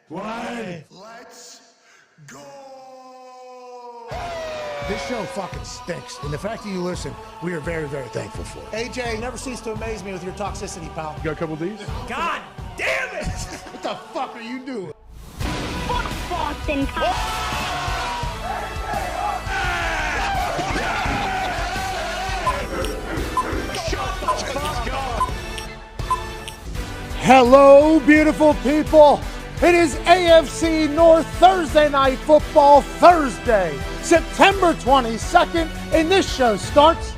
One. Let's go! This show fucking stinks, and the fact that you listen, we are very, very thankful for it. AJ, never cease to amaze me with your toxicity, pal. You got a couple of these? God damn it! What the fuck are you doing? Fuck Boston. Hello, beautiful people. It is AFC North Thursday Night Football Thursday, September 22nd, and this show starts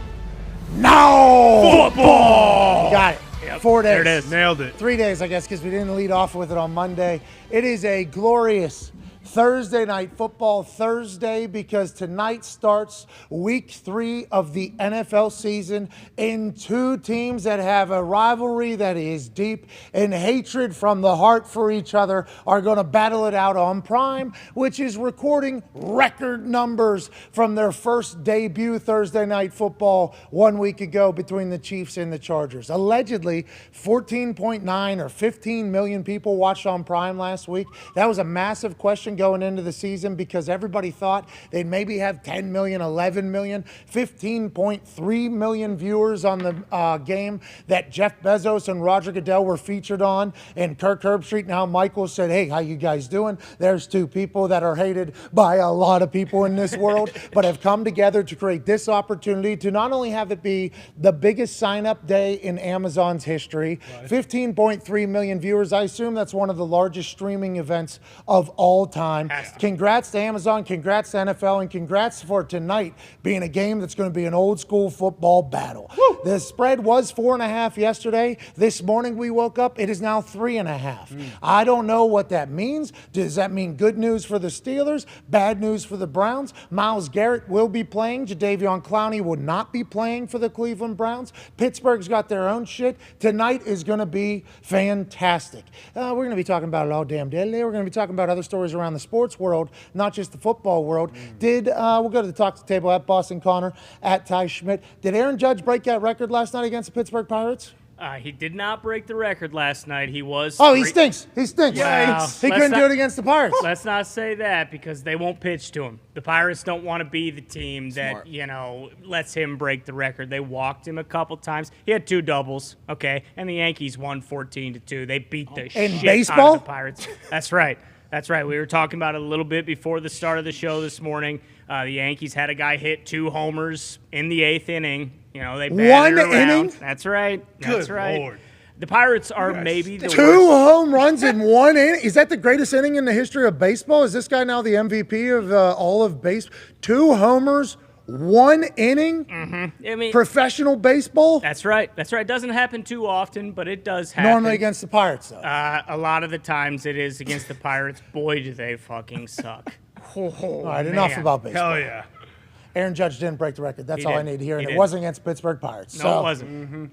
now. Football! Got it. Yep, 4 days. There it is. Nailed it. 3 days, I guess, because we didn't lead off with it on Monday. It is a glorious Thursday Night Football Thursday because tonight starts week 3 of the NFL season, and two teams that have a rivalry that is deep and hatred from the heart for each other are going to battle it out on Prime, which is recording record numbers from their first debut Thursday Night Football 1 week ago between the Chiefs and the Chargers. Allegedly, 14.9 or 15 million people watched on Prime last week. That was a massive question going into the season because everybody thought they'd maybe have 10 million, 11 million, 15.3 million viewers on the game that Jeff Bezos and Roger Goodell were featured on, and Kirk Herbstreit and Al Michaels said, hey, how you guys doing? There's two people that are hated by a lot of people in this world, but have come together to create this opportunity to not only have it be the biggest sign-up day in Amazon's history, 15.3 million viewers. I assume that's one of the largest streaming events of all time. Congrats to Amazon, congrats to NFL, and congrats for tonight being a game that's going to be an old school football battle. Woo! The spread was 4.5 yesterday. This morning we woke up, it is now 3.5. I don't know what that means. Does that mean good news for the Steelers? Bad news for the Browns? Myles Garrett will be playing. Jadeveon Clowney will not be playing for the Cleveland Browns. Pittsburgh's got their own shit. Tonight is going to be fantastic. We're going to be talking about it all damn day. We're going to be talking about other stories around the sports world, not just the football world. We'll go to the talk table at Boston Connor, at Ty Schmidt. Did Aaron Judge break that record last night against the Pittsburgh Pirates? He did not break the record last night. He was. Oh, he stinks. He stinks. Well, he couldn't do it against the Pirates. Let's not say that because they won't pitch to him. The Pirates don't want to be the team that, lets him break the record. They walked him a couple times. He had 2 doubles, okay, and the Yankees won 14-2. They beat the shit baseball? out of the Pirates. That's right. That's right. We were talking about it a little bit before the start of the show this morning. The Yankees had a guy hit 2 homers in the 8th inning. They batted around. Inning? That's right. That's Good right. Lord. The Pirates are maybe the 2 home runs in 1 inning. Is that the greatest inning in the history of baseball? Is this guy now the MVP of all of baseball? 2 homers, 1 inning? Mm-hmm. I mean, professional baseball? That's right. That's right. It doesn't happen too often, but it does happen. Normally against the Pirates, though. A lot of the times it is against the Pirates. Boy, do they fucking suck. All right, enough about baseball. Hell yeah. Aaron Judge didn't break the record. That's He all I did. need to hear. He And it did. wasn't against Pittsburgh Pirates. No, it wasn't.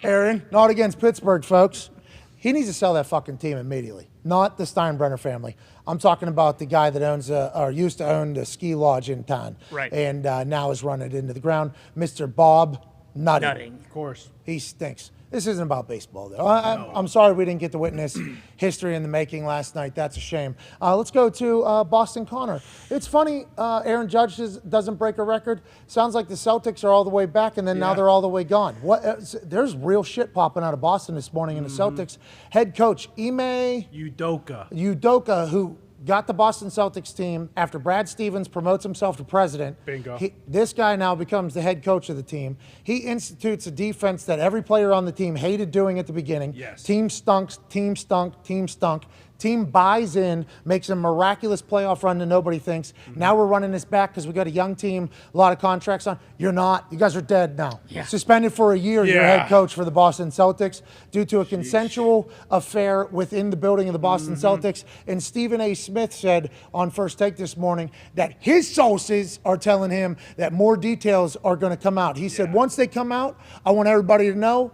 Aaron, not against Pittsburgh, folks. He needs to sell that fucking team immediately. Not the Steinbrenner family. I'm talking about the guy that owns or used to own the ski lodge in town. Right. And now is running it into the ground. Mr. Bob Nutting. Nutting. Of course. He stinks. This isn't about baseball, though. I'm sorry we didn't get to witness history in the making last night. That's a shame. Let's go to Boston Connor. It's funny, Aaron Judge doesn't break a record. Sounds like the Celtics are all the way back, and then now they're all the way gone. There's real shit popping out of Boston this morning in the Celtics. Head coach Ime Udoka, who got the Boston Celtics team after Brad Stevens promotes himself to president. Bingo. This guy now becomes the head coach of the team. He institutes a defense that every player on the team hated doing at the beginning. Yes. Team stunk, team stunk, team stunk. Team buys in, makes a miraculous playoff run that nobody thinks. Now we're running this back because we got a young team, a lot of contracts on. You're not. You guys are dead now. Yeah. Suspended for a year, your head coach for the Boston Celtics due to a consensual affair within the building of the Boston Celtics. And Stephen A. Smith said on First Take this morning that his sources are telling him that more details are going to come out. He said, once they come out, I want everybody to know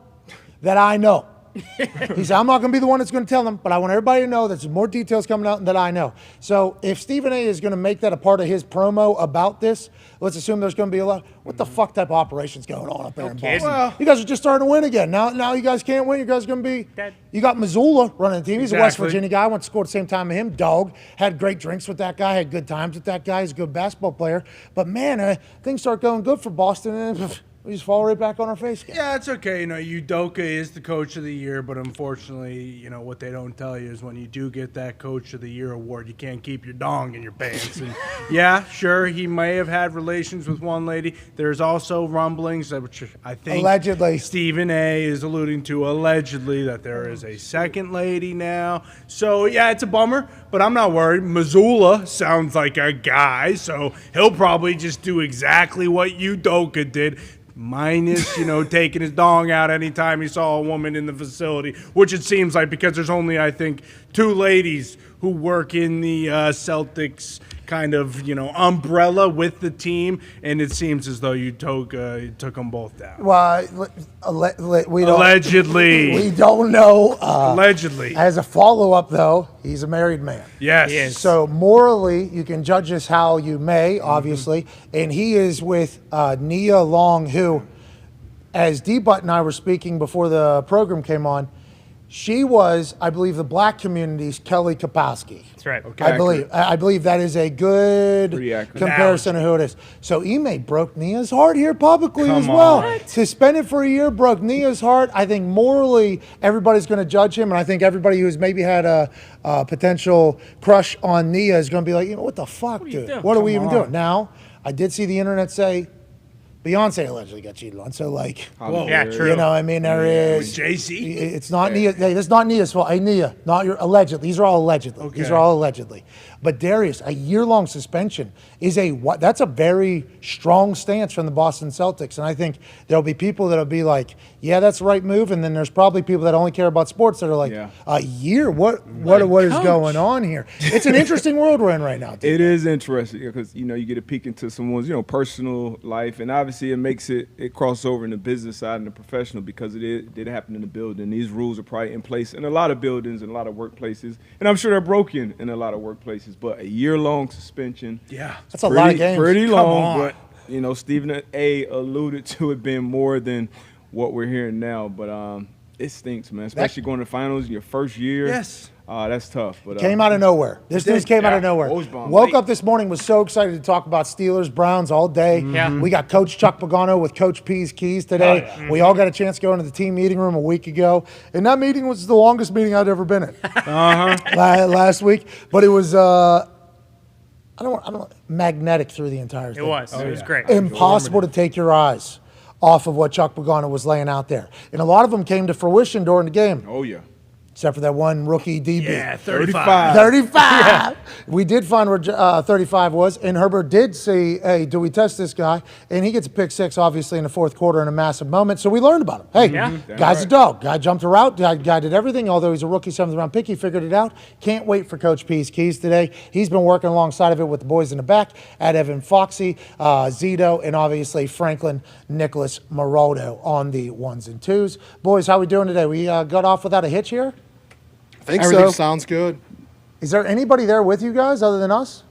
that I know. He said, I'm not going to be the one that's going to tell them, but I want everybody to know that there's more details coming out than I know. So if Stephen A. is going to make that a part of his promo about this, let's assume there's going to be a lot. What the fuck type of operations going on up there in Boston? Well, you guys are just starting to win again. Now you guys can't win. You guys are going to be. You got Missoula running the team. He's a West Virginia guy. I went to school at the same time as him. Dog. Had great drinks with that guy. Had good times with that guy. He's a good basketball player. But man, things start going good for Boston, and we just fall right back on our face again. Yeah, it's okay. Udoka is the coach of the year, but unfortunately, what they don't tell you is when you do get that coach of the year award, you can't keep your dong in your pants. And yeah, sure, he may have had relations with one lady. There's also rumblings, which I think allegedly Stephen A. is alluding to, allegedly, that there is a second lady now. So yeah, it's a bummer, but I'm not worried. Missoula sounds like a guy, so he'll probably just do exactly what Udoka did. Minus, taking his dong out anytime he saw a woman in the facility, which it seems like because there's only, I think, 2 ladies who work in the Celtics kind of, umbrella with the team, and it seems as though you took them both down. Well, we don't, allegedly. We don't know. Allegedly. As a follow-up, though, he's a married man. Yes. Yes. So morally, you can judge this how you may, obviously, and he is with Nia Long, who, as D-Butt and I were speaking before the program came on, she was, I believe, the black community's Kelly Kapowski. That's right. Okay. I believe that is a good Pretty accurate. comparison of who it is. So Ime broke Nia's heart here publicly as Come well. on. Suspended for a year, broke Nia's heart. I think morally everybody's going to judge him, and I think everybody who's maybe had a potential crush on Nia is going to be like, what the fuck, dude? What are we even doing? Now, I did see the internet say Beyonce allegedly got cheated on, so Whoa. Yeah, true. there is. Jay-Z? It's not Nia. Hey, that's not Nia's fault. Hey, Nia, not your allegedly. These are all allegedly. Okay. These are all allegedly. But Darius, a year-long suspension is that's a very strong stance from the Boston Celtics, and I think there'll be people that'll be like, yeah, that's the right move, and then there's probably people that only care about sports that are like, a year? What is going on here? It's an interesting world we're in right now. It is interesting because you get a peek into someone's personal life, and obviously it makes it cross over in the business side and the professional because it did happen in the building. These rules are probably in place in a lot of buildings and a lot of workplaces, and I'm sure they're broken in a lot of workplaces. But a year-long suspension, that's a lot of games. Pretty long, but Stephen A. alluded to it being more than what we're hearing now. But it stinks, man. Especially going to the finals your first year. Yes. That's tough. But Came out of nowhere. This news came out of nowhere. Woke up this morning, was so excited to talk about Steelers, Browns all day. Yeah. We got Coach Chuck Pagano with Coach P's keys today. We all got a chance to go into the team meeting room a week ago. And that meeting was the longest meeting I'd ever been in last week. But it was magnetic through the entire thing. It was great. Impossible to take your eyes off of what Chuck Pagano was laying out there. And a lot of them came to fruition during the game. Oh, yeah. Except for that one rookie DB. Yeah, 35. 35. Yeah. We did find where 35 was, and Herbert did say, hey, do we test this guy? And he gets a pick 6, obviously, in the fourth quarter in a massive moment. So we learned about him. Hey, guy's a dog. Guy jumped a route. Guy did everything. Although he's a rookie 7th-round pick, he figured it out. Can't wait for Coach P's keys today. He's been working alongside of it with the boys in the back at Evan Foxy, Zito, and obviously Franklin Nicholas Morodo on the 1s and 2s. Boys, how we doing today? We got off without a hitch here? I think Everything so. sounds good. Is there anybody there with you guys other than us?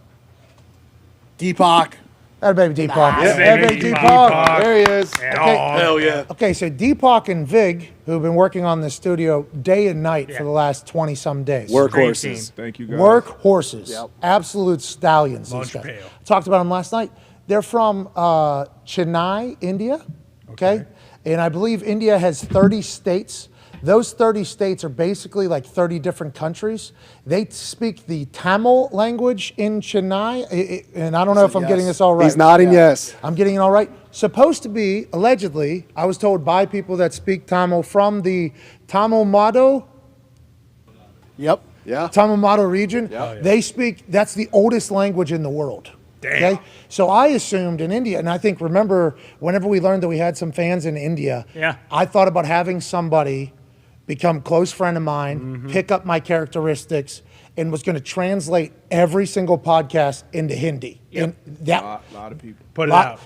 Deepak. That baby Deepak. Yeah, That baby Deepak. There he is. Hell yeah. Okay, so Deepak and Vig, who've been working on this studio day and night for the last 20-some days. Workhorses. Thank you, guys. Work horses. Yep. Absolute stallions. These guys. Pale. Talked about them last night. They're from Chennai, India. Okay? And I believe India has 30 states. Those 30 states are basically like 30 different countries. They speak the Tamil language in Chennai, and I don't know if I'm getting this all right. He's nodding yes. I'm getting it all right. Supposed to be, allegedly, I was told by people that speak Tamil from the Tamil Nadu Yep. Yeah. Tamil Nadu region. Yeah. They speak, that's the oldest language in the world. Damn. Okay? So I assumed in India, and I think, remember, whenever we learned that we had some fans in India, I thought about having somebody become a close friend of mine, pick up my characteristics, and was going to translate every single podcast into Hindi. And that, A lot of people. Put it out.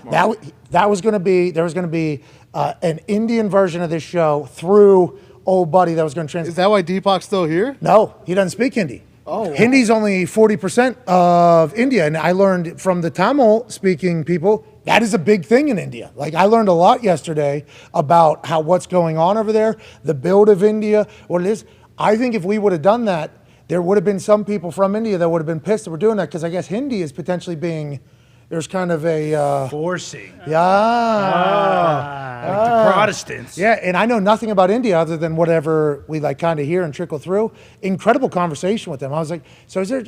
that was going to be, there was going to be an Indian version of this show through old buddy that was going to translate. Is that why Deepak's still here? No, he doesn't speak Hindi. Oh, wow. Hindi's only 40% of India, and I learned from the Tamil-speaking people that is a big thing in India. Like I learned a lot yesterday about what's going on over there, the build of India, what it is. I think if we would have done that, there would have been some people from India that would have been pissed that we're doing that because I guess Hindi is potentially being. There's kind of a forcing. Yeah. Like the Protestants. Yeah, and I know nothing about India other than whatever we like kind of hear and trickle through. Incredible conversation with them. I was like, so is there,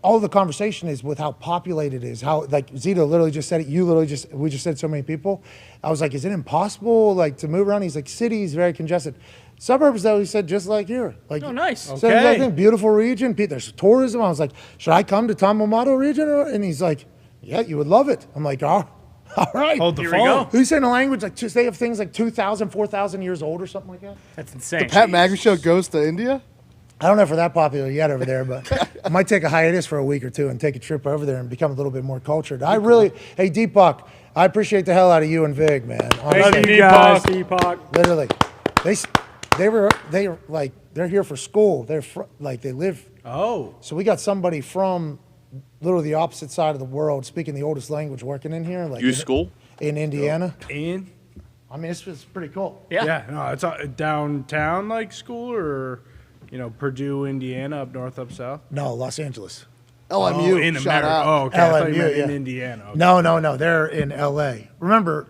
all the conversation is with how populated it is, how like Zito literally just said it, we just said so many people. I was like, is it impossible like to move around? He's like, cities very congested. Suburbs though, he said, just like here. Like, Oh, nice. So I think beautiful region. There's tourism. I was like, should I come to Tamil Nadu region? And he's like, yeah, you would love it. I'm like, all right. Hold the Here we phone. go. Who's saying a language like they have things like 2,000, 4,000 years old or something like that? That's insane. Pat McAfee Show goes to India? I don't know if we're that popular yet over there, but I might take a hiatus for a week or two and take a trip over there and become a little bit more cultured. Hey, Deepak, I appreciate the hell out of you and Vig, man. Honestly, Deepak. literally, they're here for school. They live. Oh. So we got somebody from literally the opposite side of the world speaking the oldest language working in here. Like school? In Indiana. In? I mean, it's pretty cool. Yeah. No, it's downtown like school or, Purdue, Indiana, up north, up south. No, Los Angeles. LMU. in shout America. out. Oh, okay. I thought you LMU, meant in yeah. Indiana. Okay. No. They're in L.A. Remember,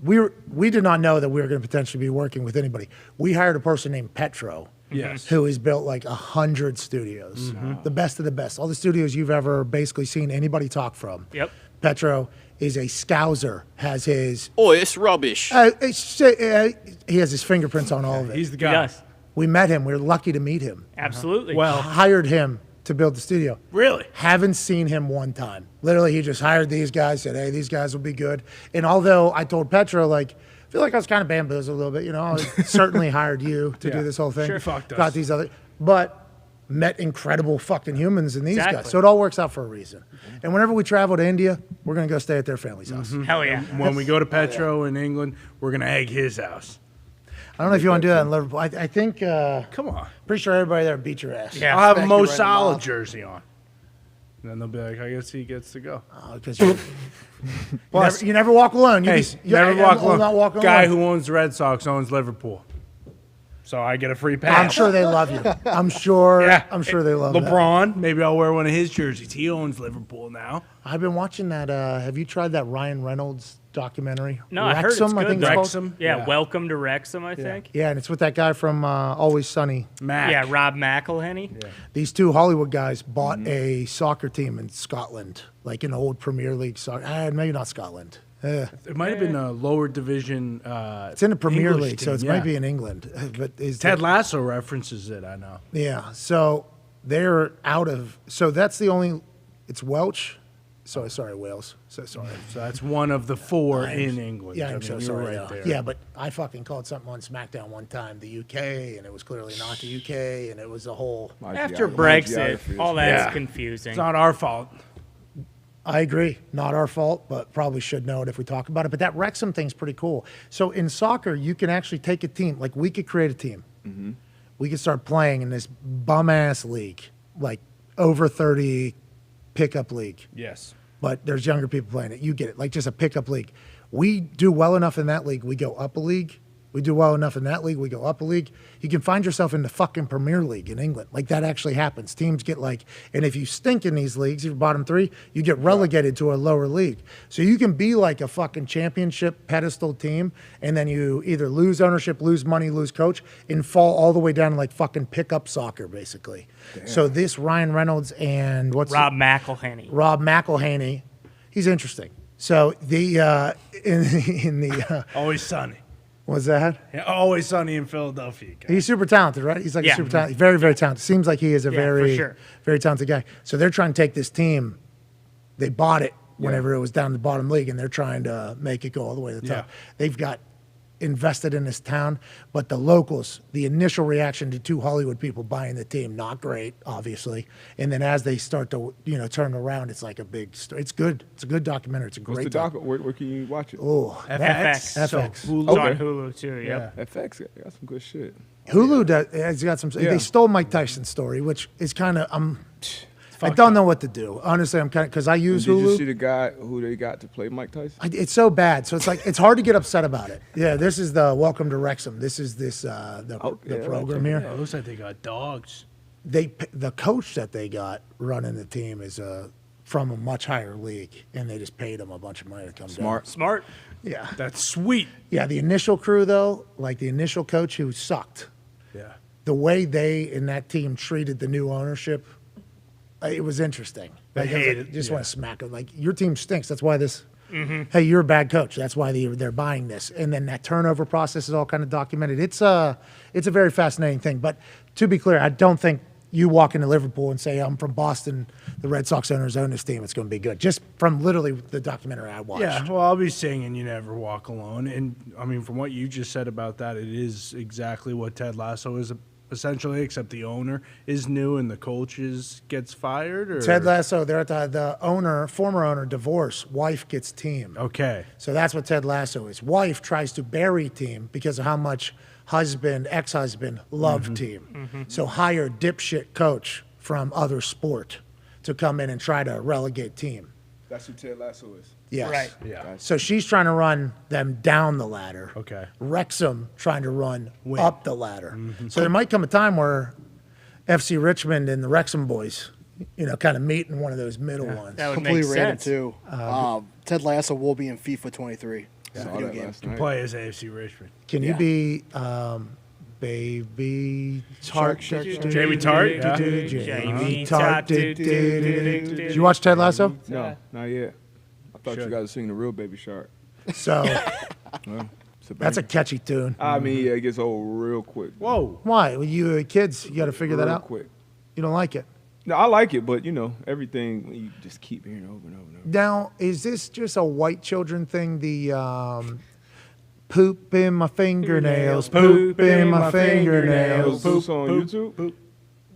we did not know that we were going to potentially be working with anybody. We hired a person named Petro. Yes. Who has built like 100 studios, the best of the best. All the studios you've ever basically seen anybody talk from. Yep. Petro is a scouser, has his, Oh, it's rubbish. he has his fingerprints on all of it. He's the He guy. does. We met him. We were lucky to meet him. Absolutely. Well, Hired him to build the studio. really? Haven't seen him one time. Literally, he just hired these guys, said, hey, these guys will be good. And although I told Petro, I feel like I was kind of bamboozled a little bit, I certainly hired you to do this whole thing. Sure, fucked us. Got these other, but met incredible fucking humans in these guys. Exactly. So it all works out for a reason. And whenever we travel to India, we're going to go stay at their family's house. Hell yeah. When we go to Petro in England, we're going to egg his house. I don't know if you want to do that in Liverpool. I think, Come on. pretty sure everybody there beat your ass. Yeah. I'll have a Smack Mo you right in the Salah mouth. jersey on. And then they'll be like, I guess he gets to go. Because you never walk alone. Hey, you never walk alone. Not alone. walking Guy alone. who owns the Red Sox owns Liverpool. So I get a free pass. I'm sure they love you. I'm sure they love that. LeBron, maybe I'll wear one of his jerseys. He owns Liverpool now. I've been watching that. Have you tried that Ryan Reynolds documentary? No, I heard it's Wrexham, good. I think it's called. Wrexham? Yeah, welcome to Wrexham, I think. Yeah, and it's with that guy from Always Sunny. Mac. Yeah, Rob McElhenney. These two Hollywood guys bought a soccer team in Scotland, like an old Premier League soccer. Maybe not Scotland. It might have been a lower division. It's in the Premier English League, so team, it yeah. might be in England. But is Ted Lasso references it, I know. Yeah, so they're out of. So that's the only. It's Welsh. So sorry, Wales. So sorry. So that's one of the four in England. Yeah, I I'm mean, so you're sorry. right there. Yeah, but I fucking called something on SmackDown one time, the UK, and it was clearly not the UK, and it was a whole. After My Brexit, geography is- all that's Yeah. confusing. It's not our fault. I agree. Not our fault, but probably should know it if we talk about it. But that Wrexham thing's pretty cool. So in soccer, you can actually take a team. Like we could create a team. We could start playing in this bum ass league, like over 30 pickup league. Yes. But there's younger people playing it. You get it, like just a pickup league. We do well enough in that league, we go up a league. We do well enough in that league, we go up a league. You can find yourself in the fucking Premier League in England. Like that actually happens. Teams get and if you stink in these leagues, if you're bottom three, you get relegated to a lower league. So you can be like a fucking championship pedestal team, and then you either lose ownership, lose money, lose coach, and fall all the way down to like fucking pickup soccer, basically. So this Ryan Reynolds and Rob McElhenney. Rob McElhenney, he's interesting. So the in the Always sunny. what's that? Yeah, always sunny in Philadelphia. Guys. He's super talented, right? He's like Yeah. a super talented, very very talented. Seems like he is a Yeah, for very sure. very talented guy. So they're trying to take this team. They bought it whenever it was down the bottom league, and they're trying to make it go all the way to the top. Yeah. They've got invested in this town, but the locals, the initial reaction to two Hollywood people buying the team, not great, obviously. And then as they start to, turn around, it's like a big story. It's good. It's a good documentary. It's a What's great the doc? Where can you watch it? Oh, FX. FX. So It's Hulu. on Okay. Hulu too. Yep. FX got some good shit. Hulu has got some. Yeah. They stole Mike Tyson's story, which is kind of. I don't know what to do. Honestly, I'm kind of because I use Did Hulu. you see the guy who they got to play Mike Tyson? It's so bad, so it's hard to get upset about it. Yeah, this is the Welcome to Wrexham. This is the program here. It looks like they got dogs. The coach that they got running the team is from a much higher league, and they just paid him a bunch of money to come down. Smart. Yeah, That's sweet. yeah. The initial crew though, like the initial coach who sucked, Yeah. the way they in that team treated the new ownership, it was interesting. They Like, hate you it, just yeah. want to smack them. Like your team stinks. That's why this. Hey, you're a bad coach. That's why they're buying this. And then that turnover process is all kind of documented. It's a very fascinating thing. But to be clear, I don't think you walk into Liverpool and say, I'm from Boston, the Red Sox owners own this team, it's going to be good. Just from literally the documentary I watched. Yeah, well, I'll be singing "You Never Walk Alone," and I mean, from what you just said about that, it is exactly what Ted Lasso is essentially, except the owner is new and the coach gets fired. Or Ted Lasso, they're at the owner, former owner, divorce, wife gets team. Okay, So that's what Ted Lasso is. Wife tries to bury team because of how much ex-husband loved team. So hire dipshit coach from other sport to come in and try to relegate team. That's who Ted Lasso is. Yes. Right. yeah, So she's trying to run them down the ladder. okay. Wrexham trying to run Win. up the ladder. So there might come a time where FC Richmond and the Wrexham boys, kind of meet in one of those middle ones. That would make Completely random sense. too. Ted Lasso will be in FIFA 23. It's a Saw video that game. last night. Play as AFC Richmond. Can you be Baby Tart? Jamie Tart. Yeah. Jamie Tart. Did you watch Ted Lasso? No, not yet. I thought you Should. guys were singing the real Baby Shark. So Well, it's a that's a banger. catchy tune. I mean, yeah, it gets old real quick. Whoa. Why? Well, you kids, you got to figure that Real out. quick. You don't like it. No, I like it, but everything you just keep hearing over and over and over. Now, is this just a white children thing? The poop in my fingernails, poop in my fingernails. Poop on YouTube?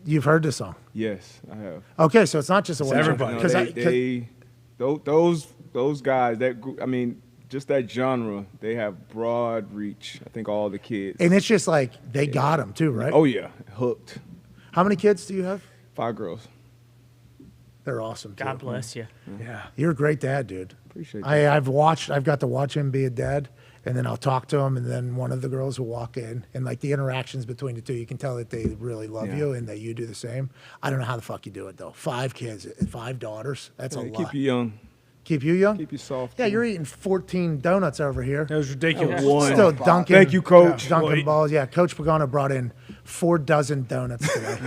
You've heard this song. Yes, I have. Okay, so it's not just a white everybody. No, children. those guys, that group, I mean, just that genre, they have broad reach. I think all the kids. And it's just like they got them too, right? Oh yeah, hooked. How many kids do you have? 5 girls. They're awesome too. God bless you. Yeah. You're a great dad, dude. Appreciate that. I've got to watch him be a dad, and then I'll talk to him, and then one of the girls will walk in, and like the interactions between the two, you can tell that they really love Yeah. you and that you do the same. I don't know how the fuck you do it though. 5 kids, 5 daughters. That's a Yeah, lot. keep you young, Keep you young? keep you soft. Yeah, you're eating 14 donuts over here. That was ridiculous. One. Still dunking. Thank you, Coach. Dunking Well, balls. Yeah, Coach Pagano brought in 4 dozen donuts today.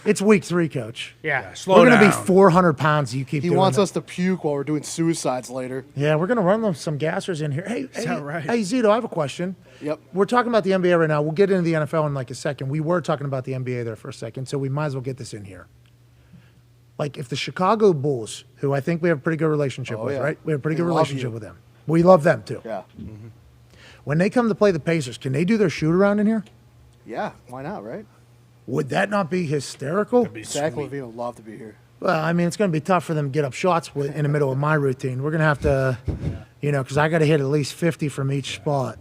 It's week 3, Coach. Yeah. Slow We're gonna down. be 400 pounds. You keep. He doing wants that. us to puke while we're doing suicides later. Yeah, we're gonna run them some gassers in here. Hey, that right? Hey, Zito, I have a question. Yep. We're talking about the NBA right now. We'll get into the NFL in like a second. We were talking about the NBA there for a second, so we might as well get this in here. Like, if the Chicago Bulls, who I think we have a pretty good relationship with, yeah. right? We have a pretty They good love relationship you. with them. We love them too. Yeah. When they come to play the Pacers, can they do their shoot around in here? Yeah. Why not, right? Would that not be hysterical? Zach Levine would love to be here. Well, I mean, it's going to be tough for them to get up shots in the middle of my routine. We're going to have to, because I got to hit at least 50 from each spot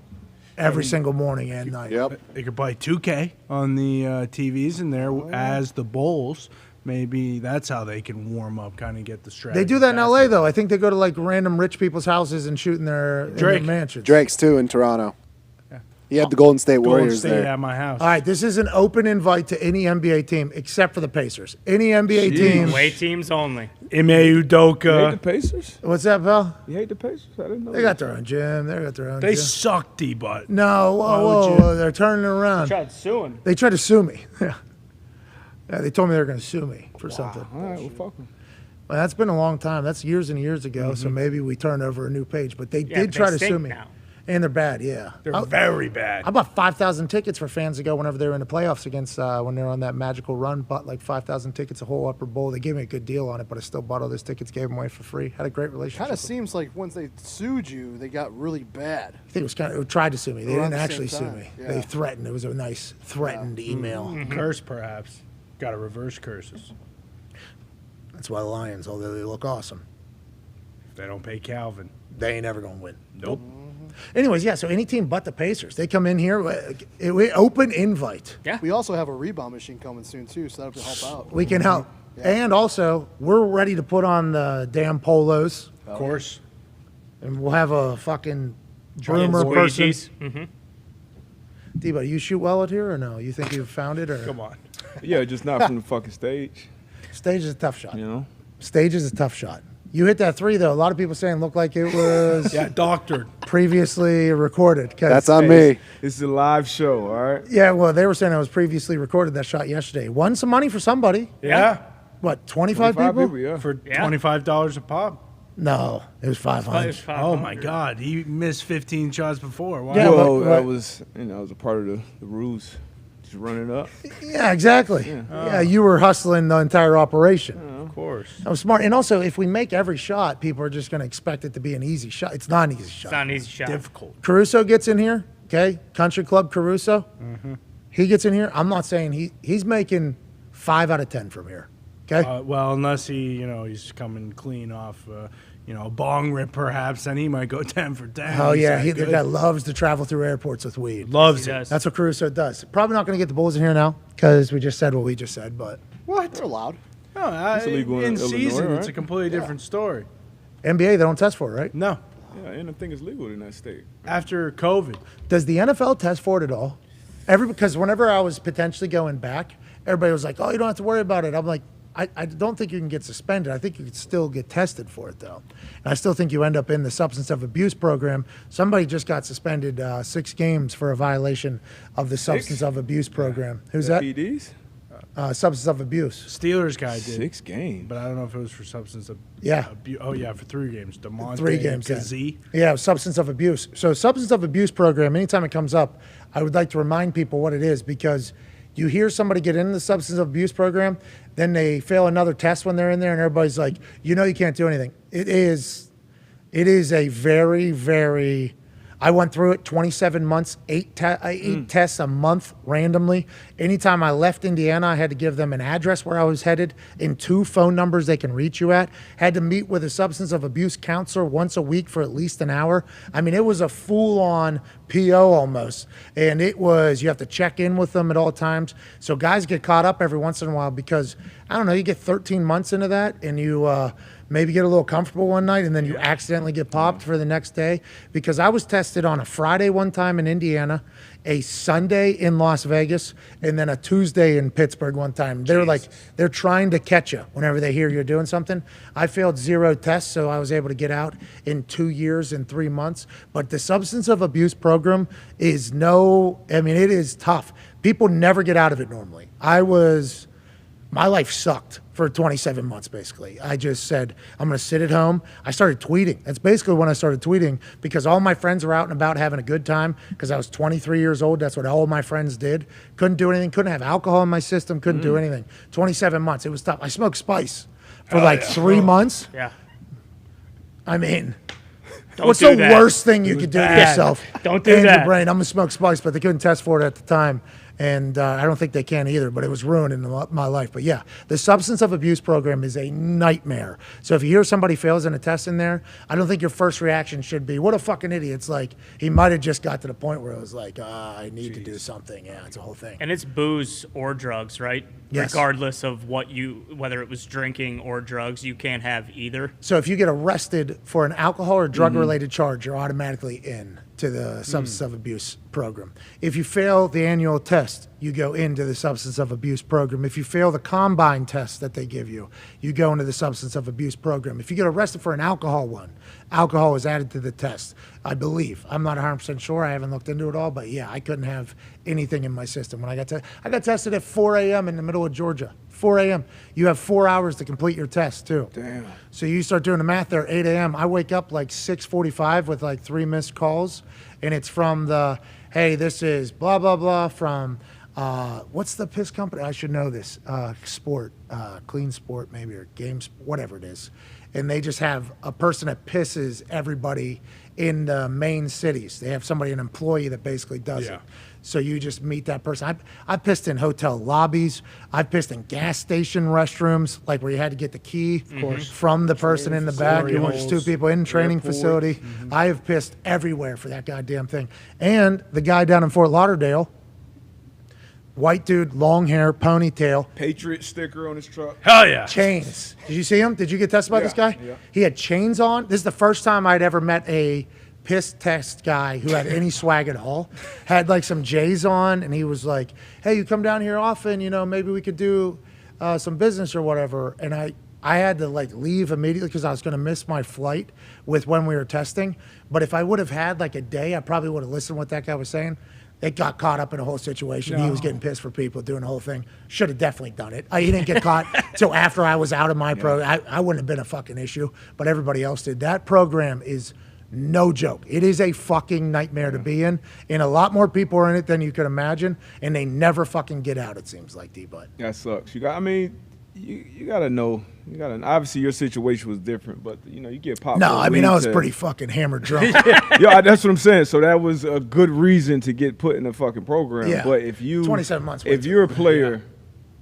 every single morning and night. Yep. They could play 2K on the TVs in there as the Bulls. Maybe that's how they can warm up, kind of get the strategy. They do that in faster. LA, though. I think they go to like random rich people's houses and shoot in their Drake. mansions. Drake's too in Toronto. He had the Golden State Golden Warriors State there. at my house. All right, this is an open invite to any NBA team except for the Pacers. Any NBA team. Away teams only. Ime You hate the Udoka. Pacers? What's that, pal? You hate the Pacers? I didn't know. They got their own gym. They got their own They gym. suck, D-Butt. No, would you? whoa, they're turning it around. Tried suing. They tried to sue me. Yeah, they told me they were going to sue me for something. All right, well, fuck them. Well, that's been a long time. That's years and years ago. So maybe we turned over a new page. But they Yeah, did but try they to sue stink me. now. And they're bad, yeah. They're very bad. I bought 5,000 tickets for fans to go whenever they were in the playoffs against when they were on that magical run. Bought like 5,000 tickets, a whole upper bowl. They gave me a good deal on it, but I still bought all those tickets, gave them away for free. Had a great relationship. Kind of with them. seems like once they sued you, they got really bad. I think it was kind of it tried to sue me. They Around didn't the actually same sue time, me. yeah. They threatened. It was a nice threatened email. Curse, perhaps. Got to reverse curses. That's why the Lions, although they look awesome, If they don't pay Calvin. they ain't ever gonna win. Nope. Anyways, yeah, so any team but the Pacers, they come in here, open invite. Yeah. We also have a rebound machine coming soon, too, so that'll help out. We can help. And also, we're ready to put on the damn polos. Of course. And we'll have a fucking groomer person. Debo, you shoot well out here or no? You think you've found it? Or Come on. Yeah, just not from the fucking stage. Stage is a tough shot. You know? Stage is a tough shot. You hit that three, though. A lot of people saying it looked like it was doctored. Previously recorded. That's on me. It's a live show, all right? Yeah, well, they were saying it was previously recorded, that shot yesterday. Won some money for somebody. Yeah. What, 25 people? Yeah. For $25 a pop. No, it was 500. Oh, my God. He missed 15 shots before. Wow. Yeah, Well, but- that was, it was a part of the rules. Just run it up. Yeah, exactly. Yeah, you were hustling the entire operation. Of course. That was smart. And also, if we make every shot, people are just going to expect it to be an easy shot. It's not an easy shot. It's not an easy shot. Difficult. Caruso gets in here, okay? Country Club Caruso. He gets in here. I'm not saying he's making 5 out of 10 from here, okay? Well, unless he's coming clean off, a bong rip perhaps, then he might go 10 for 10. Oh, He's yeah. that The good. guy loves to travel through airports with weed. Loves it. does. That's what Caruso does. Probably not going to get the Bulls in here now because we just said what we just said, but What? They're allowed. No, It's illegal in in Illinois, season, right? it's a completely different story. NBA, they don't test for it, right? No. Yeah, and I think it's legal in that state. After COVID. Does the NFL test for it at all? Because whenever I was potentially going back, everybody was like, oh, you don't have to worry about it. I'm like, I don't think you can get suspended. I think you could still get tested for it, though. And I still think you end up in the substance of abuse program. Somebody just got suspended 6 games for a violation of the substance of abuse program. Who's that? PDs? Substance of abuse. Steelers guy did. 6 games. But I don't know if it was for substance of Yeah. abuse. Oh, yeah, for 3 games. DeMonte 3 games. Yeah. Kazee. Yeah, substance of abuse. So substance of abuse program, anytime it comes up, I would like to remind people what it is because you hear somebody get into the substance of abuse program, then they fail another test when they're in there, and everybody's like, you can't do anything. It is a very, very... I went through it 27 months, 8 tests a month randomly. Anytime I left Indiana, I had to give them an address where I was headed and 2 phone numbers they can reach you at. Had to meet with a substance of abuse counselor once a week for at least an hour. I mean, it was a full-on PO almost. And it was, you have to check in with them at all times. So guys get caught up every once in a while because, I don't know, you get 13 months into that and you... maybe get a little comfortable one night and then you accidentally get popped for the next day. Because I was tested on a Friday one time in Indiana, a Sunday in Las Vegas, and then a Tuesday in Pittsburgh one time. They're trying to catch you whenever they hear you're doing something. I failed 0 tests, so I was able to get out in 2 years and 3 months. But the substance of abuse program is it is tough. People never get out of it normally. My life sucked for 27 months, basically. I just said, I'm going to sit at home. I started tweeting. That's basically when I started tweeting because all my friends were out and about having a good time because I was 23 years old. That's what all my friends did. Couldn't do anything. Couldn't have alcohol in my system. Couldn't do anything. 27 months. It was tough. I smoked spice for 3 months. Yeah. I mean... Don't What's do the that. worst thing you could do to yourself? Don't do and that. your brain. I'm going to smoke spice, but they couldn't test for it at the time. And I don't think they can either, but it was ruining my life. But yeah, the substance of abuse program is a nightmare. So if you hear somebody fails in a test in there, I don't think your first reaction should be, what a fucking idiot. It's like, he might have just got to the point where it was like, I need to do something. Yeah, it's a whole thing. And it's booze or drugs, right? Yes. Regardless of whether it was drinking or drugs, you can't have either. So if you get arrested for an alcohol or drug-related charge, you're automatically in to the substance of abuse program. If you fail the annual test, you go into the substance of abuse program. If you fail the combine test that they give you, you go into the substance of abuse program. If you get arrested for an alcohol one, alcohol is added to the test, I believe. I'm not 100% sure. I haven't looked into it all, but yeah, I couldn't have anything in my system. When I got tested at 4 a.m. in the middle of Georgia. 4 a.m. You have 4 hours to complete your test, too. Damn. So you start doing the math there, 8 a.m. I wake up like 6:45 with like 3 missed calls, and it's from the, hey, this is blah, blah, blah from What's the piss company? I should know this. Sport, Clean Sport maybe, or Games, whatever it is. And they just have a person that pisses everybody in the main cities. They have somebody, an employee that basically does it. So you just meet that person. I pissed in hotel lobbies. I've pissed in gas station restrooms, like where you had to get the key from the person in the back. You weren't just two people in training facility. I have pissed everywhere for that goddamn thing. And the guy down in Fort Lauderdale, white dude, long hair, ponytail. Patriot sticker on his truck. Hell yeah. Chains. Did you see him? Did you get tested by this guy? Yeah. He had chains on. This is the first time I'd ever met a piss test guy who had any swag at all. Had like some J's on, and he was like, hey, you come down here often, you know, maybe we could do some business or whatever. And I had to like leave immediately because I was going to miss my flight with when we were testing. But if I would have had like a day, I probably would have listened to what that guy was saying. It got caught up in a whole situation. He was getting pissed for people doing the whole thing. Should have definitely done it. He didn't get caught till after I was out of my program. I wouldn't have been a fucking issue, but everybody else did. That program is no joke. It is a fucking nightmare to be in, and a lot more people are in it than you could imagine, and they never fucking get out, it seems like, D-Butt. That sucks. You gotta know. Obviously, your situation was different, but you get popped. No, I mean, I was pretty fucking hammered drunk. Yeah, that's what I'm saying. So that was a good reason to get put in a fucking program. Yeah. But if you 27 months. if you're a player,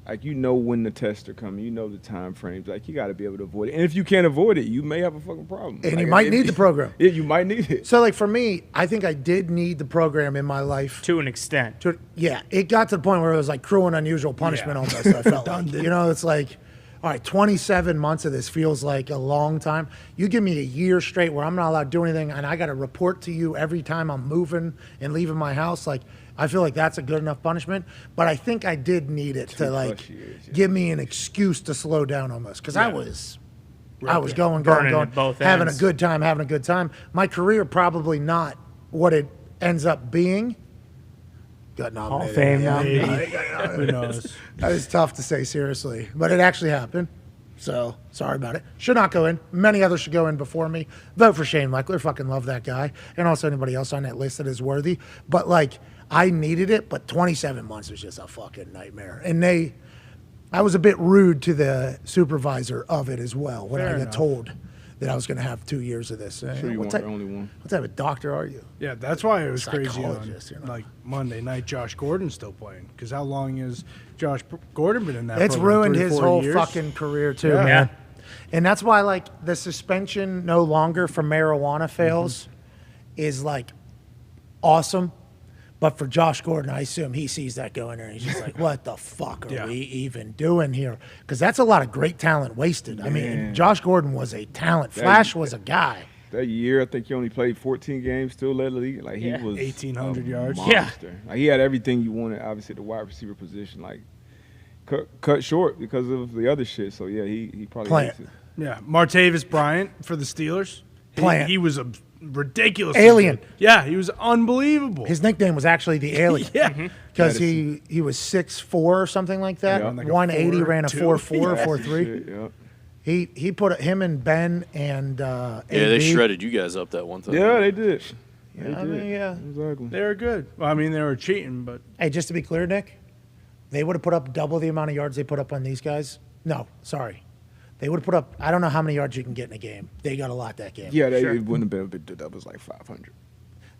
like when the tests are coming, the time frames. Like you got to be able to avoid it. And if you can't avoid it, you may have a fucking problem. And you might need the program. Yeah, you might need it. So like for me, I think I did need the program in my life. To an extent. It got to the point where it was like cruel and unusual punishment almost. I felt like, it's like, all right, 27 months of this feels like a long time. You give me a year straight where I'm not allowed to do anything, and I got to report to you every time I'm moving and leaving my house. Like, I feel like that's a good enough punishment. But I think I did need it to like give me an excuse to slow down almost, because I was going, having a good time. My career probably not what it ends up being. Got nominated. Hall of Fame now. Who knows? That is tough to say seriously, but it actually happened. So sorry about it. Should not go in. Many others should go in before me. Vote for Shane Leckler. Fucking love that guy, and also anybody else on that list that is worthy. But like, I needed it. But 27 months was just a fucking nightmare. And I was a bit rude to the supervisor of it as well when I got told that I was going to have 2 years of this. Sure, you weren't the only one. What type of doctor are you? Yeah, that's why it was crazy on Psychologist, like Monday night. Josh Gordon's still playing, because how long has Josh Gordon been in that? It's program? ruined 3 or his 4 whole years? fucking career too, man. And that's why like the suspension no longer for marijuana fails is like awesome. But for Josh Gordon, I assume he sees that going there and he's just like, what the fuck are we even doing here? Because that's a lot of great talent wasted. I mean, Josh Gordon was a talent. Flash was a guy. That year, I think he only played 14 games, still led the league. Like he was 1,800 yards. Monster. Like he had everything you wanted, obviously, the wide receiver position. Like cut short because of the other shit. So yeah, he probably hates it. Yeah, Martavis Bryant for the Steelers. He was a ridiculous alien. Yeah, he was unbelievable. His nickname was actually the Alien. Yeah. Because he was 6'4" or something like that. Yeah. Like a 180, ran a 4'2". 4'4", 4'3". Yeah. He put him and Ben and they shredded you guys up that one time. Yeah, they did. Exactly. They were good. Well, I mean, they were cheating, but Hey, just to be clear, Nick, they would have put up double the amount of yards they put up on these guys. No, sorry. They would have put up, I don't know how many yards you can get in a game. They got a lot that game. Yeah, it wouldn't have been a big deal. That was like 500.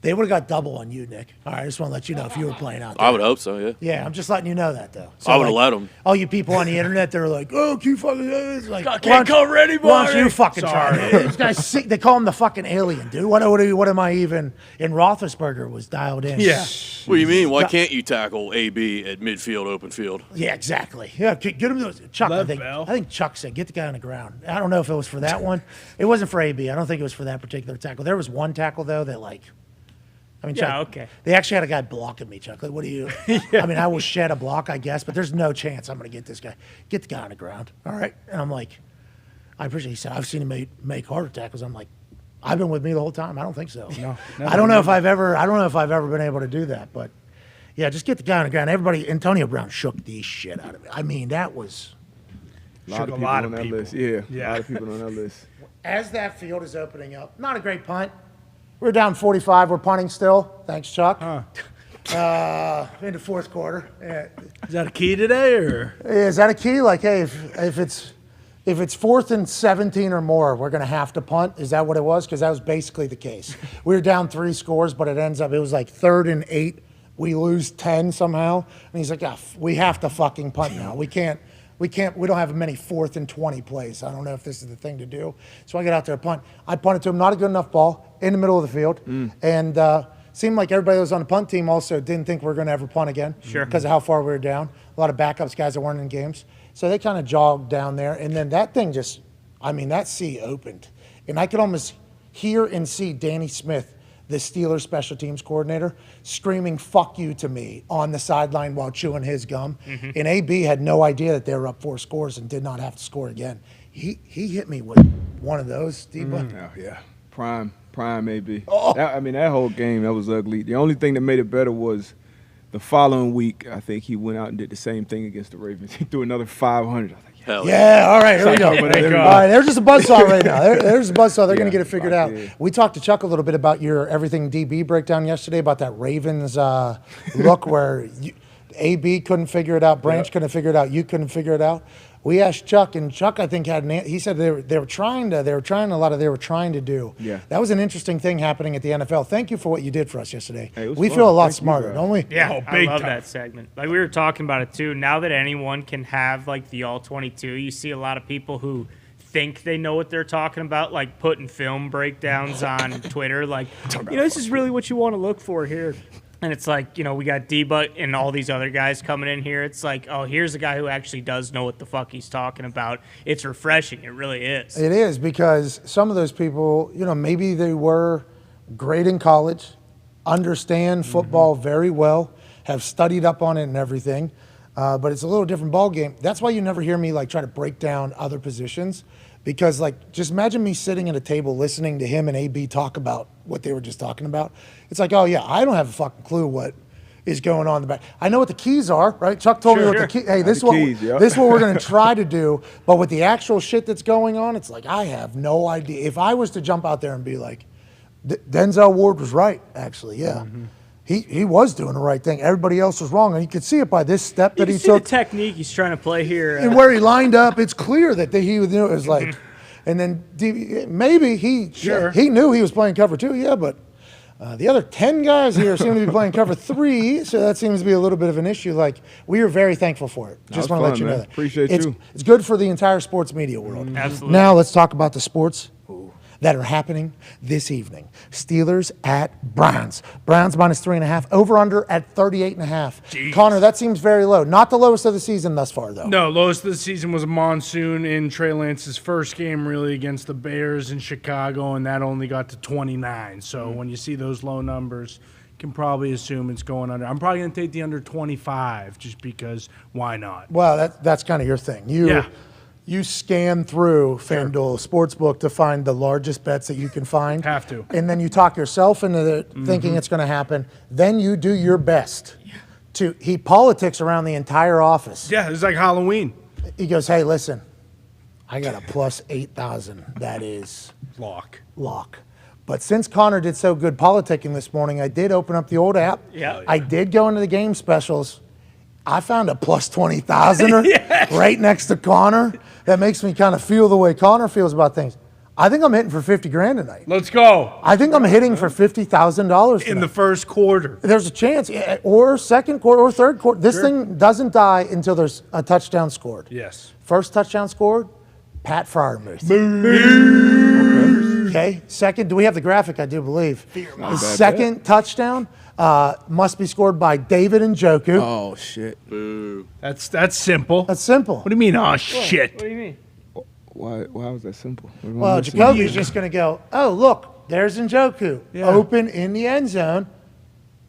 They would have got double on you, Nick. All right, I just want to let you know if you were playing out there. I would hope so, yeah. Yeah, I'm just letting you know that, though. So I would have let them. All you people on the internet, they're like, oh, can you fucking like, I can't cover anybody. Why don't you fucking try? This guy's sick. They call him the fucking alien, dude. What am I even? And Roethlisberger was dialed in. yeah. What do you mean? Why can't you tackle AB at midfield, open field? Yeah, exactly. Yeah, get him those. Chuck, I think Chuck said, get the guy on the ground. I don't know if it was for that one. It wasn't for AB. I don't think it was for that particular tackle. There was one tackle, though, that like, I mean, Chuck, okay. They actually had a guy blocking me, Chuck. Like, what do you? I mean, I will shed a block, I guess, but there's no chance I'm going to get this guy. Get the guy on the ground, all right? And I'm like, I appreciate. He said, I've seen him make harder tackles. I'm like, I've been with me the whole time. I don't think so. No, I don't know if I've ever been able to do that, but yeah, just get the guy on the ground. Everybody, Antonio Brown shook the shit out of it. I mean, that was A lot of people on that list. Yeah, a lot of people on that list. As that field is opening up, not a great punt. We're down 45. We're punting still. Thanks, Chuck. in the fourth quarter. Is that a key today, or Is that a key? Like, hey, if it's 4th and 17 or more, we're going to have to punt. Is that what it was? Because that was basically the case. We were down 3 scores, but it was like 3rd and 8. We lose 10 somehow. And he's like, we have to fucking punt now. We don't have many 4th and 20 plays. I don't know if this is the thing to do. So I get out there and punt. I punted to him, not a good enough ball, in the middle of the field. And seemed like everybody that was on the punt team also didn't think we were going to ever punt again. Sure. Because of how far we were down. A lot of backups, guys that weren't in games. So they kind of jogged down there. And then that thing that sea opened. And I could almost hear and see Danny Smith, the Steelers special teams coordinator, screaming "fuck you" to me on the sideline while chewing his gum. And AB had no idea that they were up 4 scores and did not have to score again. He hit me with one of those, Debo. Oh, yeah. Prime AB. Oh. That whole game, that was ugly. The only thing that made it better was the following week, I think he went out and did the same thing against the Ravens. He threw another 500. I was like, Hell yeah, all right, here we go. All right, there's just a buzzsaw right now. There's a buzzsaw. They're going to get it figured out. We talked to Chuck a little bit about your everything DB breakdown yesterday about that Ravens look where AB couldn't figure it out, Branch couldn't figure it out, you couldn't figure it out. We asked Chuck, and Chuck, I think, he said they were trying to do. Yeah. That was an interesting thing happening at the NFL. Thank you for what you did for us yesterday. Hey, we fun. feel a lot Thank smarter, don't we? Yeah, I big love time. that segment. Like we were talking about it too. Now that anyone can have like the all 22, you see a lot of people who think they know what they're talking about, like putting film breakdowns on Twitter. Like, this is really what you want to look for here. And it's like, we got D-Butt and all these other guys coming in here. It's like, oh, here's a guy who actually does know what the fuck he's talking about. It's refreshing. It really is. It is, because some of those people, maybe they were great in college, understand football very well, have studied up on it and everything, but it's a little different ball game. That's why you never hear me try to break down other positions, because just imagine me sitting at a table listening to him and AB talk about what they were just talking about. It's like, oh yeah, I don't have a fucking clue what is going on in the back. I know what the keys are, right? Chuck told me what the key. Hey, this is what we're going to try to do. But with the actual shit that's going on, it's like I have no idea. If I was to jump out there and be like, Denzel Ward was right, actually, yeah. He was doing the right thing. Everybody else was wrong, and you could see it by this step that he took. The technique he's trying to play here, and where he lined up, it's clear that he knew it was like. And then maybe he knew he was playing cover 2, yeah, but the other 10 guys here seem to be playing cover 3, so that seems to be a little bit of an issue. We are very thankful for it. Just want to let you know that. Appreciate you. It's good for the entire sports media world. Absolutely. Now let's talk about the sports that are happening this evening. Steelers at Browns. Browns -3.5. Over/under at 38.5. Connor, that seems very low. Not the lowest of the season thus far, though. No, lowest of the season was a monsoon in Trey Lance's first game, really, against the Bears in Chicago, and that only got to 29. So when you see those low numbers, you can probably assume it's going under. I'm probably going to take the under 25 just because why not? Well, that's kind of your thing. You scan through FanDuel Sportsbook to find the largest bets that you can find. Have to. And then you talk yourself into thinking it's going to happen. Then you do your best to heap politics around the entire office. Yeah, it's like Halloween. He goes, hey, listen, I got a plus 8,000. That is lock. But since Connor did so good politicking this morning, I did open up the old app. Yeah. I did go into the game specials. I found a plus 20,000 right next to Connor. That makes me kind of feel the way Connor feels about things. I think I'm hitting for 50 grand tonight. Let's go. I think I'm hitting for $50,000 in the first quarter. There's a chance, or second quarter, or third quarter. This thing doesn't die until there's a touchdown scored. Yes. First touchdown scored, Pat Freiermuth. Okay. Second, do we have the graphic? I do believe. The second touchdown must be scored by David Njoku. Oh shit. Boo. That's simple. That's simple. What do you mean? Oh shit. What do you mean? Why was that simple? Well, Jacoby's just going to go, oh, look, there's Njoku. Open in the end zone.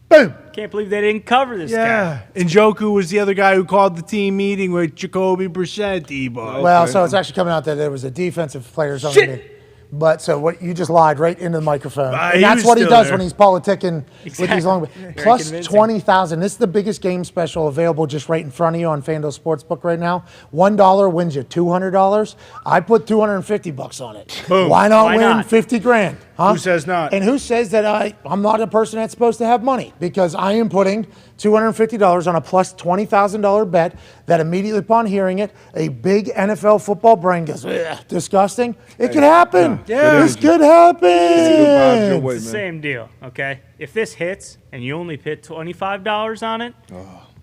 Boom. Can't believe they didn't cover this guy. And Njoku was the other guy who called the team meeting with Jacoby Brissett, Debo. Well, so it's actually coming out that there was a defensive players underneath. But so what you just lied right into the microphone. And he that's was what he still does there. when he's politicking with these long. Very Plus convincing. 20,000. This is the biggest game special available just right in front of you on FanDuel Sportsbook right now. $1 wins you $200. I put $250 on it. Boom. Why not Why win not? 50 grand? Huh? Who says not? And who says that I'm not a person that's supposed to have money? Because I am putting $250 on a plus $20,000 bet that immediately upon hearing it, a big NFL football brain goes, "Ugh, disgusting. It could happen. Yeah. This could Good vibes your happen. way, It's the man. same deal, okay? If this hits and you only put $25 on it,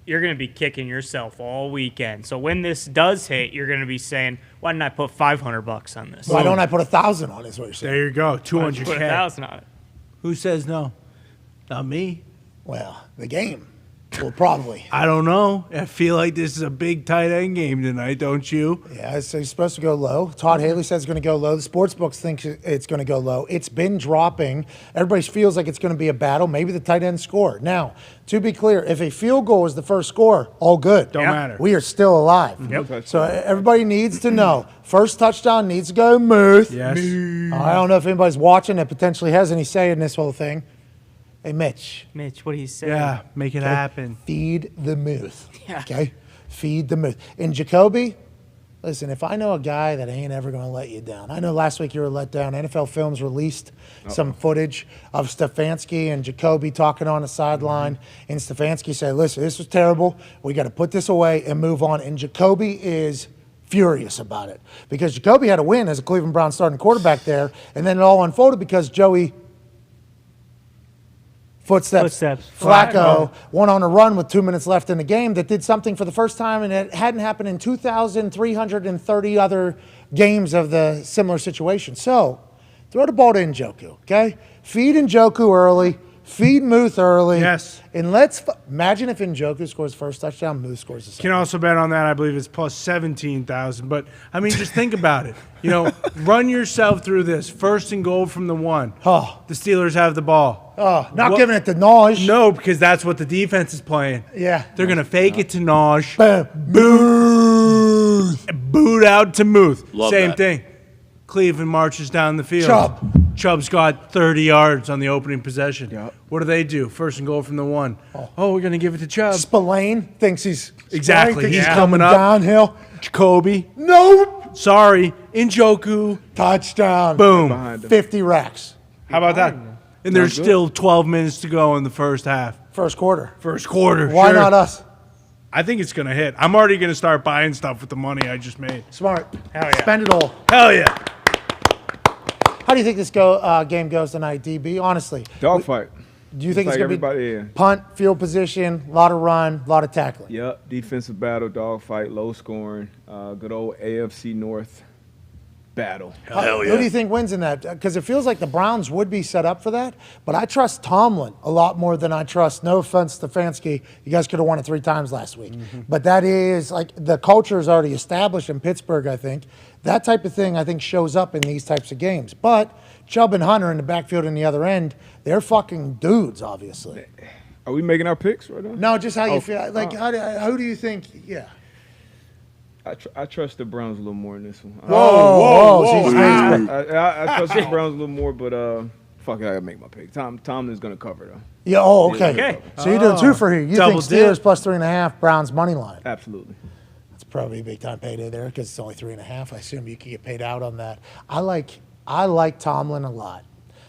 you're going to be kicking yourself all weekend. So when this does hit, you're going to be saying, why didn't I put $500 on this? Why don't I put 1,000 on? Is what you're saying. There you go, Why don't you put 200K. 1,000 on it? Who says no? Not me. Well, the game. Well, probably. I don't know. I feel like this is a big tight end game tonight, don't you? Yeah, so he's supposed to go low. Todd Haley says it's going to go low. The sports books think it's going to go low. It's been dropping. Everybody feels like it's going to be a battle. Maybe the tight end score. Now, to be clear, if a field goal is the first score, all good. Don't matter. We are still alive. Yep. So everybody needs to know. First touchdown needs to go Muth. Yes. I don't know if anybody's watching that potentially has any say in this whole thing. Hey, Mitch. Mitch, what do you say? Yeah, make it happen. Feed the Muth. Yeah. Okay? Feed the Muth. And Jacoby, listen, if I know a guy that ain't ever going to let you down, I know last week you were let down. NFL Films released some footage of Stefanski and Jacoby talking on the sideline. And Stefanski said, listen, this was terrible. We got to put this away and move on. And Jacoby is furious about it because Jacoby had a win as a Cleveland Browns starting quarterback there. And then it all unfolded because Joey Footsteps. Flacco went on a run with 2 minutes left in the game that did something for the first time, and it hadn't happened in 2,330 other games of the similar situation. So, throw the ball to Njoku, okay? Feed Njoku early. Feed Muth early. Yes. And let's imagine if Njoku scores first touchdown, Muth scores the second. Can also bet on that. I believe it's plus 17,000. But I mean, just think about it. You know, run yourself through this. First and goal from the 1. Oh. The Steelers have the ball. Oh, not What- giving it to Naj. No, because that's what the defense is playing. Yeah. They're gonna fake it to Naj. Muth. Boot out to Muth. Love Same that. thing. Cleveland marches down the field. Chubb. Chubb's got 30 yards on the opening possession. Yep. What do? First and goal from the 1. Oh, we're gonna give it to Chubb. Spillane thinks he's Exactly. thinks He's he's coming coming up. downhill. Jacoby. Nope. Sorry. Njoku. Touchdown. Boom. Behind him. 50 racks. How about that? And there's good. still 12 minutes to go in the first half. First quarter. First quarter. Why sure. not us? I think it's gonna hit. I'm already gonna start buying stuff with the money I just made. Smart. Hell yeah. Spend it all. Hell yeah. How do you think this game goes tonight, DB? Honestly, Dogfight. do you think Like it's going to everybody, be yeah. punt, field position, a lot of run, a lot of tackling? Yep. Defensive battle, dogfight, low scoring. Good old AFC North battle. Hell yeah. Who do you think wins in that? Because it feels like the Browns would be set up for that, but I trust Tomlin a lot more than I trust, no offense to Stefanski, you guys could have won it 3 times last week. But that is, like, the culture is already established in Pittsburgh, I think. That type of thing, I think, shows up in these types of games. But Chubb and Hunter in the backfield on the other end, they're fucking dudes, obviously. Are we making our picks right now? No, just how you feel. Like, who do you think? Yeah. I trust the Browns a little more in this one. Whoa. Jeez, man. I trust the Browns a little more, but fuck it, I gotta make my pick. Tomlin's gonna cover though. Yeah. Oh, okay. Okay. So you're doing 2 for here. You Double think Steelers dip. plus 3.5, Browns money line. Absolutely. It's probably a big time payday there because it's only 3.5. I assume you can get paid out on that. I like Tomlin a lot.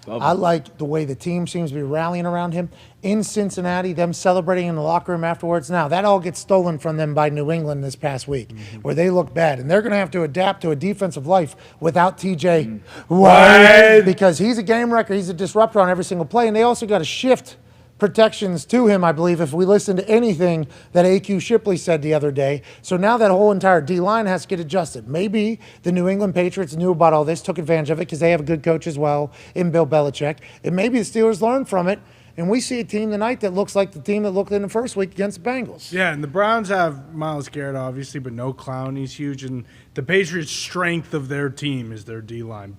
I like the way the team seems to be rallying around him. In Cincinnati, them celebrating in the locker room afterwards. Now, that all gets stolen from them by New England this past week, where they look bad. And they're going to have to adapt to a defensive life without TJ Watt, because he's a game wrecker. He's a disruptor on every single play. And they also got to shift protections to him, I believe, if we listen to anything that A.Q. Shipley said the other day. So now that whole entire D-line has to get adjusted. Maybe the New England Patriots knew about all this, took advantage of it because they have a good coach as well in Bill Belichick. And maybe the Steelers learned from it and we see a team tonight that looks like the team that looked in the first week against the Bengals. Yeah, and the Browns have Myles Garrett, obviously, but no Clown. He's huge. And the Patriots' strength of their team is their D-line.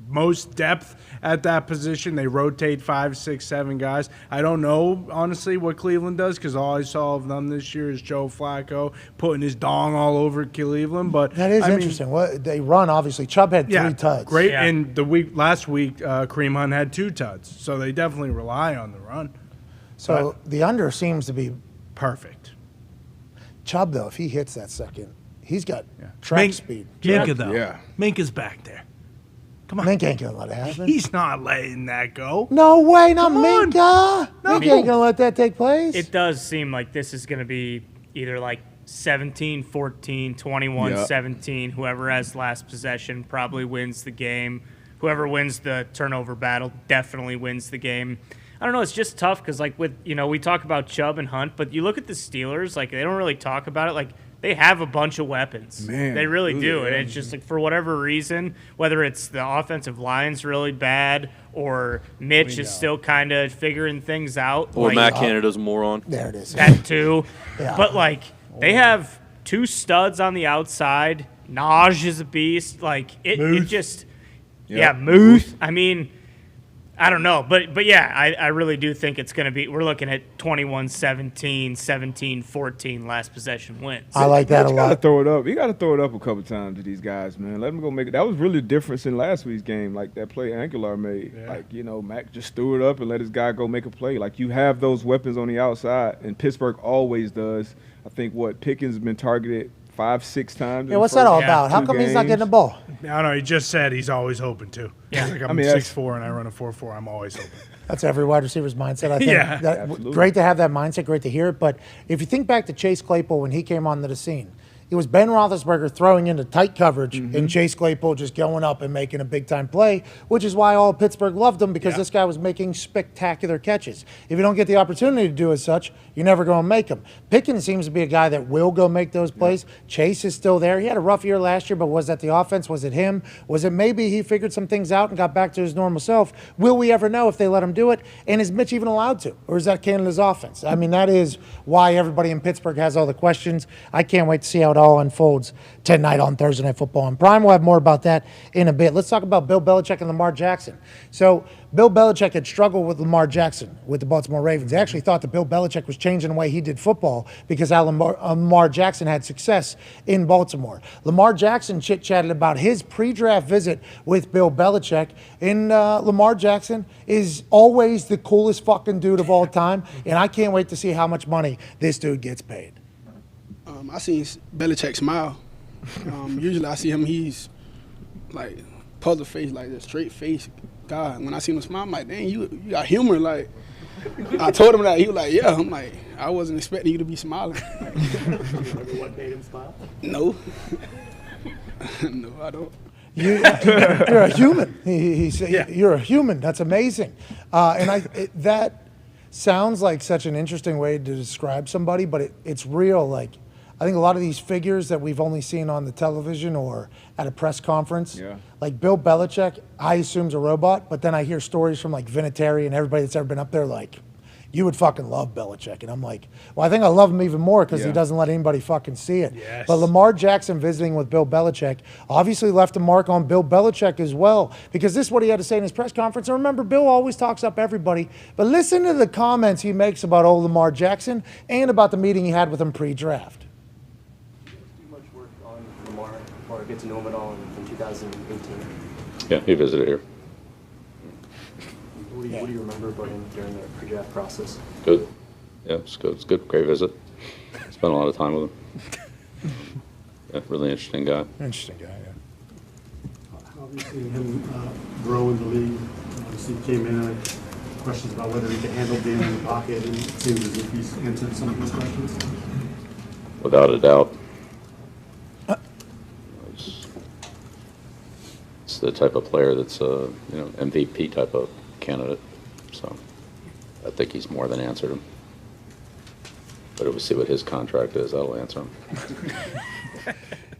Most depth at that position. They rotate 5, 6, 7 guys. I don't know, honestly, what Cleveland does because all I saw of them this year is Joe Flacco putting his dong all over Cleveland. But that is interesting. They run, obviously. Chubb had 3 tuds. Great. Yeah. And last week, Kareem Hunt had 2 tuds. So they definitely rely on the run. So the under seems to be perfect. Chubb, though, if he hits that second, he's got track speed. Minka, though. Yeah. Minka's back there. Come on. Minka ain't going to let it happen. He's not letting that go. No way, not Minka. Minka ain't going to let that take place. It does seem like this is going to be either like 17-14, 21-17. Whoever has last possession probably wins the game. Whoever wins the turnover battle definitely wins the game. I don't know. It's just tough because, like, we talk about Chubb and Hunt, but you look at the Steelers, like, they don't really talk about it. Like, they have a bunch of weapons. Man, they really do. And it's just like, for whatever reason, whether it's the offensive line's really bad or Mitch is still kind of figuring things out. Or Matt Canada's a moron. There it is. That too. Yeah. But, like, they have 2 studs on the outside. Naj is a beast. Like, it just – yeah, Muth. I mean – I don't know, but yeah, I really do think it's going to be. We're looking at 21-17, 17-14 last possession wins. I like that a lot. You got to throw it up. You got to throw it up a couple times to these guys, man. Let them go make it. That was really the difference in last week's game, like that play Aguilar made. Yeah. Like, Mac just threw it up and let his guy go make a play. Like, you have those weapons on the outside, and Pittsburgh always does. I think Pickens has been targeted 5, 6 times. Yeah, what's that all about? How come he's not getting the ball? I don't know. He just said he's always hoping to. Yeah. Like I'm 6'4" and I run a 4.4. I'm always hoping. That's every wide receiver's mindset. I think great to have that mindset. Great to hear it. But if you think back to Chase Claypool when he came onto the scene, it was Ben Roethlisberger throwing into tight coverage and Chase Claypool just going up and making a big-time play, which is why all Pittsburgh loved him because this guy was making spectacular catches. If you don't get the opportunity to do as such, you're never going to make them. Pickens seems to be a guy that will go make those plays. Chase is still there. He had a rough year last year, but was that the offense? Was it him? Was it maybe he figured some things out and got back to his normal self? Will we ever know if they let him do it? And is Mitch even allowed to? Or is that Canada's offense? I mean, that is why everybody in Pittsburgh has all the questions. I can't wait to see how it all unfolds tonight on Thursday Night Football on Prime. We'll have more about that in a bit. Let's talk about Bill Belichick and Lamar Jackson. So Bill Belichick had struggled with Lamar Jackson with the Baltimore Ravens. They actually thought that Bill Belichick was changing the way he did football because Lamar Jackson had success in Baltimore. Lamar Jackson chit-chatted about his pre-draft visit with Bill Belichick, and Lamar Jackson is always the coolest fucking dude of all time, and I can't wait to see how much money this dude gets paid. I seen Belichick smile. Usually I see him, he's like puzzle face, like a straight face guy. When I seen him smile, I'm like, dang, you got humor. Like, I told him that. He was like, yeah. I'm like, I wasn't expecting you to be smiling. What made him smile? No. No, I don't. You're a human. He said, you're a human. That's amazing. That sounds like such an interesting way to describe somebody, but it's real. Like, I think a lot of these figures that we've only seen on the television or at a press conference, like Bill Belichick, I assume's a robot, but then I hear stories from like Vinatieri and everybody that's ever been up there like, you would fucking love Belichick. And I'm like, well, I think I love him even more because he doesn't let anybody fucking see it. Yes. But Lamar Jackson visiting with Bill Belichick obviously left a mark on Bill Belichick as well, because this is what he had to say in his press conference. And remember, Bill always talks up everybody, but listen to the comments he makes about old Lamar Jackson and about the meeting he had with him pre-draft. Or get to know him at all in 2018? Yeah, he visited here. What do you remember about him during the pre-draft process? Good. Yeah, it's good. It's good. Great visit. Spent a lot of time with him. Yeah, really interesting guy. Interesting guy, yeah. How have you seen him grow in the league? Obviously, he came in questions about whether he could handle being in the pocket, and it seems as if he's answered some of those questions. Without a doubt. It's the type of player that's a MVP type of candidate. So I think he's more than answered him. But we'll see what his contract is. That'll answer him.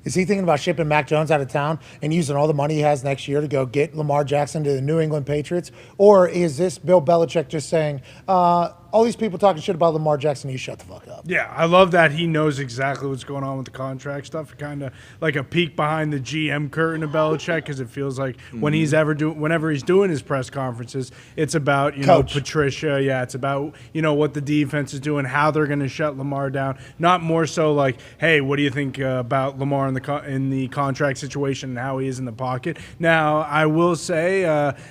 Is he thinking about shipping Mac Jones out of town and using all the money he has next year to go get Lamar Jackson to the New England Patriots? Or is this Bill Belichick just saying, all these people talking shit about Lamar Jackson, you shut the fuck up? Yeah, I love that he knows exactly what's going on with the contract stuff. Kind of like a peek behind the GM curtain of Belichick, because it feels like when whenever he's doing his press conferences, it's about Patricia. Yeah, it's about what the defense is doing, how they're going to shut Lamar down. Not more so like, hey, what do you think about Lamar in the contract situation and how he is in the pocket? Now, I will say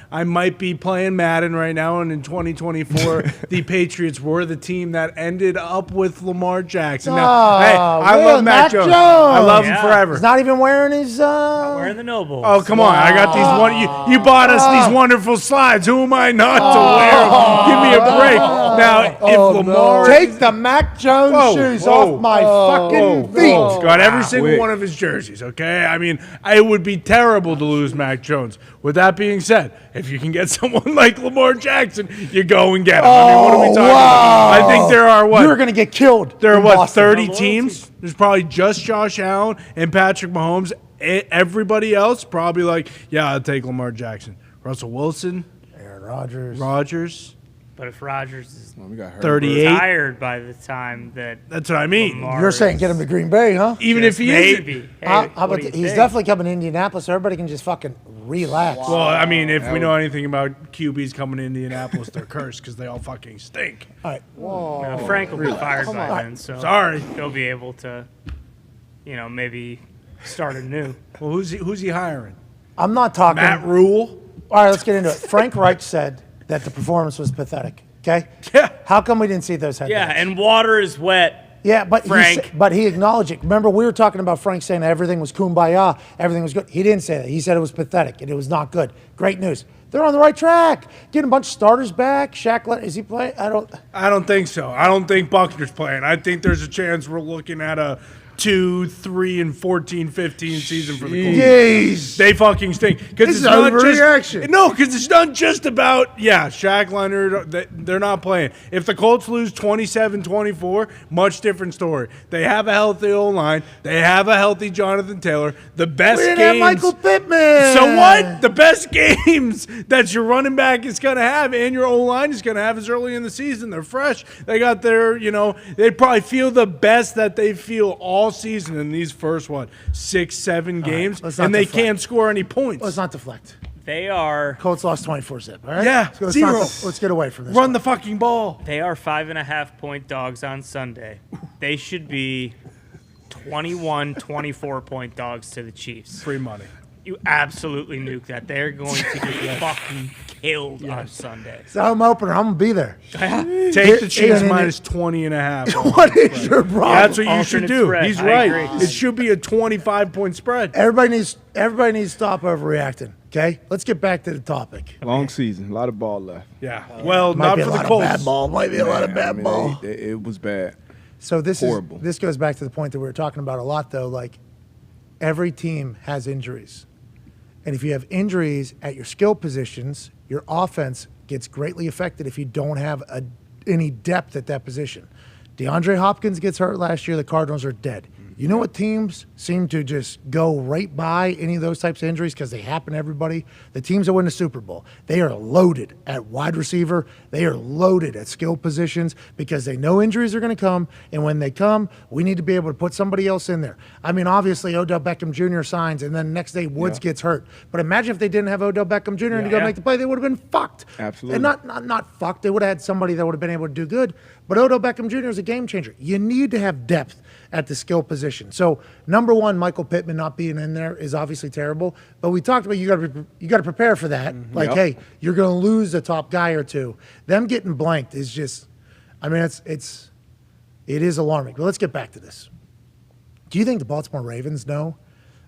I might be playing Madden right now, and in 2024, the Patriots were the team that ended up with Lamar Jackson. Now, hey, I love Mac Jones. I love him forever. He's not even wearing his. Not wearing the nobles. Oh, come on! I got these you bought us these wonderful slides. Who am I not to wear them? Give me a break. Now, if Lamar take the Mac Jones shoes off my fucking feet. Got every single one of his jerseys. Okay, I mean, it would be terrible to lose Mac Jones. With that being said, if you can get someone like Lamar Jackson, you go and get him. I mean, what are we talking about? I think there are You're going to get killed. There are 30 teams? There's probably just Josh Allen and Patrick Mahomes. Everybody else probably like, yeah, I'll take Lamar Jackson. Russell Wilson. Aaron Rodgers. But if Rodgers is 38, tired by the time that's what I mean. Lamar You're saying get him to Green Bay, huh? Even if he maybe. is. Hey, how about he's definitely coming to Indianapolis, so everybody can just fucking relax. Well, I mean, if we know anything about QBs coming to Indianapolis, they're cursed because they all fucking stink. All right. Now, Frank will be fired by then, so sorry. He'll be able to, maybe start anew. Well, who's he hiring? I'm not talking. Matt Rule? All right, let's get into it. Frank Reich said that the performance was pathetic. Okay? Yeah. How come we didn't see those headlines? Yeah, and water is wet. Yeah, but Frank. he acknowledged it. Remember, we were talking about Frank saying everything was kumbaya, everything was good. He didn't say that. He said it was pathetic and it was not good. Great news. They're on the right track. Getting a bunch of starters back. Shaq, is he playing? I don't think so. I don't think Buckner's playing. I think there's a chance we're looking at a 2, 3, and 14, 15 season for the Colts. Jeez. They fucking stink. This is overreaction. No, because it's not just about, Shaq Leonard, they're not playing. If the Colts lose 27-24, much different story. They have a healthy O-line. They have a healthy Jonathan Taylor. The best games. have Michael Pittman. So what? The best games that your running back is going to have and your O-line is going to have is early in the season. They're fresh. They got their, they probably feel the best that they feel all season in these first 6, 7 games, and they can't score any points. Let's not deflect. They are. Colts lost 24-zip. All right. Yeah, let's get away from this. Run the fucking ball. They are 5.5-point dogs on Sunday. They should be 21, 24-point dogs to the Chiefs. Free money. You absolutely nuke that. They're going to get fucking killed on Sunday. It's a home opener. I'm going to be there. Take the Chiefs minus 20.5. What is your problem? That's what you should do. Spread. He's I right. agree. It should be a 25-point spread. Everybody needs to stop overreacting. Okay, let's get back to the topic. Long season, a lot of ball left. Yeah. Well, Might not be for a the lot Colts. of bad ball. Might be a lot of bad ball. It was bad. So this Horrible. this goes back to the point that we were talking about a lot, though. Like, every team has injuries. And if you have injuries at your skill positions, your offense gets greatly affected if you don't have any depth at that position. DeAndre Hopkins gets hurt last year. The Cardinals are dead. You know what teams seem to just go right by any of those types of injuries because they happen to everybody? The teams that win the Super Bowl. They are loaded at wide receiver. They are loaded at skill positions because they know injuries are going to come. And when they come, we need to be able to put somebody else in there. I mean, obviously, Odell Beckham Jr. signs, and then the next day Woods gets hurt. But imagine if they didn't have Odell Beckham Jr. and to go make the play, they would have been fucked. Absolutely. And not fucked. They would have had somebody that would have been able to do good. But Odell Beckham Jr. is a game changer. You need to have depth at the skill position. So, number one, Michael Pittman not being in there is obviously terrible. But we talked about you got to prepare for that. Like, hey, you're going to lose a top guy or two. Them getting blanked is just, I mean, it is alarming. But let's get back to this. Do you think the Baltimore Ravens know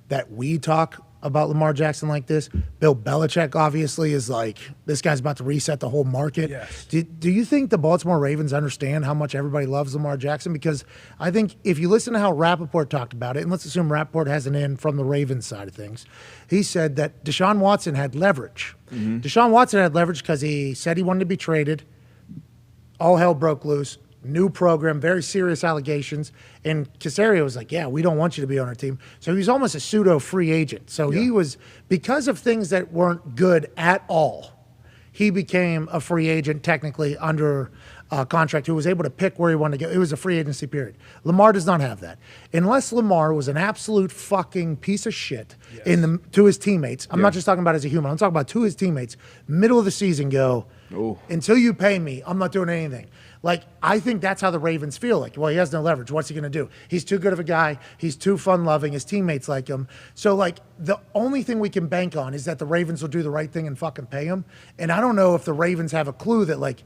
that we talk about Lamar Jackson like this? Bill Belichick obviously is like, this guy's about to reset the whole market. Yes. Do you think the Baltimore Ravens understand how much everybody loves Lamar Jackson? Because I think if you listen to how Rappaport talked about it, and let's assume Rappaport has an in from the Ravens side of things, he said that Deshaun Watson had leverage. Deshaun Watson had leverage because he said he wanted to be traded. All hell broke loose. new program, very serious allegations. And Caserio was like, yeah, we don't want you to be on our team. So he was almost a pseudo free agent. So he was, because of things that weren't good at all, he became a free agent technically under contract who was able to pick where he wanted to go. It was a free agency period. Lamar does not have that. Unless Lamar was an absolute fucking piece of shit to his teammates. I'm not just talking about as a human. I'm talking about to his teammates. Middle of the season go, until you pay me, I'm not doing anything. Like, I think that's how the Ravens feel. Like, well, he has no leverage. What's he going to do? He's too good of a guy. He's too fun-loving. His teammates like him. So, like, the only thing we can bank on is that the Ravens will do the right thing and fucking pay him. And I don't know if the Ravens have a clue that, like,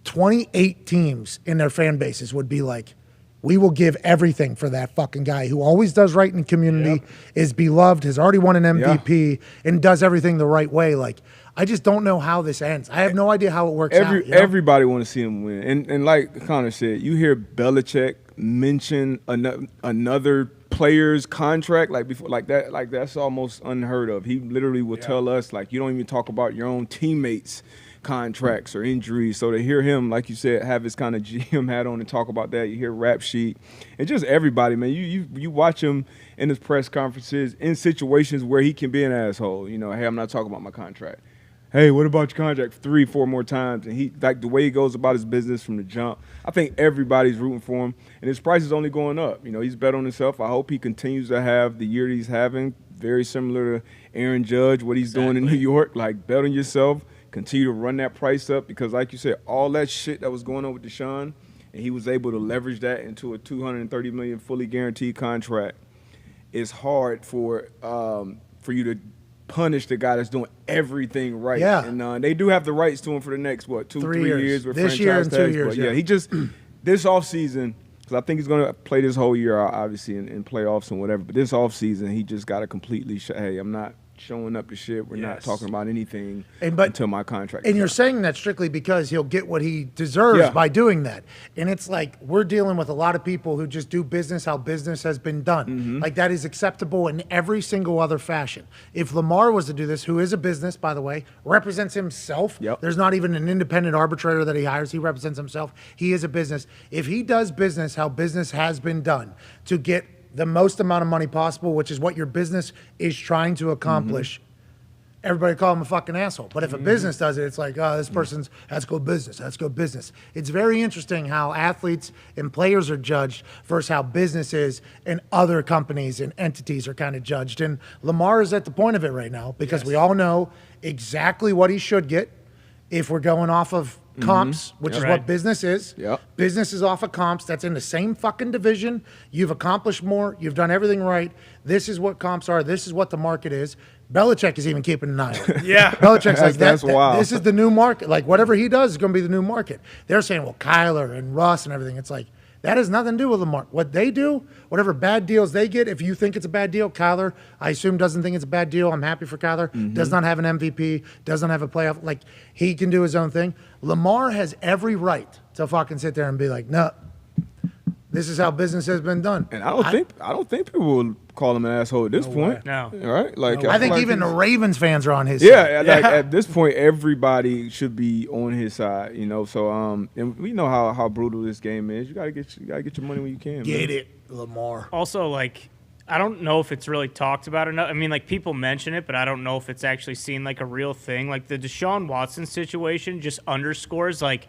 28 teams in their fan bases would be like, we will give everything for that fucking guy who always does right in the community, is beloved, has already won an MVP, and does everything the right way. Like, I just don't know how this ends. I have no idea how it works out. You know? Everybody want to see him win. And like Connor said, you hear Belichick mention another player's contract like before, like that's almost unheard of. He literally will tell us, like, you don't even talk about your own teammates' contracts or injuries. So to hear him, like you said, have his kind of GM hat on and talk about that, you hear Rap Sheet, and just everybody, man. You watch him in his press conferences in situations where he can be an asshole. You know, hey, I'm not talking about my contract. Hey, what about your contract 3-4 more times? And he, like, the way he goes about his business from the jump, I think everybody's rooting for him. And his price is only going up. You know, he's bet on himself. I hope he continues to have the year that he's having, very similar to Aaron Judge, what he's doing in New York. Like, bet on yourself, continue to run that price up, because like you said, all that shit that was going on with Deshaun, and he was able to leverage that into a $230 million fully guaranteed contract. It's hard for you to punish the guy that's doing everything right. Yeah. And they do have the rights to him for the next, 3 years with this franchise year and 2 tags. years. But he just, this offseason, because I think he's going to play this whole year, obviously, in playoffs and whatever. But this offseason, he just got to completely hey, I'm not showing up to shit. We're not talking about anything until my contract. And you're saying that strictly because he'll get what he deserves by doing that. And it's like, we're dealing with a lot of people who just do business how business has been done. Like, that is acceptable in every single other fashion. If Lamar was to do this, who is a business, by the way, represents himself. There's not even an independent arbitrator that he hires. He represents himself. He is a business. If he does business how business has been done to get the most amount of money possible, which is what your business is trying to accomplish, everybody call him a fucking asshole. But if a business does it, it's like, oh, this person's, that's good business, that's good business. It's very interesting how athletes and players are judged versus how businesses and other companies and entities are kind of judged. And Lamar is at the point of it right now, because we all know exactly what he should get if we're going off of comps, which is what business is. Business is off of comps. That's in the same fucking division. You've accomplished more. You've done everything right. This is what comps are. This is what the market is. Belichick is even keeping an eye on it. Belichick's like, that's wild. This is the new market. Like, whatever he does is going to be the new market. They're saying, well, Kyler and Russ and everything. It's like, that has nothing to do with Lamar. What they do, whatever bad deals they get, if you think it's a bad deal, Kyler, I assume, doesn't think it's a bad deal. I'm happy for Kyler. Does not have an MVP, doesn't have a playoff. Like, he can do his own thing. Lamar has every right to fucking sit there and be like, no, this is how business has been done. And I don't think people will call him an asshole at this point. No. Right? Like, I think even the Ravens fans are on his side. side. Like, at this point, everybody should be on his side, you know. So and we know how brutal this game is. You gotta get your money when you can. Get it, Lamar. Also, like, I don't know if it's really talked about enough. I mean, like, people mention it, but I don't know if it's actually seen like a real thing. Like, the Deshaun Watson situation just underscores, like,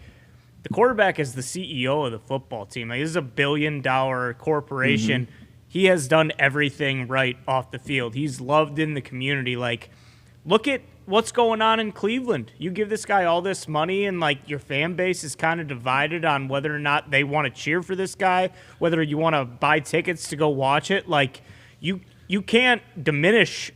the quarterback is the CEO of the football team. Like, this is $1 billion corporation. He has done everything right off the field. He's loved in the community. Like, look at what's going on in Cleveland. You give this guy all this money, and, like, your fan base is kind of divided on whether or not they want to cheer for this guy, whether you want to buy tickets to go watch it. Like, you can't diminish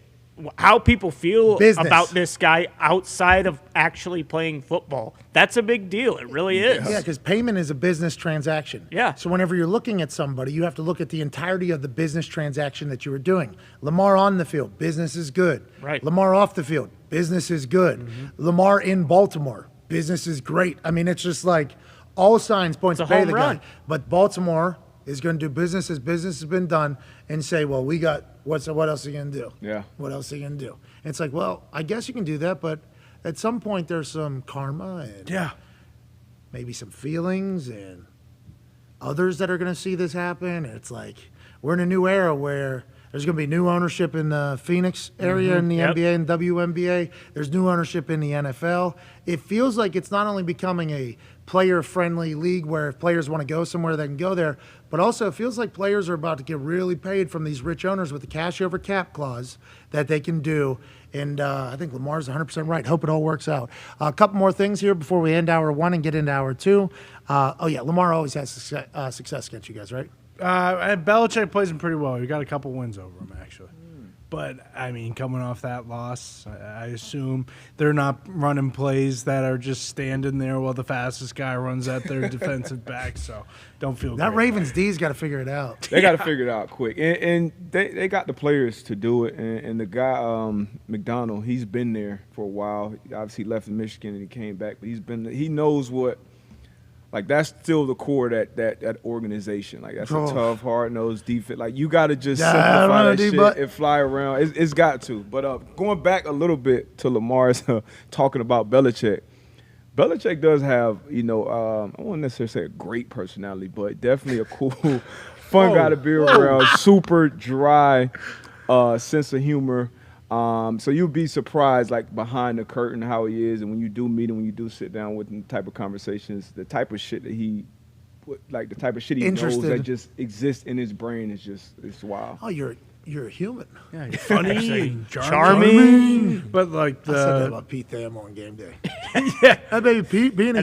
how people feel about this guy outside of actually playing football. That's a big deal. It really is. Yeah, because payment is a business transaction. Yeah. So whenever you're looking at somebody, you have to look at the entirety of the business transaction that you were doing. Lamar on the field, business is good. Right. Lamar off the field, business is good. Lamar in Baltimore, business is great. I mean, it's just like all signs point to pay the guy. But Baltimore is going to do business as business has been done and say, well, we got what else are you going to do? Yeah. What else are you going to do? And it's like, well, I guess you can do that, but at some point there's some karma and maybe some feelings and others that are going to see this happen. It's like we're in a new era where there's going to be new ownership in the Phoenix area in the NBA and WNBA. There's new ownership in the NFL. It feels like it's not only becoming a player-friendly league where if players want to go somewhere, they can go there, but also it feels like players are about to get really paid from these rich owners with the cash over cap clause that they can do. And I think Lamar's 100% right. Hope it all works out. A couple more things here before we end hour one and get into hour two. Lamar always has success against you guys, right? Belichick plays him pretty well. We got a couple wins over him, actually. But, I mean, coming off that loss, I assume they're not running plays that are just standing there while the fastest guy runs at their defensive back. So don't feel that great. Ravens D's got to figure it out. They got to figure it out quick. And they got the players to do it. And the guy, McDonald, he's been there for a while. Obviously, he left in Michigan and he came back. But he knows what. Like, that's still the core of that organization. Like, that's a tough, hard-nosed defense. Like, you got to just simplify that shit and fly around. It's got to. But going back a little bit to Lamar's talking about Belichick, Belichick does have, I won't necessarily say a great personality, but definitely a cool, fun guy to be around, super dry sense of humor. So you'll be surprised, like, behind the curtain, how he is, and when you do meet him, when you do sit down with him, the type of conversations, the type of shit that he knows that just exists in his brain is just, it's wild. Oh, you're a human. Yeah, you're funny, charming. But like I said that about Pete Thamel on game day. Yeah, that baby Pete being a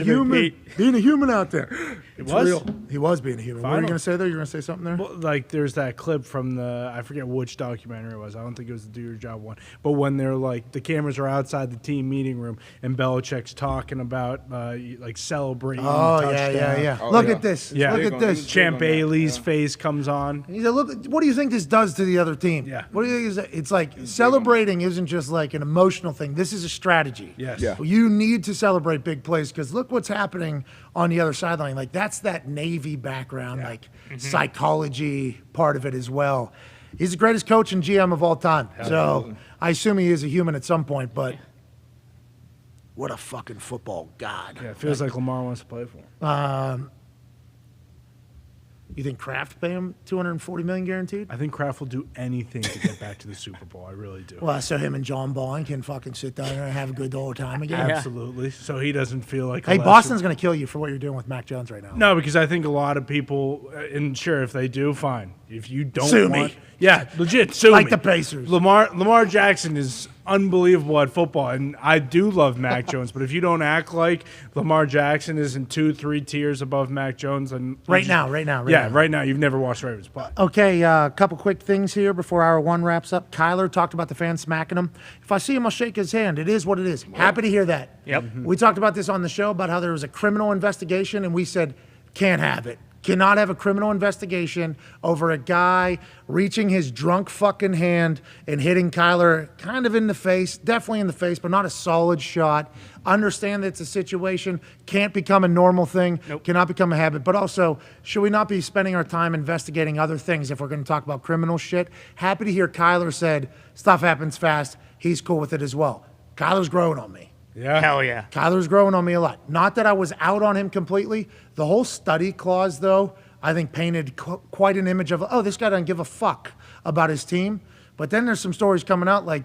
human out there. He was being a human. What are you going to say there? You're going to say something there? Well, like there's that clip from I forget which documentary it was. I don't think it was the Do Your Job one. But when they're like, the cameras are outside the team meeting room and Belichick's talking about like celebrating. Oh, the touchdown. yeah. Look at this. Yeah. Look at this. Champ Bailey's face comes on. He said, "Look, what do you think this does to the other team?" Yeah. What do you think? It's like celebrating isn't just like an emotional thing. This is a strategy. Yes. Yeah. You need to celebrate big plays because look what's happening on the other sideline. Like that's that Navy background, like psychology part of it as well. He's the greatest coach and GM of all time. So I assume he is a human at some point, but what a fucking football god. Yeah, it feels like Lamar wants to play for him. You think Kraft pay him $240 million guaranteed? I think Kraft will do anything to get back to the Super Bowl. I really do. Well, so him and John Bond can fucking sit down there and have a good old time again. Absolutely. So he doesn't feel like. Hey, Boston's going to kill you for what you're doing with Mac Jones right now. No, because I think a lot of people, and sure, if they do, fine. If you don't Sue want, me. Yeah, legit, sue Like me. the Pacers. Lamar Jackson is unbelievable at football, and I do love Mac Jones. But if you don't act like Lamar Jackson is in 2-3 tiers above Mac Jones, then Right now. you've never watched Ravens play. Okay, a couple quick things here before hour one wraps up. Kyler talked about the fans smacking him. If I see him, I'll shake his hand. It is what it is. Happy to hear that. Yep. We talked about this on the show about how there was a criminal investigation, and we said, can't have it. Cannot have a criminal investigation over a guy reaching his drunk fucking hand and hitting Kyler kind of in the face, definitely in the face, but not a solid shot. Understand that it's a situation, can't become a normal thing, cannot become a habit. But also, should we not be spending our time investigating other things if we're going to talk about criminal shit? Happy to hear Kyler said, stuff happens fast, he's cool with it as well. Kyler's growing on me. Yeah. Hell yeah. Kyler's growing on me a lot. Not that I was out on him completely. The whole study clause, though, I think painted quite an image of, oh, this guy doesn't give a fuck about his team. But then there's some stories coming out like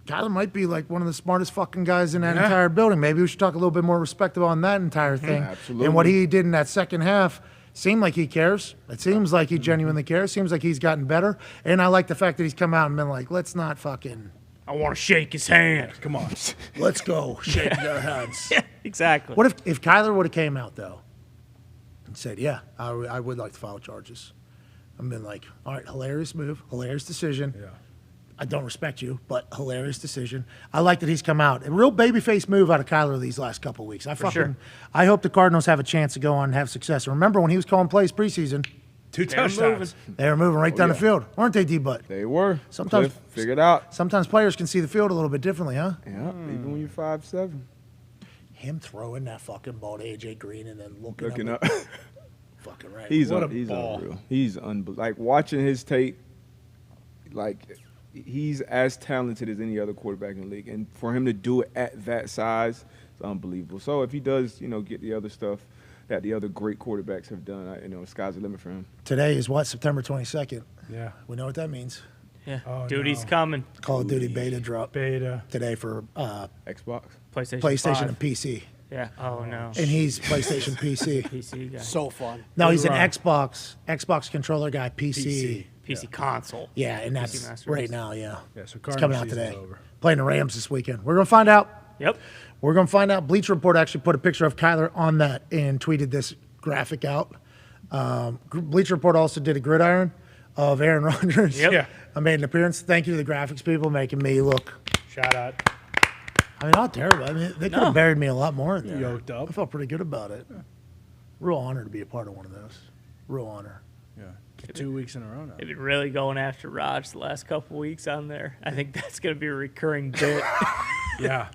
Kyler might be like one of the smartest fucking guys in that entire building. Maybe we should talk a little bit more respectable on that entire thing. Absolutely. And what he did in that second half seemed like he cares. It seems like he genuinely cares. Seems like he's gotten better. And I like the fact that he's come out and been like, let's not fucking... I want to shake his hand. Come on. Let's go shake their hands. Yeah, exactly. What if Kyler would have came out, though, and said, yeah, I would like to file charges. I've been like, all right, hilarious move, hilarious decision. Yeah. I don't respect you, but hilarious decision. I like that he's come out. A real babyface move out of Kyler these last couple of weeks. I hope the Cardinals have a chance to go on and have success. And remember when he was calling plays preseason, 2 touchdowns. They were moving right down the field, weren't they, D-Butt? They were. Sometimes Cliff figured out. Sometimes players can see the field a little bit differently, huh? Yeah, even when you're 5'7". Him throwing that fucking ball to A.J. Green and then looking up. Fucking right. He's What a he's ball. unreal. He's unbelievable. Like, watching his tape, like, he's as talented as any other quarterback in the league. And for him to do it at that size, it's unbelievable. So if he does, get the other stuff that the other great quarterbacks have done. Sky's the limit for him. Today is what? September 22nd. Yeah. We know what that means. Yeah. Oh, Duty's no. coming. Call of Duty beta drop. Beta. Today for Xbox. PlayStation 5. and PC. Yeah. Oh, no. And he's PlayStation PC. PC guy. So fun. No, he's an Xbox controller guy, PC. PC console. Yeah, and that's PC Master right Race. now, yeah. Yeah, so It's coming out season's today. over. Playing the Rams this weekend. We're going to find out. Yep. We're going to find out. Bleacher Report actually put a picture of Kyler on that and tweeted this graphic out. Bleacher Report also did a gridiron of Aaron Rodgers. Yep. Yeah. I made an appearance. Thank you to the graphics people making me look. Shout out. I mean, not terrible. I mean, they could have buried me a lot more in there. Yoked up. I felt pretty good about it. Real honor to be a part of one of those. Real honor. Yeah. 2 weeks in a row now. They've been really going after Raj the last couple weeks on there. I think that's going to be a recurring bit. Yeah.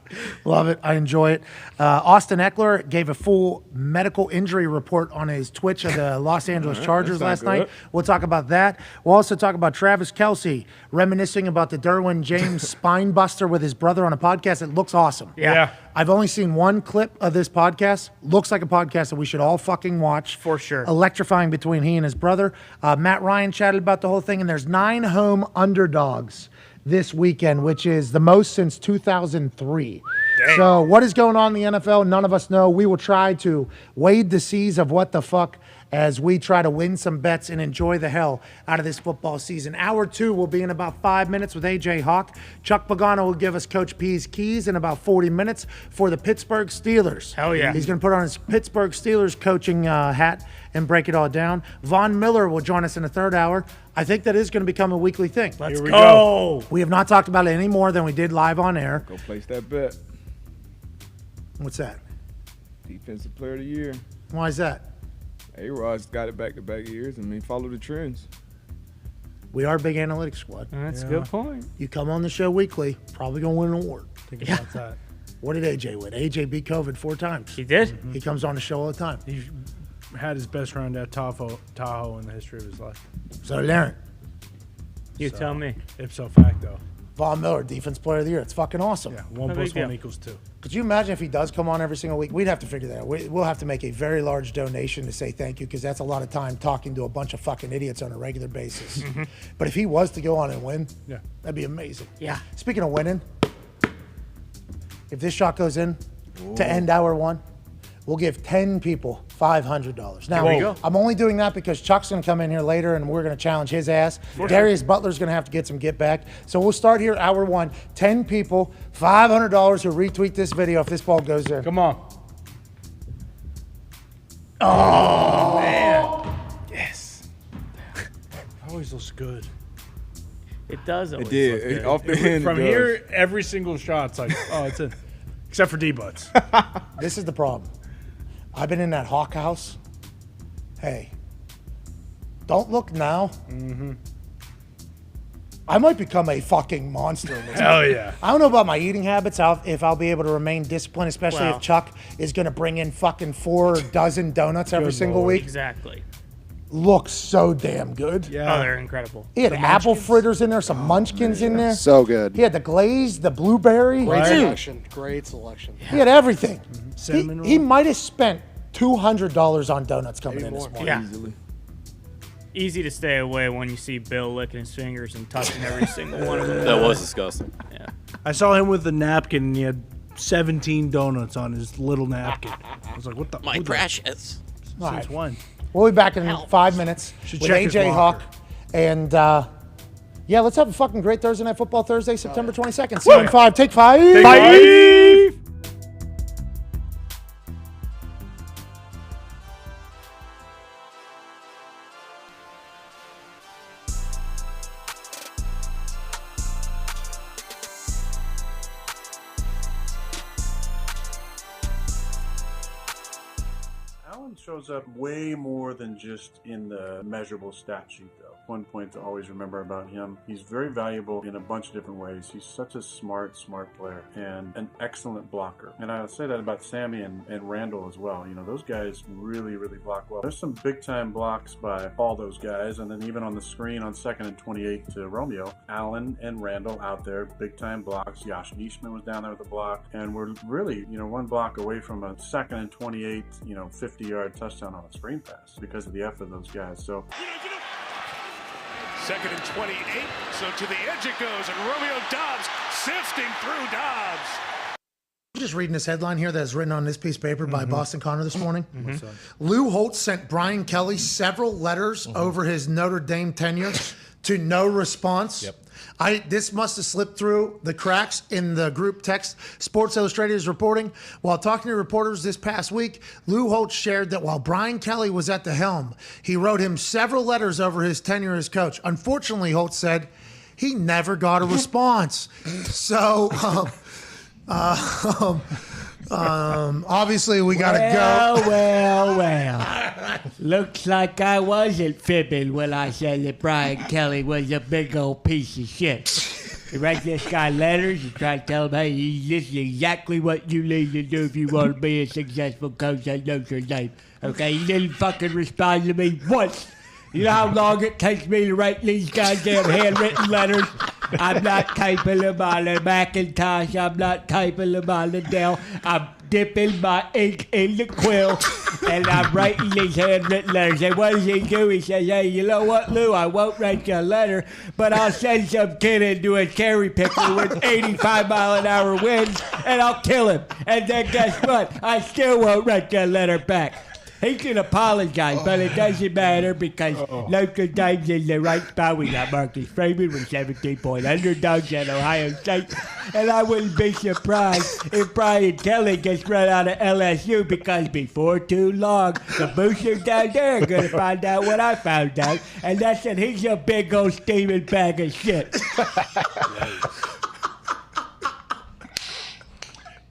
Love it. I enjoy it. Austin Eckler gave a full medical injury report on his Twitch of the Los Angeles Chargers last night. We'll talk about that. We'll also talk about Travis Kelce reminiscing about the Derwin James spine buster with his brother on a podcast. It looks awesome. Yeah. I've only seen one clip of this podcast. Looks like a podcast that we should all fucking watch. For sure. Electrifying between he and his brother. Matt Ryan chatted about the whole thing, and there's 9 home underdogs this weekend, which is the most since 2003. Dang. So what is going on in the NFL? None of us know. We will try to wade the seas of what the fuck as we try to win some bets and enjoy the hell out of this football season. Hour 2 will be in about 5 minutes with AJ Hawk. Chuck Pagano will give us Coach P's keys in about 40 minutes for the Pittsburgh Steelers. Hell yeah. He's going to put on his Pittsburgh Steelers coaching hat and break it all down. Von Miller will join us in the third hour. I think that is going to become a weekly thing. Let's go. We have not talked about it any more than we did live on air. Go place that bet. What's that? Defensive Player of the Year. Why is that? A-Rod's got it back-to-back years. I mean, follow the trends. We are a big analytics squad. That's a good point. You come on the show weekly, probably going to win an award. Think about that. What did AJ win? AJ beat COVID 4 times. He did. Mm-hmm. He comes on the show all the time. He had his best round at Tahoe in the history of his life. So, Darren. You tell me. Ipso facto. Von Miller, Defense Player of the Year. It's fucking awesome. Yeah, 1 + 1 = 2. Could you imagine if he does come on every single week? We'd have to figure that out. We'll have to make a very large donation to say thank you, because that's a lot of time talking to a bunch of fucking idiots on a regular basis. But if he was to go on and win, that'd be amazing. Yeah. Speaking of winning, if this shot goes in to end hour 1, we'll give 10 people $500. Now, I'm only doing that because Chuck's going to come in here later and we're going to challenge his ass. Darius Butler's going to have to get some get back. So we'll start here hour 1. 10 people, $500 who retweet this video if this ball goes in. Come on. Oh, man. Yes. Always looks good. It does always. It did. Off the end. From here, every single shot's like, oh, it's in. Except for D-Butts. This is the problem. I've been in that Hawk house. Hey, don't look now. I might become a fucking monster in this. Hell yeah. I don't know about my eating habits, if I'll be able to remain disciplined, especially if Chuck is going to bring in fucking 4 dozen donuts every single week. Exactly. Looks so damn good. Yeah. Oh, they're incredible. He had apple fritters in there, some munchkins in there. So good. He had the glaze, the blueberry. Great selection. Great selection. He had everything. Cinnamon He roll. might have spent $200 on donuts coming in this morning. Yeah. Easily. Easy to stay away when you see Bill licking his fingers and touching every single one of them. That was disgusting. Yeah. I saw him with the napkin and he had 17 donuts on his little napkin. I was like, what the? My precious. All right. Since when? We'll be back in 5 minutes Should with check his AJ locker. Hawk. And, yeah, let's have a fucking great Thursday Night Football Thursday, September 22nd. See you in 5. Take 5. Take 5. Shows up way more than just in the measurable stat sheet, though. One point to always remember about him, he's very valuable in a bunch of different ways. He's such a smart player and an excellent blocker. And I'll say that about Sammy and Randall as well. You know, those guys really block well. There's some big-time blocks by all those guys, and then even on the screen on 2nd and 28 to Romeo, Allen and Randall out there, big-time blocks. Josh Neesman was down there with a block, and we're really, 1 block away from a 2nd and 28, 50-yard yard touchdown on a screen pass because of the effort of those guys. So. 2nd and 28. So to the edge it goes, and Romeo Doubs sifting through Dobbs. I'm just reading this headline here that's written on this piece of paper by Boston Connor this morning. Lou Holtz sent Brian Kelly several letters over his Notre Dame tenure to no response. This must have slipped through the cracks in the group text. Sports Illustrated is reporting, while talking to reporters this past week, Lou Holtz shared that while Brian Kelly was at the helm, he wrote him several letters over his tenure as coach. Unfortunately, Holtz said he never got a response. So, obviously we got to go. Well. Looks like I wasn't fibbing when I said that Brian Kelly was a big old piece of shit. You write this guy letters and try to tell him, hey, this is exactly what you need to do if you want to be a successful coach at Notre Dame. Okay, he didn't fucking respond to me once. You know how long it takes me to write these goddamn handwritten letters? I'm not typing them on a Macintosh. I'm not typing them on the Dell. I'm dipping my ink in the quill, and I'm writing these handwritten letters. And what does he do? He says, hey, you know what, Lou? I won't write you a letter, but I'll send some kid into a cherry picker with 85-mile-an-hour winds, and I'll kill him. And then guess what? I still won't write you a letter back. He can apologize, but it doesn't matter because Notre Dame's in the right spot. We got Marcus Freeman with 17-point underdogs at Ohio State. And I wouldn't be surprised if Brian Kelly gets run out of LSU because before too long, the boosters down there are going to find out what I found out. And that's that he's a big old steaming bag of shit.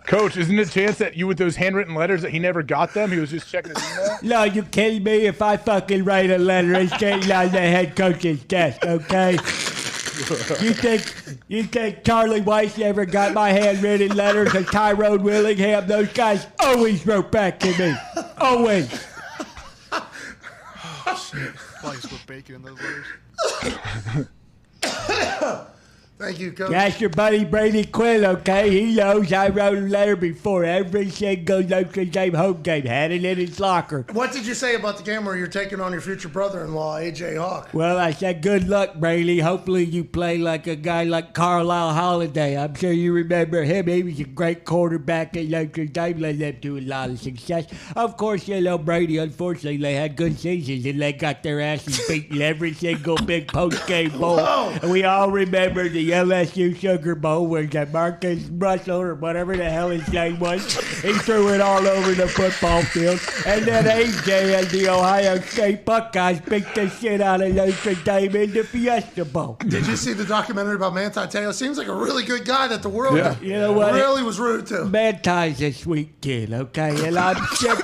Coach, isn't it a chance that you with those handwritten letters that he never got them? He was just checking his email? No, you kidding me? If I fucking write a letter, it's getting on the head coach's desk, okay? You think Charlie Weiss ever got my handwritten letters and Tyrone Willingham? Those guys always wrote back to me. Always. Oh, shit. Probably put bacon in those letters. Thank you, Coach. That's your buddy Brady Quinn, okay? He knows I wrote a letter before every single Notre Dame home game. Had it in his locker. What did you say about the game where you're taking on your future brother-in-law, A.J. Hawk? Well, I said, good luck, Brady. Hopefully you play like a guy like Carlisle Holiday. I'm sure you remember him. He was a great quarterback at Notre Dame. Led them to a lot of success. Of course, you know, Brady, unfortunately, they had good seasons, and they got their asses beaten every single big post-game bowl. And we all remember the LSU Sugar Bowl where Marcus Russell, or whatever the hell his name was, he threw it all over the football field. And then AJ and the Ohio State Buckeyes beat the shit out of Notre Dame in the Fiesta Bowl. Did you see the documentary about Manti Te'o? Seems like a really good guy that the world you know what? really was rude to. Manti's a sweet kid, okay? And I'm sick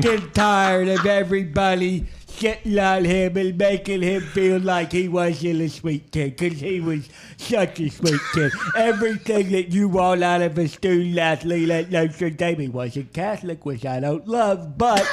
and tired of everybody shitting on him and making him feel like he wasn't a sweet kid, because he was such a sweet kid. Everything that you want out of a student athlete at Notre Dame. He wasn't Catholic, which I don't love, but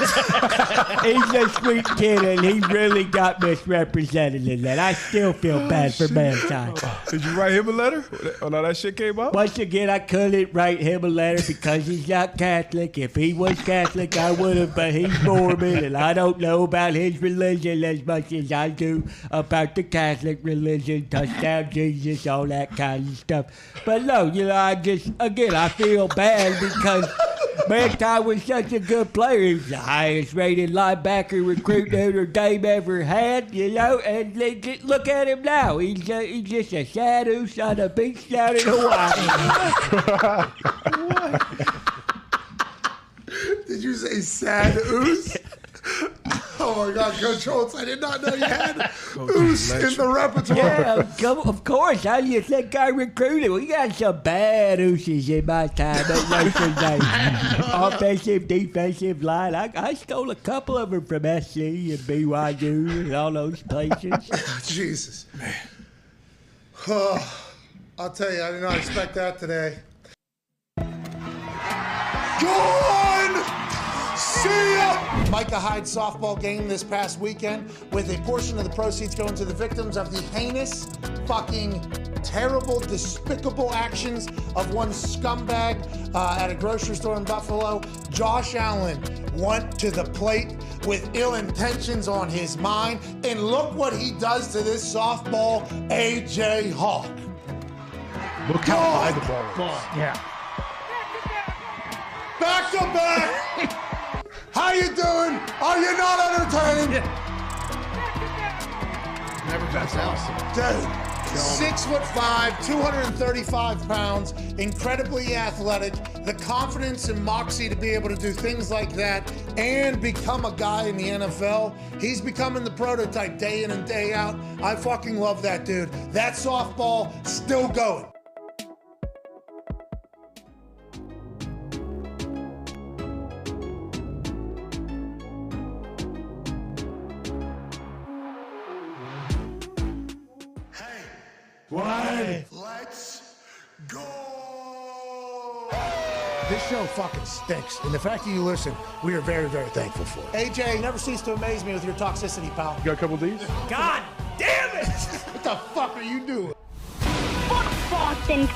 he's a sweet kid, and he really got misrepresented in that. I still feel bad for Manti. Did you write him a letter when all that shit came out? Once again, I couldn't write him a letter because he's not Catholic. If he was Catholic, I would have, but he's Mormon, and I don't know about his religion as much as I do about the Catholic religion, touchdown Jesus, all that kind of stuff. But no, you know, I feel bad because Manti was such a good player. He was the highest rated linebacker recruit Notre Dame ever had, you know, and just look at him now. He's just a sad oose on a beach down in Hawaii. Did you say sad ooze? Oh my God, Coach Holtz, I did not know you had ooze in the repertoire. Yeah, of course. How do you think I recruited? We got some bad ooses in my time at Notre Dame. Offensive, defensive line. I stole a couple of them from SC and BYU and all those places. Jesus. Oh, I'll tell you, I did not expect that today. Gone! See ya! Micah Hyde softball game this past weekend with a portion of the proceeds going to the victims of the heinous fucking terrible, despicable actions of one scumbag at a grocery store in Buffalo. Josh Allen went to the plate with ill intentions on his mind, and look what he does to this softball, AJ Hawk. Look how high the ball is. Yeah. Back to back. How you doing? Are you not entertained? Never backs out. Dude, 6'5", 235 pounds, incredibly athletic, the confidence and moxie to be able to do things like that and become a guy in the NFL. He's becoming the prototype day in and day out. I fucking love that dude. That softball still going. What? Let's go! This show fucking stinks, and the fact that you listen, we are very, very thankful for it. AJ, never cease to amaze me with your toxicity, pal. You got a couple of these? God damn it! What the fuck are you doing? Boston.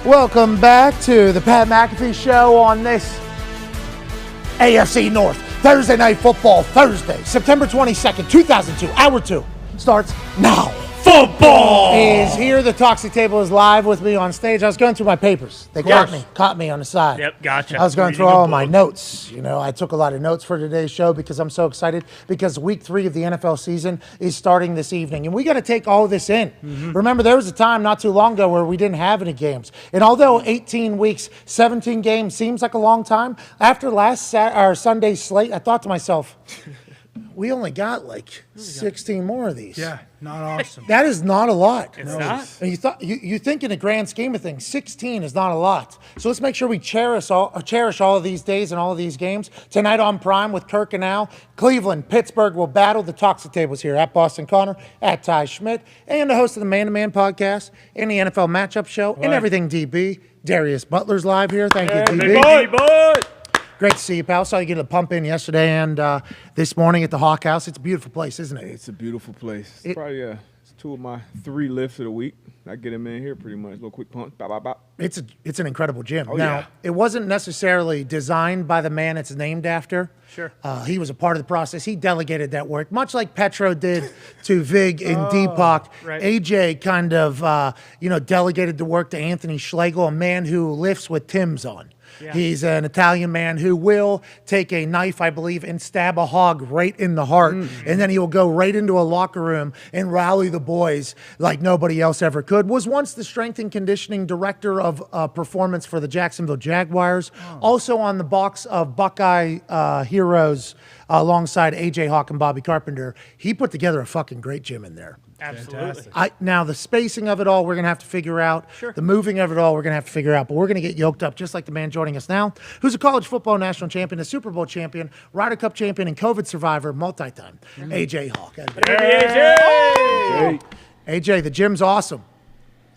Welcome back to the Pat McAfee Show on this AFC North Thursday Night Football, Thursday, September 22nd, 2002. Hour 2 starts now. Football is here. The Toxic Table is live with me on stage. I was going through my papers. They caught me on the side. Yep, gotcha. I was going through all my notes. You know, I took a lot of notes for today's show because I'm so excited because week 3 of the NFL season is starting this evening. And we got to take all of this in. Mm-hmm. Remember, there was a time not too long ago where we didn't have any games. And although 18 weeks, 17 games seems like a long time, after last Sunday's slate, I thought to myself, we only got like 16 more of these. Yeah, not awesome. That is not a lot. It's not. And you think in the grand scheme of things, 16 is not a lot. So let's make sure we cherish all of these days and all of these games. Tonight on Prime with Kirk and Al, Cleveland, Pittsburgh will battle. The Toxic Tables here at Boston Connor, at Ty Schmidt, and the host of the Man to Man podcast and the NFL Matchup Show and everything DB. Darius Butler's live here. Thank you, DB. Boy. Great to see you, pal. Saw you get a pump in yesterday and this morning at the Hawk House. It's a beautiful place, isn't it? It's a beautiful place. It's probably it's 2 of my 3 lifts of the week. I get them in here pretty much. Little quick punch, bop, bop, bop. It's an incredible gym. Oh, now, yeah. it wasn't necessarily designed by the man it's named after. Sure. He was a part of the process. He delegated that work, much like Petro did to Vig and Deepak. Right. AJ kind of, delegated the work to Anthony Schlegel, a man who lifts with Tim's on. Yeah. He's an Italian man who will take a knife, I believe, and stab a hog right in the heart. Mm-hmm. And then he will go right into a locker room and rally the boys like nobody else ever could. Was once the strength and conditioning director of performance for the Jacksonville Jaguars. Oh. Also on the box of Buckeye Heroes alongside AJ Hawk and Bobby Carpenter. He put together a fucking great gym in there. Absolutely. Now, the spacing of it all, we're going to have to figure out. Sure. The moving of it all, we're going to have to figure out. But we're going to get yoked up just like the man joining us now, who's a college football national champion, a Super Bowl champion, Ryder Cup champion, and COVID survivor, multi-time, AJ Hawk. AJ, the gym's awesome.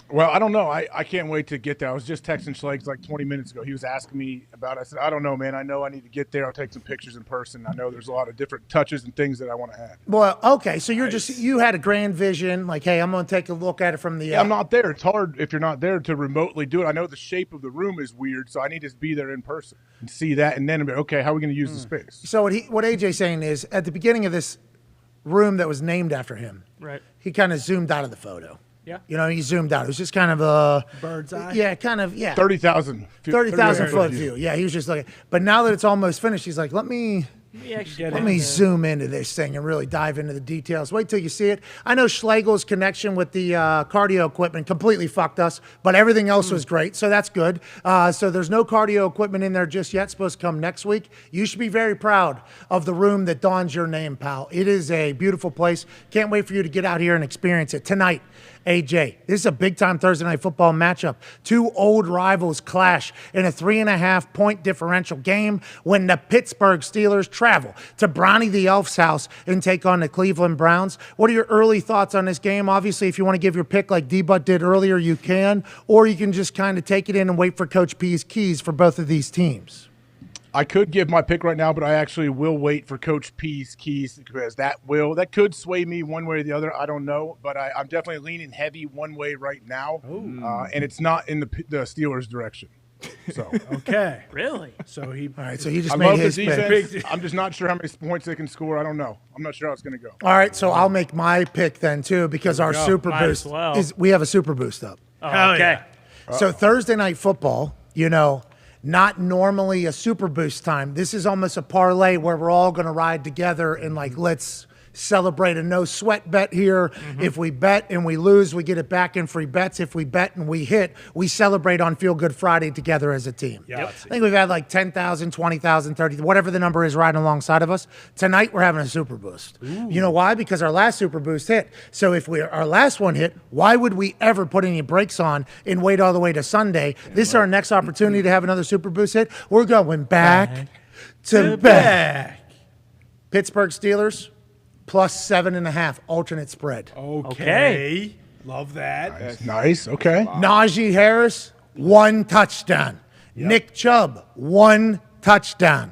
Well, I don't know. I can't wait to get there. I was just texting Schlegs like 20 minutes ago. He was asking me about it. I said, I don't know, man. I know I need to get there. I'll take some pictures in person. I know there's a lot of different touches and things that I want to add. Well, okay. So you had a grand vision. Like, hey, I'm going to take a look at it from the... Yeah, I'm not there. It's hard if you're not there to remotely do it. I know the shape of the room is weird, so I need to be there in person and see that. And then, okay, how are we going to use the space? So what AJ's saying is, at the beginning of this room that was named after him, right? He kind of zoomed out of the photo. Yeah. You know, he zoomed out. It was just kind of a bird's eye. Yeah, kind of, yeah. 30,000 foot view. Yeah, he was just like, but now that it's almost finished, he's like, let me zoom into this thing and really dive into the details. Wait till you see it. I know Schlegel's connection with the cardio equipment completely fucked us, but everything else was great, so that's good. So there's no cardio equipment in there just yet. It's supposed to come next week. You should be very proud of the room that dawns your name, pal. It is a beautiful place. Can't wait for you to get out here and experience it tonight AJ, this is a big-time Thursday Night Football matchup. Two old rivals clash in a 3.5-point differential game when the Pittsburgh Steelers travel to Bronny the Elf's house and take on the Cleveland Browns. What are your early thoughts on this game? Obviously, if you want to give your pick like D-Butt did earlier, you can, or you can just kind of take it in and wait for Coach P's keys for both of these teams. I could give my pick right now, but I actually will wait for Coach P's keys because that could sway me one way or the other. I don't know, but I'm definitely leaning heavy one way right now, and it's not in the Steelers' direction. So okay, really? So all right. So he just I made love his the pick. defense. I'm just not sure how many points they can score. I don't know. I'm not sure how it's going to go. All right, so I'll make my pick then too because our super Might boost as well. is we have a super boost up. Oh, okay. So Thursday Night Football, not normally a super boost time. This is almost a parlay where we're all going to ride together and let's celebrate a no sweat bet here. If we bet and we lose, we get it back in free bets. If we bet and we hit, we celebrate on Feel Good Friday together as a team. I think we've had like 10,000, 20,000, 30, whatever the number is riding alongside of us. Tonight we're having a super boost. You know why? Because our last super boost hit. So if our last one hit, why would we ever put any brakes on and wait all the way to Sunday? This is our next opportunity to have another super boost hit. We're going back to back. Pittsburgh Steelers. +7.5 alternate spread. Okay. Love that. Nice. Okay. Najee Harris, 1 touchdown. Nick Chubb, 1 touchdown.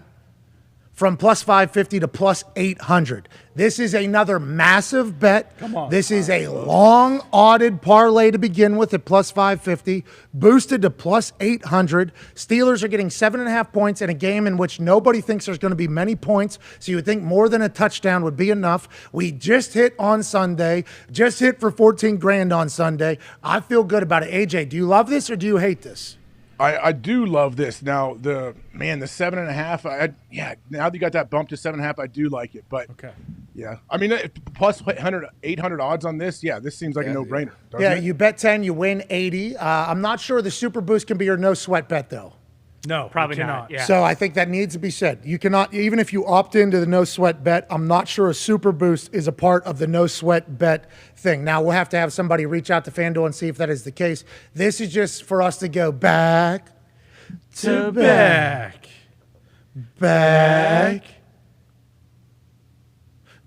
From +550 to +800. This is another massive bet. Come on. This is a long odded parlay to begin with at +550, boosted to +800. Steelers are getting 7.5 points in a game in which nobody thinks there's going to be many points, so you would think more than a touchdown would be enough. We just hit on Sunday, just hit for 14 grand on Sunday. I feel good about it. AJ, do you love this or do you hate this? I do love this. Now the 7.5. Now that you got that bump to 7.5, I do like it. But yeah, I mean plus 800 odds on this. Yeah, this seems like a no-brainer. Yeah, you bet 10, you win 80. I'm not sure the super boost can be your no sweat bet though. No, probably not. Yeah. So I think that needs to be said. You cannot, even if you opt into the no sweat bet, I'm not sure a super boost is a part of the no sweat bet thing. Now we'll have to have somebody reach out to FanDuel and see if that is the case. This is just for us to go back to back, back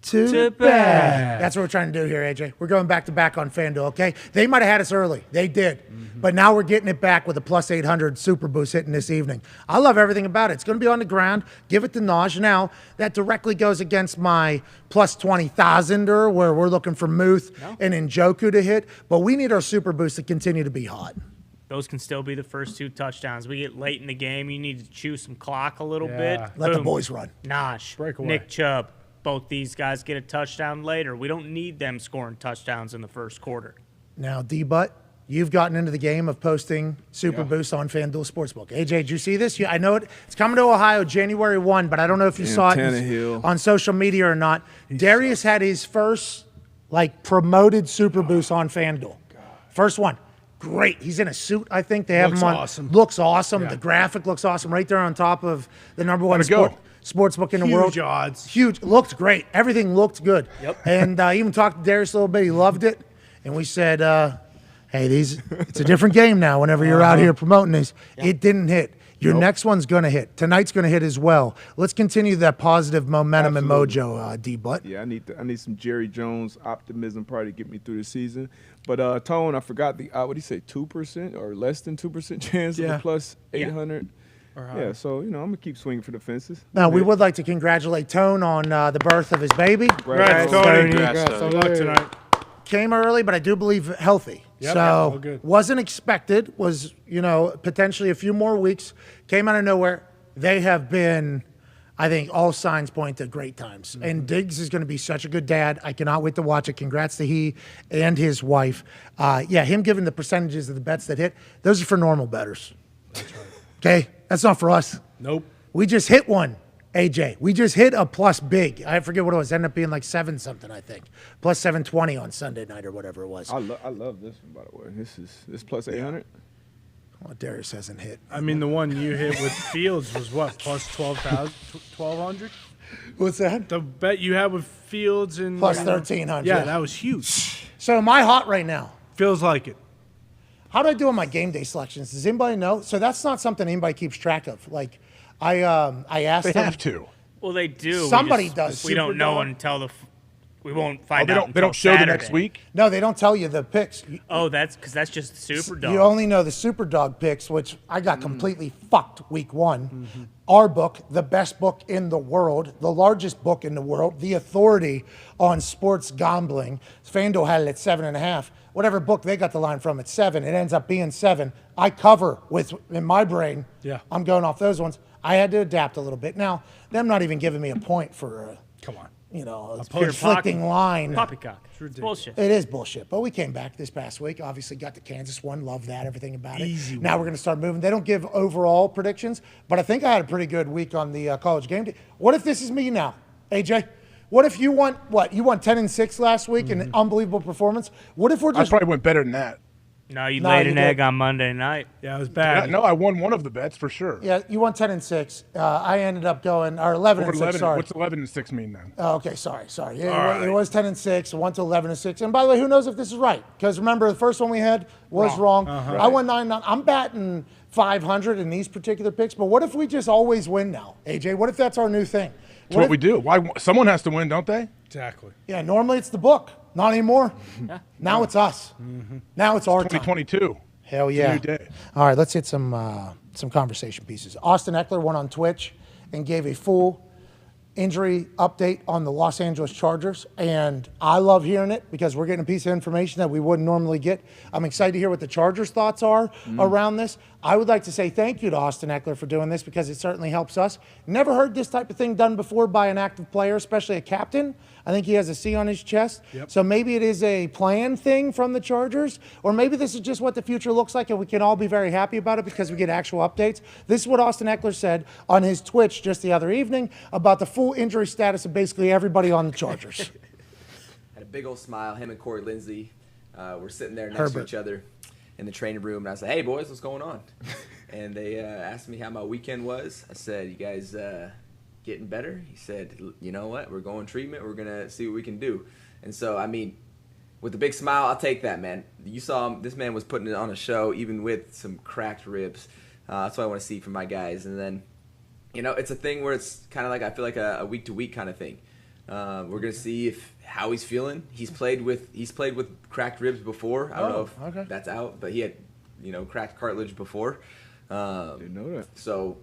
to back. That's what we're trying to do here, AJ. We're going back to back on FanDuel, okay? They might have had us early. They did. But now we're getting it back with a +800 super boost hitting this evening. I love everything about it. It's going to be on the ground. Give it to Naj. Now, that directly goes against my +20,000er where we're looking for Muth and Njoku to hit. But we need our super boost to continue to be hot. Those can still be the first 2 touchdowns. We get late in the game. You need to chew some clock a little bit. Let the boys run. Naj, Nick Chubb. Both these guys get a touchdown later. We don't need them scoring touchdowns in the first quarter. Now, D-Butt, you've gotten into the game of posting super boosts on FanDuel Sportsbook. AJ, did you see this? I know it's coming to Ohio January 1, but I don't know if you saw it on social media or not. Darius had his first promoted super boost on FanDuel. First one. Great. He's in a suit, I think. They have him on. Awesome. Looks awesome. Yeah. The graphic looks awesome right there on top of the number one sportsbook in the world. Huge odds. Huge. Looked great. Everything looked good. Yep. And even talked to Darius a little bit. He loved it. And we said, hey, it's a different game now whenever you're out here promoting these. Yep. It didn't hit. Your next one's going to hit. Tonight's going to hit as well. Let's continue that positive momentum and mojo, D-Butt. Yeah, I need some Jerry Jones optimism probably to get me through the season. But, Tone, I forgot the, what do you say, 2% or less than 2% chance of a +800? Yeah, so, I'm going to keep swinging for the fences. Now, we would like to congratulate Tone on the birth of his baby. Congrats, Tony. Good luck tonight. Came early, but I do believe healthy. Yep, so good. Wasn't expected, was, potentially a few more weeks. Came out of nowhere. They have been, I think, all signs point to great times. Mm-hmm. And Diggs is going to be such a good dad. I cannot wait to watch it. Congrats to he and his wife. Him giving the percentages of the bets that hit, those are for normal bettors. That's right. Okay? That's not for us. Nope. We just hit one. AJ, we just hit a plus big. I forget what it was. It ended up being like 7 something, I think. Plus 720 on Sunday night or whatever it was. I love this one, by the way. This plus 800. Well, Darius hasn't hit. I mean, the one you hit with Fields was what? Plus 1,200? What's that? The bet you had with Fields and plus 1,300. Yeah, that was huge. So am I hot right now? Feels like it. How do I do on my game day selections? Does anybody know? So that's not something anybody keeps track of. Like, I asked They them. have to. Well, they do. Somebody does. We don't know until we won't find out. They don't show Saturday. the next week. No, they don't tell you the picks. Oh, that's because that's just Super Dog. You only know the Super Dog picks, which I got completely fucked week one. Our book, the best book in the world, the largest book in the world, the authority on sports gambling. FanDuel had it at 7.5. Whatever book they got the line from at 7, it ends up being 7. I cover with, in my brain, I'm going off those ones. I had to adapt a little bit. Now, them not even giving me a point for, a conflicting line. Poppycock. It's bullshit. It is bullshit. But we came back this past week. Obviously got the Kansas one. Love that. Everything about it. Easy Now one. we're going to start moving. They don't give overall predictions, but I think I had a pretty good week on the college game day. What if this is me now, AJ? What if you won, You won 10-6 last week, an unbelievable performance. What if we're I just... probably went better than that. No, you No, laid you an egg did. on Monday night. Yeah, it was bad. No, I won one of the bets for sure. Yeah, you won 10-6. I ended up going, or 11-6, sorry. What's 11-6 mean then? Oh, okay, sorry. Yeah, it was 10-6. It went to 11-6. And by the way, who knows if this is right? Because remember, the first one we had was wrong. I won 9-9. I'm batting 500 in these particular picks. But what if we just always win now, AJ? What if that's our new thing? That's what we do. Why? Someone has to win, don't they? Exactly. Yeah, normally it's the book. Not anymore. Now it's us. Now it's our time. 2022. Hell It's a yeah. new day. All right, let's hit some conversation pieces. Austin Eckler went on Twitch and gave a full injury update on the Los Angeles Chargers, and I love hearing it because we're getting a piece of information that we wouldn't normally get. I'm excited to hear what the Chargers' thoughts are around this. I would like to say thank you to Austin Eckler for doing this because it certainly helps us. Never heard this type of thing done before by an active player, especially a captain. I think he has a C on his chest. So maybe it is a planned thing from the Chargers, or maybe this is just what the future looks like and we can all be very happy about it because we get actual updates. This is what Austin Eckler said on his Twitch just the other evening about the full injury status of basically everybody on the Chargers. Had a big old smile. Him and Corey Lindsey were sitting there next to Herbert. each other in the training room, and I said, "Hey boys, what's going on?" And they asked me how my weekend was. I said, "You guys getting better?" He said, "You know what? We're going treatment. We're gonna see what we can do." And so, I mean, with a big smile, I'll take that, man. You saw him. This man was putting it on a show, even with some cracked ribs. That's what I want to see from my guys. And then, it's a thing where it's kind of like I feel like a week-to-week kind of thing. We're gonna see how he's feeling. He's played with cracked ribs before. I don't know if that's out, but he had cracked cartilage before. Didn't know that. So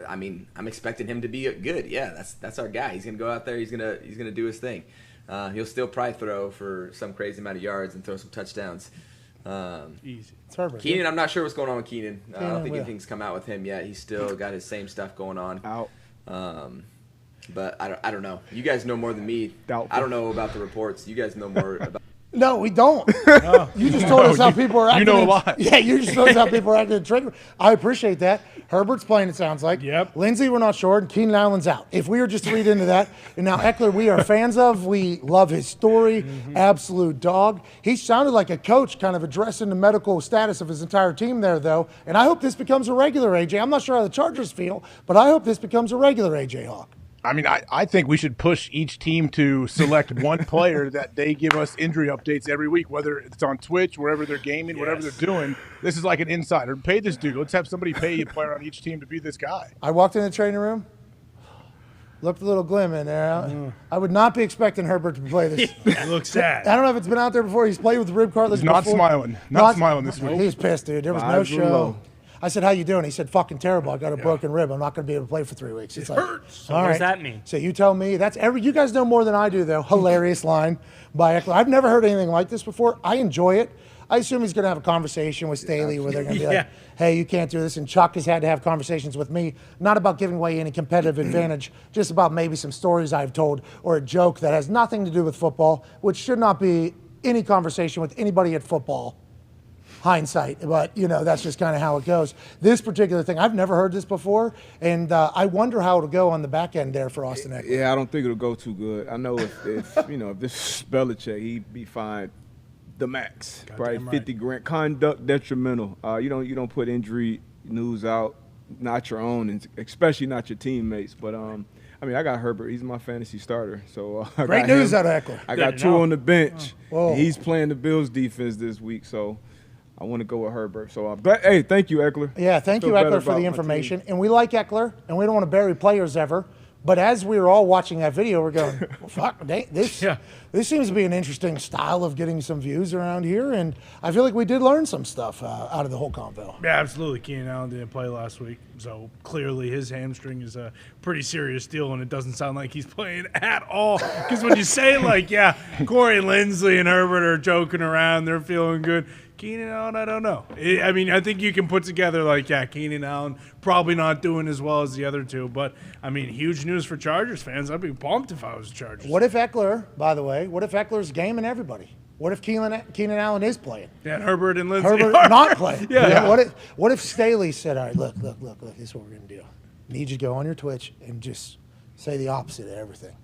I mean, I'm expecting him to be good. Yeah, that's our guy. He's gonna go out there. He's gonna do his thing. He'll still probably throw for some crazy amount of yards and throw some touchdowns. Easy. It's Herbert. Keenan, I'm not sure what's going on with Keenan. I don't think will. anything's come out with him yet. He's still got his same stuff going on. Out. But I don't know. You guys know more than me. Doubtful. I don't know about the reports. You guys know more about. No, we don't. You just told us how people are acting. You know a lot. Yeah, you just told us how people are acting in trade. I appreciate that. Herbert's playing, it sounds like. Yep. Lindsey, we're not sure. And Keenan Allen's out. If we were just to read into that. And now Eckler, we are fans of. We love his story. Absolute dog. He sounded like a coach kind of addressing the medical status of his entire team there, though. And I hope this becomes a regular, AJ. I'm not sure how the Chargers feel, but I hope this becomes a regular AJ Hawk. I mean, I think we should push each team to select one player that they give us injury updates every week, whether it's on Twitch, wherever they're gaming, whatever they're doing. This is like an insider. Pay this dude. Let's have somebody pay a player on each team to be this guy. I walked in the training room, looked a little glim in there. I would not be expecting Herbert to play this. It looks sad. I don't know if it's been out there before. He's played with rib cartilage He's not before. smiling. Not smiling this week. He's pissed, dude. There was no Vibes were show. low. I said, how you doing? He said, fucking terrible. I got a broken rib. I'm not going to be able to play for 3 weeks. It's like, hurts. So what does that mean? So you tell me. You guys know more than I do, though. Hilarious line by Eckler. I've never heard anything like this before. I enjoy it. I assume he's going to have a conversation with Staley where they're going to be like, hey, you can't do this. And Chuck has had to have conversations with me, not about giving away any competitive advantage, just about maybe some stories I've told or a joke that has nothing to do with football, which should not be any conversation with anybody at football. Hindsight, but that's just kind of how it goes. This particular thing, I've never heard this before, and I wonder how it'll go on the back end there for Austin Eckler. Yeah, I don't think it'll go too good. I know if if this is Belichick, he'd be fined the max, probably $50,000. Conduct detrimental. You don't put injury news out, not your own, and especially not your teammates. But I I mean, I got Herbert. He's my fantasy starter. So Great news out of Eckler. I got two on the bench. Whoa. He's playing the Bills defense this week, so I want to go with Herbert. So I'm glad. Hey, thank you, Eckler. Yeah, thank you, Eckler, for the information. And we like Eckler, and we don't want to bury players ever. But as we were all watching that video, we're going, well, fuck, this seems to be an interesting style of getting some views around here. And I feel like we did learn some stuff out of the whole convo. Yeah, absolutely. Keenan Allen didn't play last week, so clearly his hamstring is a pretty serious deal, and it doesn't sound like he's playing at all. Because when you say, like, yeah, Corey Linsley and Herbert are joking around, they're feeling good. Keenan Allen, I don't know. I mean, I think you can put together, like, yeah, Keenan Allen probably not doing as well as the other two. But, I mean, huge news for Chargers fans. I'd be pumped if I was Chargers. What if Eckler, by the way, what if Eckler's gaming everybody? What if Keenan Allen is playing? Yeah, Herbert and Lindsey Herbert are not playing. Yeah. What if Staley said, all right, look, this is what we're going to do. I need you to go on your Twitch and just say the opposite of everything.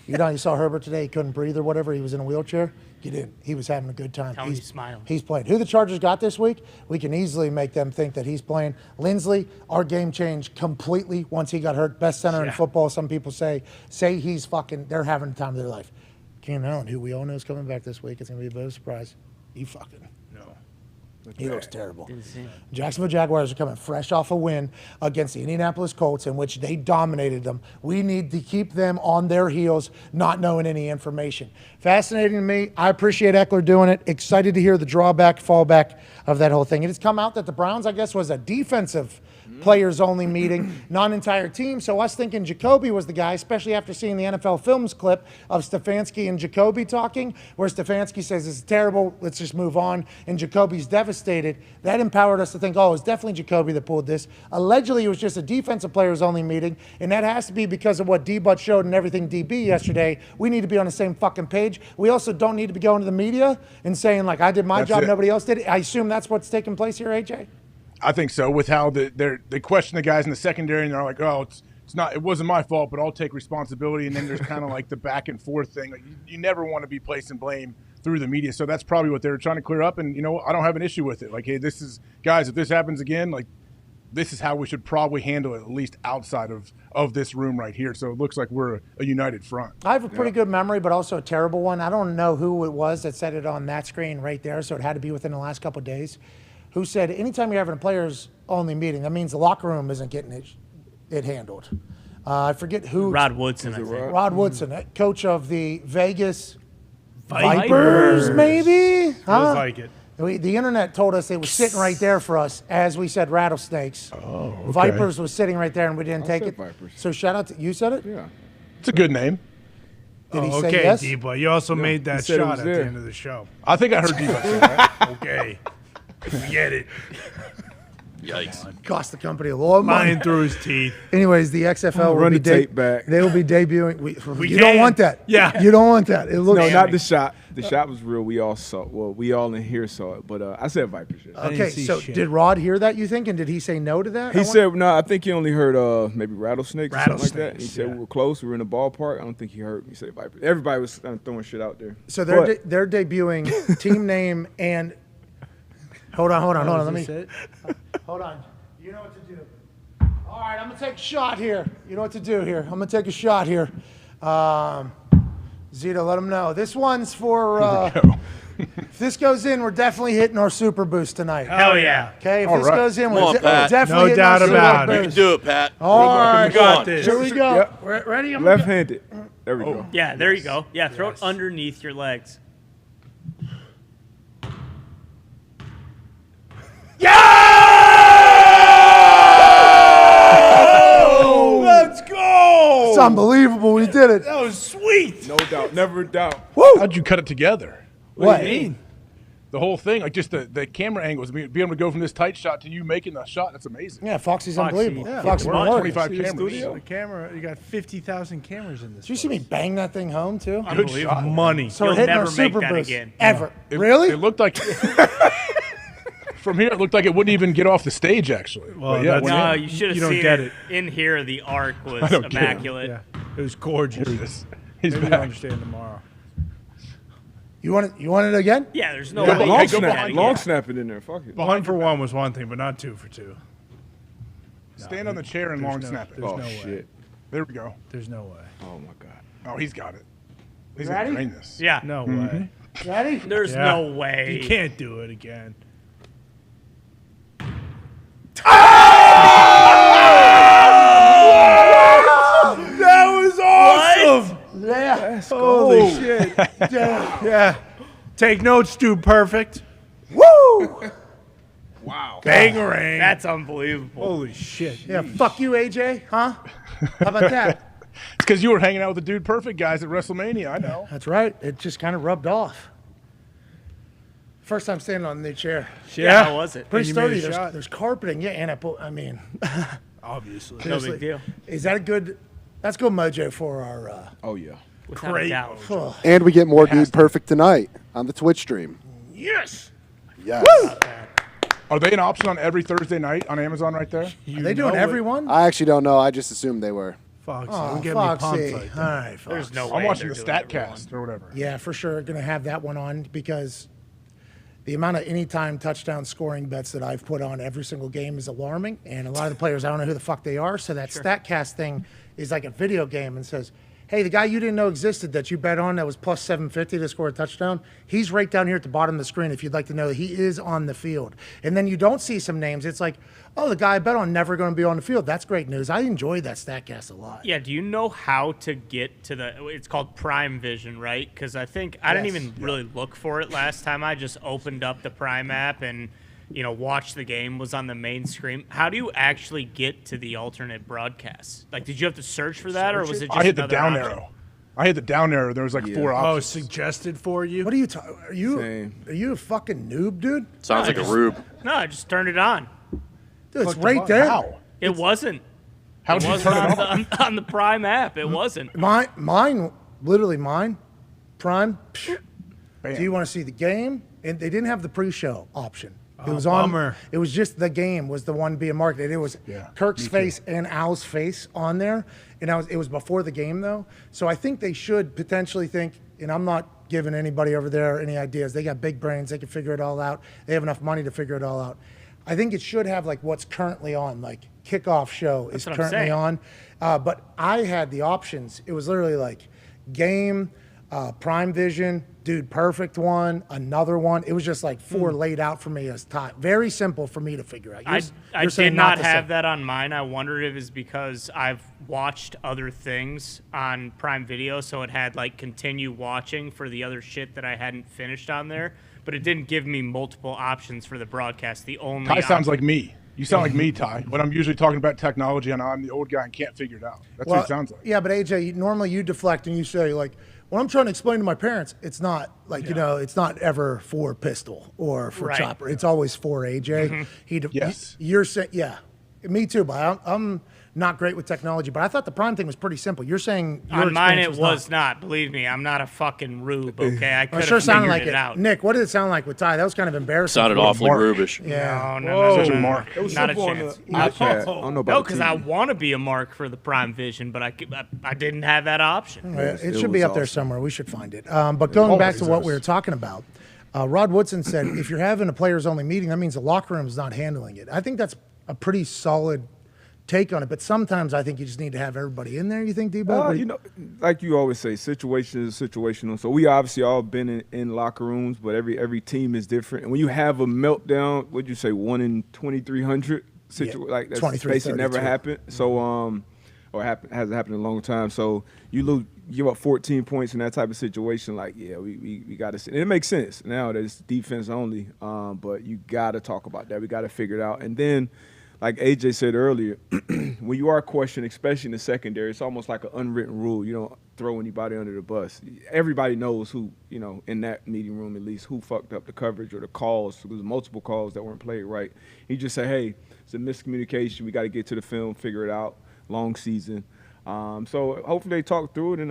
You saw Herbert today. He couldn't breathe or whatever. He was in a wheelchair. Get in. He was having a good time. He's smiling. He's playing. Who the Chargers got this week, we can easily make them think that he's playing. Linsley, our game changed completely once he got hurt. Best center in football, some people say he's fucking, they're having the time of their life. Keenan Allen, who we all know is coming back this week. It's going to be a bit of a surprise. You fucking. He looks terrible. Jacksonville Jaguars are coming fresh off a win against the Indianapolis Colts in which they dominated them. We need to keep them on their heels, not knowing any information. Fascinating to me. I appreciate Eckler doing it. Excited to hear the drawback, fallback of that whole thing. It has come out that the Browns, I guess, was a defensive players-only meeting, not an entire team. So us thinking Jacoby was the guy, especially after seeing the NFL Films clip of Stefanski and Jacoby talking, where Stefanski says, this is terrible, let's just move on, and Jacoby's devastated. That empowered us to think, oh, it's definitely Jacoby that pulled this. Allegedly, it was just a defensive players-only meeting, and that has to be because of what D-Butt showed and everything DB yesterday. We need to be on the same fucking page. We also don't need to be going to the media and saying, like, I did my job, nobody else did it. I assume that's what's taking place here, AJ? I think so. With how they question the guys in the secondary, and they're like, "Oh, it wasn't my fault, but I'll take responsibility." And then there's kind of like the back and forth thing. Like, you never want to be placing blame through the media. So that's probably what they're trying to clear up. And I don't have an issue with it. Like, hey, this is guys. If this happens again, like, this is how we should probably handle it, at least outside of this room right here. So it looks like we're a united front. I have a pretty good memory, but also a terrible one. I don't know who it was that said it on that screen right there. So it had to be within the last couple of days. Who said anytime you're having a players-only meeting, that means the locker room isn't getting it handled. I forget who. Rod Woodson, I think. Rod Woodson, coach of the Vegas Vipers, maybe? Feels like it. The internet told us it was sitting right there for us as we said rattlesnakes. Oh, okay. Vipers was sitting right there and we didn't take it. Vipers. So shout out to you. Said it? Yeah. It's a good name. Did he say okay, yes? D-Boy. You also made that shot at the end of the show. I think I heard D-Boy say that. Okay. We get it. Yikes. Cost the company a lot of money. Lying through his teeth. Anyways, the XFL Run the tape back. They will be debuting. We you don't want that. Yeah. You don't want that. It looks No, not the shot. The shot was real. We all saw it. Well, we all in here saw it. But I said Vipers. Okay, so did Rod hear that, you think? And did he say no to that? He said, no, I think he only heard maybe rattlesnakes or something like that. He said yeah. we were close. We were in the ballpark. I don't think he heard me say Vipers. Everybody was kind of throwing shit out there. So they're debuting team name and – Hold on. Let me – hold on. You know what to do. All right, I'm going to take a shot here. You know what to do here. I'm going to take a shot here. Zito, let them know. This one's for if this goes in, we're definitely hitting our super boost tonight. Hell yeah. Okay, if All this right. goes in, Come we're on, Pat. definitely hitting doubt our super about it. You can boost. do it, Pat. All right. got this. Here we go. Yep. Ready? I'm Left-handed. There we go. Yeah, there you go. Yeah, throw it underneath your legs. Let's go! It's unbelievable. We did it. That was sweet. No doubt. Never doubt. Woo! How'd you cut it together? What? do you mean? The whole thing, like just the camera angles, being able to go from this tight shot to you making the shot, that's amazing. Yeah, Foxy's Foxy. unbelievable. Yeah. Foxy We're been on working. 25 See the cameras. studio? The camera, you got 50,000 cameras in this. Did you see me bang that thing home, too? Good shot. Money. So You'll we're hitting never our make super that boost. again. Ever. It- Really? It looked like from here. It looked like it wouldn't even get off the stage. Actually, Well, But yeah, that's- when No, it- you should have You don't seen get it. In here, the arc was I don't get it. immaculate. Yeah. It was gorgeous. he's Maybe you'll back. understand tomorrow. You want it again? Yeah, there's no Yeah, way. Long you can go snap. back Long again. snap it in there. Fuck it. 1 for 1 was one thing, but not 2 for 2. Stand on the chair and long snap it. There's Oh, no way. shit. There we go. There's no way. Oh my God. Oh, he's got it. He's Ready? gonna drain this. Yeah. No way. Ready? There's no way. You can't do it again. That was awesome. Yeah. Holy shit. Yeah. Take notes, dude. Perfect. Woo! Wow. Bangarang. That's unbelievable. Holy shit. Yeah, fuck you, AJ, huh? How about that? It's because you were hanging out with the Dude Perfect guys at WrestleMania. I know. That's right. It just kind of rubbed off. First time standing on the new chair. Yeah, how was it? Pretty And you made sturdy. a shot? There's carpeting. Yeah, and I mean, Obviously. No seriously, big deal. Is that a good? That's good mojo for our. Oh yeah. Without a Great. doubt. And we get more Dude Perfect tonight on the Twitch stream. Yes. Yes. Are they an option on every Thursday night on Amazon right there? Are they doing everyone? I actually don't know. I just assumed they were. Foxy. Oh, Don't get Foxy. me pumped like All that. right, Foxy. There's no way. I'm watching the they're doing StatCast or whatever. Yeah, for sure. Going to have that one on because the amount of anytime touchdown scoring bets that I've put on every single game is alarming. And a lot of the players, I don't know who the fuck they are. So that StatCast thing is like a video game and says, hey, the guy you didn't know existed that you bet on that was plus 750 to score a touchdown, he's right down here at the bottom of the screen if you'd like to know that he is on the field. And then you don't see some names. It's like, oh, the guy I bet on never going to be on the field. That's great news. I enjoy that StatCast a lot. Yeah, do you know how to get to it's called Prime Vision, right? Because I think I didn't even really look for it last time. I just opened up the Prime app and, watched the game, was on the main screen. How do you actually get to the alternate broadcasts? Like, did you have to search for that, or was it just I hit the another down option? arrow. I hit the down arrow. There was like 4 Oh, options. suggested for you? What are you talking? Are you a fucking noob, dude? Sounds like a rube. No, I just turned it on. Dude, it's right there. How? It wasn't. How'd It you wasn't turn it on? on the Prime app. It wasn't. Mine, literally mine, Prime. Bam. Do you want to see the game? And they didn't have the pre-show option. It Oh, was on. bummer. It was just the game was the one being marketed. It was Kirk's face and Al's face on there, and it was before the game though. So I think they should potentially think. And I'm not giving anybody over there any ideas. They got big brains. They can figure it all out. They have enough money to figure it all out. I think it should have like what's currently on, like kickoff show is That's what I'm currently saying. on. But I had the options. It was literally like game, Prime Vision, Dude Perfect one, another one. It was just like 4 laid out for me as time. Very simple for me to figure out. I You're saying did not the have same. that on mine. I wondered if it's because I've watched other things on Prime Video, so it had like continue watching for the other shit that I hadn't finished on there. But it didn't give me multiple options for the broadcast. The only Ty sounds option- like me. You sound like me, Ty. When I'm usually talking about technology and I'm the old guy and can't figure it out. That's what it sounds like. Yeah, but AJ, normally you deflect and you say like, when I'm trying to explain to my parents, it's not like it's not ever for Pistol or for Right. Chopper. It's always for AJ. You're saying, yeah, me too. But I'm not great with technology. But I thought the Prime thing was pretty simple. You're saying your on mine experience it was not. Believe me, I'm not a fucking rube. Okay, I could It have sure sounded figured like it it. out. Nick, what did it sound like with Ty? That was kind of embarrassing. Sounded awfully rubish. Yeah. No. Such a mark. It was Not a simple on chance. the iPad. I don't know about No, the because I TV. want to be a mark for the Prime Vision, but I didn't have that option. It should be up there somewhere. We should find it. But going back to what we were talking about, Rod Woodson said, if you're having a players-only meeting, that means the locker room is not handling it. I think that's a pretty solid take on it. But sometimes I think you just need to have everybody in there. You think, D-Bud? Like you always say, situation is situational. So we obviously all been in locker rooms, but every team is different. And when you have a meltdown, what'd you say, 1 in 2,300? Like that's 23, basically never 32. happened. So hasn't happened in a long time. So you give up 14 points in that type of situation. Like, yeah, we got to. And it makes sense now that it's defense only. But you got to talk about that. We got to figure it out. And then, like AJ said earlier, when you are questioned, especially in the secondary, it's almost like an unwritten rule. You don't throw anybody under the bus. Everybody knows who, in that meeting room at least, who fucked up the coverage or the calls. There was multiple calls that weren't played right. You just say, hey, it's a miscommunication. We got to get to the film, figure it out. Long season. So hopefully they talk through it, and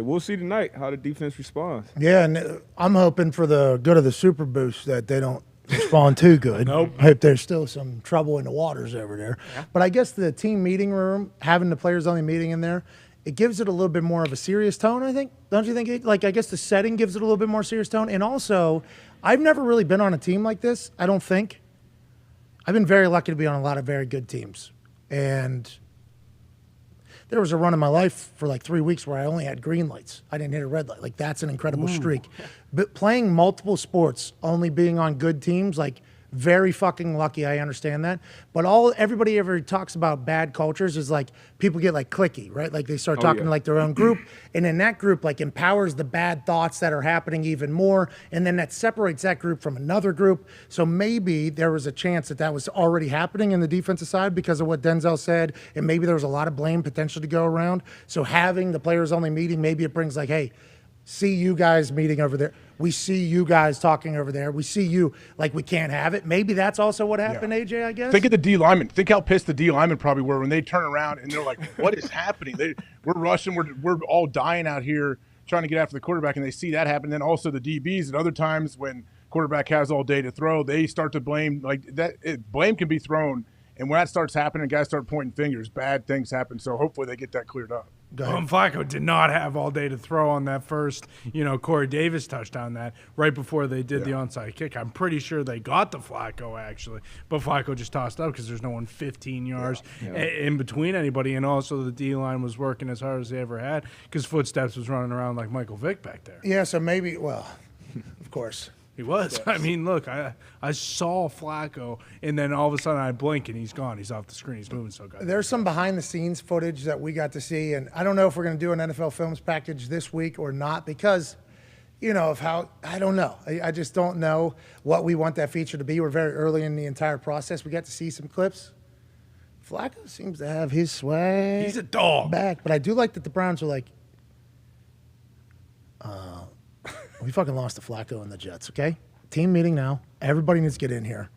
we'll see tonight how the defense responds. Yeah, and I'm hoping for the good of the Super Boost that they don't respond too good. Nope. I hope there's still some trouble in the waters over there. Yeah. But I guess the team meeting room, having the players-only meeting in there, it gives it a little bit more of a serious tone, I think. Don't you think? I guess the setting gives it a little bit more serious tone. And also, I've never really been on a team like this, I don't think. I've been very lucky to be on a lot of very good teams. And There was a run in my life for like 3 weeks where I only had green lights. I didn't hit a red light. Like, that's an incredible streak. But playing multiple sports, only being on good teams, like, very fucking lucky. I understand that. But everybody ever talks about bad cultures is like people get like cliquey, right? Like they start talking to like their own group. And in that group, like empowers the bad thoughts that are happening even more. And then that separates that group from another group. So maybe there was a chance that was already happening in the defensive side because of what Denzel said. And maybe there was a lot of blame potential to go around. So having the players only meeting, maybe it brings like, hey, see you guys meeting over there. We see you guys talking over there. We see you like we can't have it. Maybe that's also what happened, AJ, I guess. Think of the D linemen. Think how pissed the D linemen probably were when they turn around and they're like, what is happening? We're rushing. We're all dying out here trying to get after the quarterback, and they see that happen. Then also the DBs at other times when quarterback has all day to throw, they start to blame. Like that, blame can be thrown. And when that starts happening, guys start pointing fingers, bad things happen. So hopefully they get that cleared up. Flacco did not have all day to throw on that first, Corey Davis touchdown that right before they did the onside kick. I'm pretty sure they got to Flacco, actually. But Flacco just tossed up because there's no one 15 yards in between anybody. And also the D-line was working as hard as they ever had because Footsteps was running around like Michael Vick back there. Yeah, so maybe, well, of course. He was. I mean, look, I saw Flacco, and then all of a sudden I blink, and he's gone. He's off the screen. He's moving so good. There's some behind-the-scenes footage that we got to see, and I don't know if we're going to do an NFL Films package this week or not because, of how – I don't know. I just don't know what we want that feature to be. We're very early in the entire process. We got to see some clips. Flacco seems to have his swag. He's a dog. Back, but I do like that the Browns are like, we fucking lost to Flacco and the Jets, okay? Team meeting now. Everybody needs to get in here.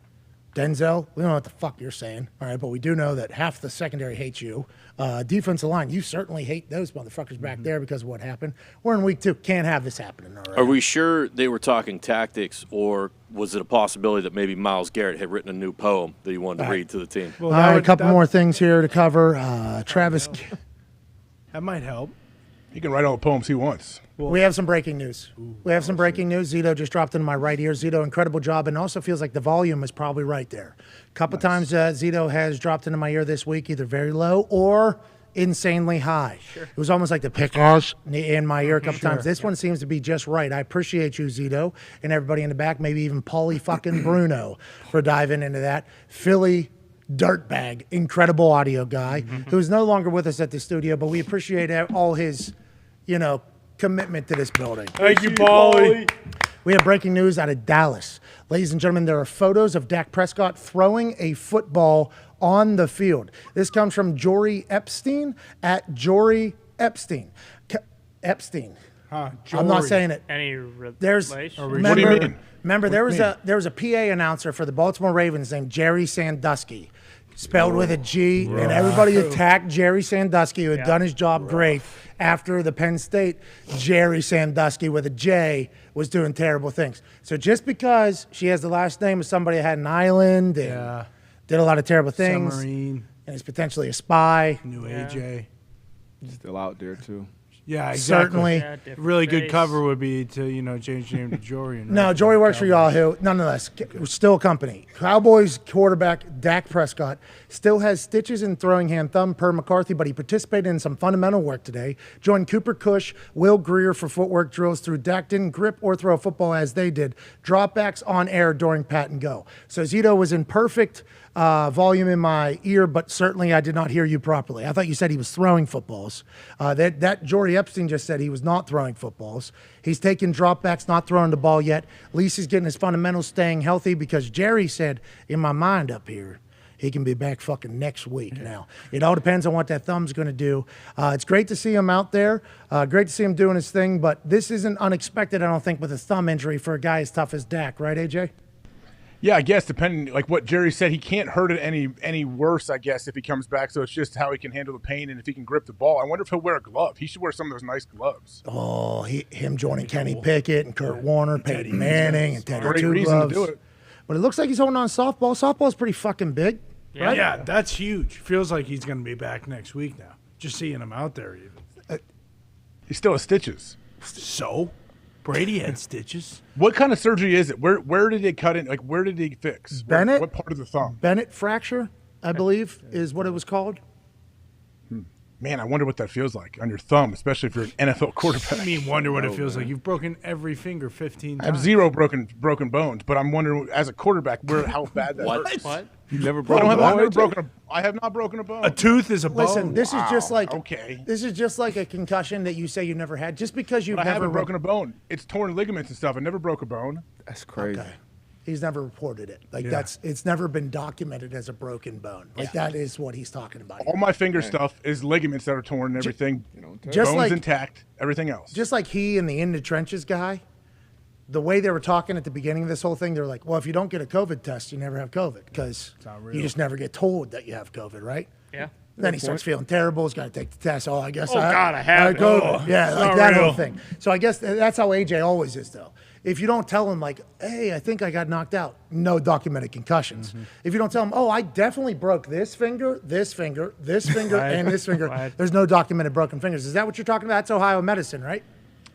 Denzel, we don't know what the fuck you're saying, all right? But we do know that half the secondary hates you. Defensive line, you certainly hate those motherfuckers back there because of what happened. We're in week 2. Can't have this happening, all right? Are we sure they were talking tactics, or was it a possibility that maybe Myles Garrett had written a new poem that he wanted to read to the team? Well, all right, a couple more things here to cover. Travis. That might help. He can write all the poems he wants. We have some breaking news. Zito just dropped into my right ear. Zito, incredible job, and also feels like the volume is probably right there. A couple times Zito has dropped into my ear this week, either very low or insanely high. Sure. It was almost like the pickles in my ear a couple times. This one seems to be just right. I appreciate you, Zito, and everybody in the back, maybe even Paulie fucking Bruno for diving into that. Philly dirtbag, incredible audio guy, who's no longer with us at the studio, but we appreciate all his, commitment to this building. Thank you, Paulie. We have breaking news out of Dallas. Ladies and gentlemen, there are photos of Dak Prescott throwing a football on the field. This comes from Jory Epstein at Jory Epstein. Epstein. Huh, I'm not saying it. Any There's relation? What do you mean? Remember, there was a PA announcer for the Baltimore Ravens named Jerry Sandusky, spelled with a G, and everybody attacked Jerry Sandusky, who had done his job great. After the Penn State, Jerry Sandusky with a J was doing terrible things. So just because she has the last name of somebody that had an island and did a lot of terrible things, Submarine. and is potentially a spy. New AJ. Still out there, too. Yeah, exactly. Certainly. Yeah, Really good face. cover would be to, change the name to Jory. No, Jory works for y'all, who, nonetheless, still a company. Cowboys quarterback Dak Prescott still has stitches in throwing hand thumb per McCarthy, but he participated in some fundamental work today. Joined Cooper Cush, Will Greer for footwork drills through Dak didn't grip or throw football as they did. Dropbacks on air during pat and go. So Zito was in perfect volume in my ear, but certainly I did not hear you properly. I thought you said he was throwing footballs. That Jory Epstein just said he was not throwing footballs. He's taking dropbacks, not throwing the ball yet. At least he's getting his fundamentals, staying healthy, because Jerry said, in my mind up here, he can be back fucking next week. Now, it all depends on what that thumb's going to do. It's great to see him out there. Great to see him doing his thing, but this isn't unexpected, I don't think, with a thumb injury for a guy as tough as Dak. Right, AJ? Yeah, I guess depending, like what Jerry said, he can't hurt it any worse, I guess, if he comes back. So it's just how he can handle the pain and if he can grip the ball. I wonder if he'll wear a glove. He should wear some of those nice gloves. Oh, him joining Kenny Pickett and Kurt Warner, Peyton Manning, and Teddy Great Two reason Gloves. to do it. But it looks like he's holding on to softball. Softball's pretty fucking big. Right? Yeah, that's huge. Feels like he's going to be back next week now. Just seeing him out there even. He still has stitches. So? Brady had stitches. What kind of surgery is it? Where did they cut in? Like, where did he fix? Bennett? What part of the thumb? Bennett fracture, I believe, is what it was called. man, I wonder what that feels like on your thumb, especially if you're an NFL quarterback. I mean, wonder what it feels like. You've broken every finger 15 times. I have 0 broken bones, but I'm wondering as a quarterback how bad that hurts. What? You never broke a bone? I have not broken a bone. A tooth is a bone. Listen, this is just like okay. This is just like a concussion that you say you never had. Just because you've But I never haven't broken a bone. It's torn ligaments and stuff. I never broke a bone. That's crazy. Okay. He's never reported it. Like Yeah. it's never been documented as a broken bone. Like that is what he's talking about. All my finger stuff is ligaments that are torn and everything. Just bones like- intact. Everything else. Just like he and the in the trenches guy, the way they were talking at the beginning of this whole thing, they were like, well, if you don't get a COVID test, you never have COVID because you just never get told that you have COVID, right? Yeah. Then he starts feeling terrible. He's got to take the test. Oh, I guess Oh, God, I have it. COVID. Oh, Yeah, it's like not that real. whole thing. So I guess that's how AJ always is, though. If you don't tell him, like, hey, I think I got knocked out, no documented concussions. If you don't tell him, oh, I definitely broke this finger, this finger, this finger, Right. and this finger, Right. there's no documented broken fingers. Is that what you're talking about? That's Ohio medicine, right?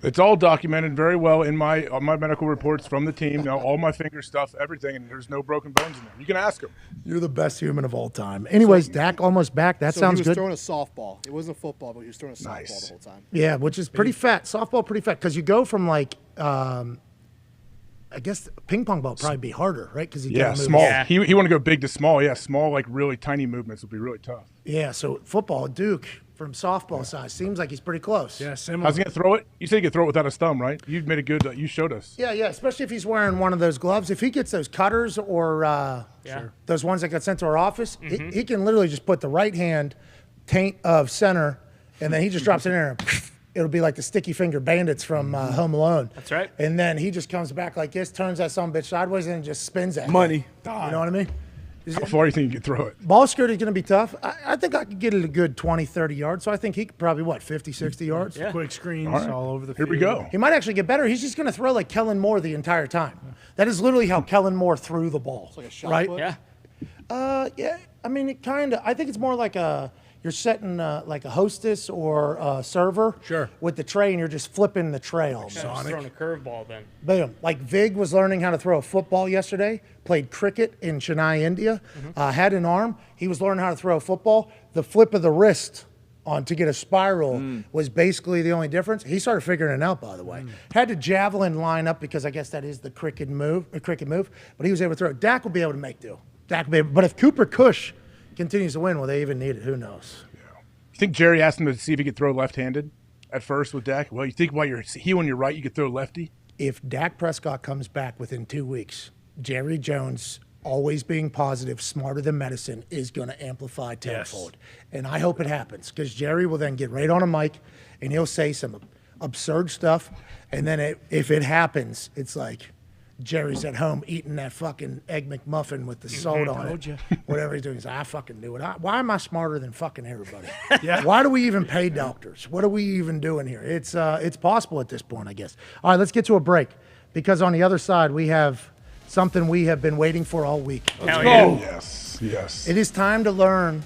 It's all documented very well in my medical reports from the team. Now, all my finger stuff, everything, and there's no broken bones in there. You can ask him. You're the best human of all time. Anyways, Dak almost back. That sounds he was good. throwing a softball. It wasn't football, but he was throwing a softball the whole time. Yeah, which is pretty fat. Softball pretty fat because you go from like, I guess ping pong ball would probably be harder, right? Because Small. Yeah. He want to go big to small. Yeah, small, like really tiny movements would be really tough. Yeah, so football, Duke from softball size seems like he's pretty close. Yeah, similar. How's he gonna throw it? You said he could throw it without his thumb, right? You made a good. You showed us. Yeah, especially if he's wearing one of those gloves. If he gets those cutters or those ones that got sent to our office, he can literally just put the right hand taint of center, and then he just drops it in there. And it'll be like the sticky finger bandits from Home Alone. That's right. And then he just comes back like this, turns that son of a bitch sideways, and just spins that. Money. You know what I mean? How far do you think you can throw it? Ball skirt is going to be tough. I think I could get it a good 20, 30 yards. So I think he could probably, 50, 60 yards? Yeah. Quick screens All right. all over the Here field. we go. He might actually get better. He's just going to throw like Kellen Moore the entire time. That is literally how Kellen Moore threw the ball. It's like a shot right? put? Yeah. Yeah. I mean, it kind of. I think it's more like you're setting like a hostess or a server. Sure. With the tray, and you're just flipping the tray all Just throwing a curveball then. Boom. Like Vig was learning how to throw a football yesterday, played cricket in Chennai, India, had an arm. He was learning how to throw a football. The flip of the wrist on to get a spiral was basically the only difference. He started figuring it out, by the way. Had to javelin line up because I guess that is the cricket move, but he was able to throw it. Dak will be able to make do. But if Cooper Kush continues to win, will they even need it? Who knows? You think Jerry asked him to see if he could throw left-handed at first with Dak? Well, you think while you're healing your right, you could throw lefty? If Dak Prescott comes back within 2 weeks, Jerry Jones, always being positive, smarter than medicine, is going to amplify tenfold. And I hope it happens because Jerry will then get right on a mic and he'll say some absurd stuff. And then if it happens, it's like Jerry's at home eating that fucking Egg McMuffin with the salt on it. Whatever he's doing. He's like, I fucking knew it. Why am I smarter than fucking everybody? Why do we even pay doctors? What are we even doing here? It's possible at this point, I guess. All right, let's get to a break because on the other side, we have something we have been waiting for all week. Hell yeah. Yes. It is time to learn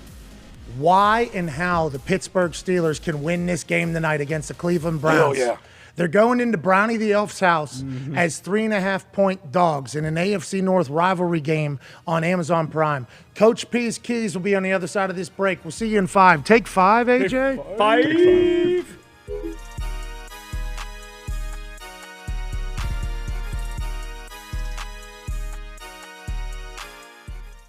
why and how the Pittsburgh Steelers can win this game tonight against the Cleveland Browns. They're going into Brownie the Elf's house as 3.5-point dogs in an AFC North rivalry game on Amazon Prime. Coach P's Keys will be on the other side of this break. We'll see you in 5. Take 5, AJ. Five.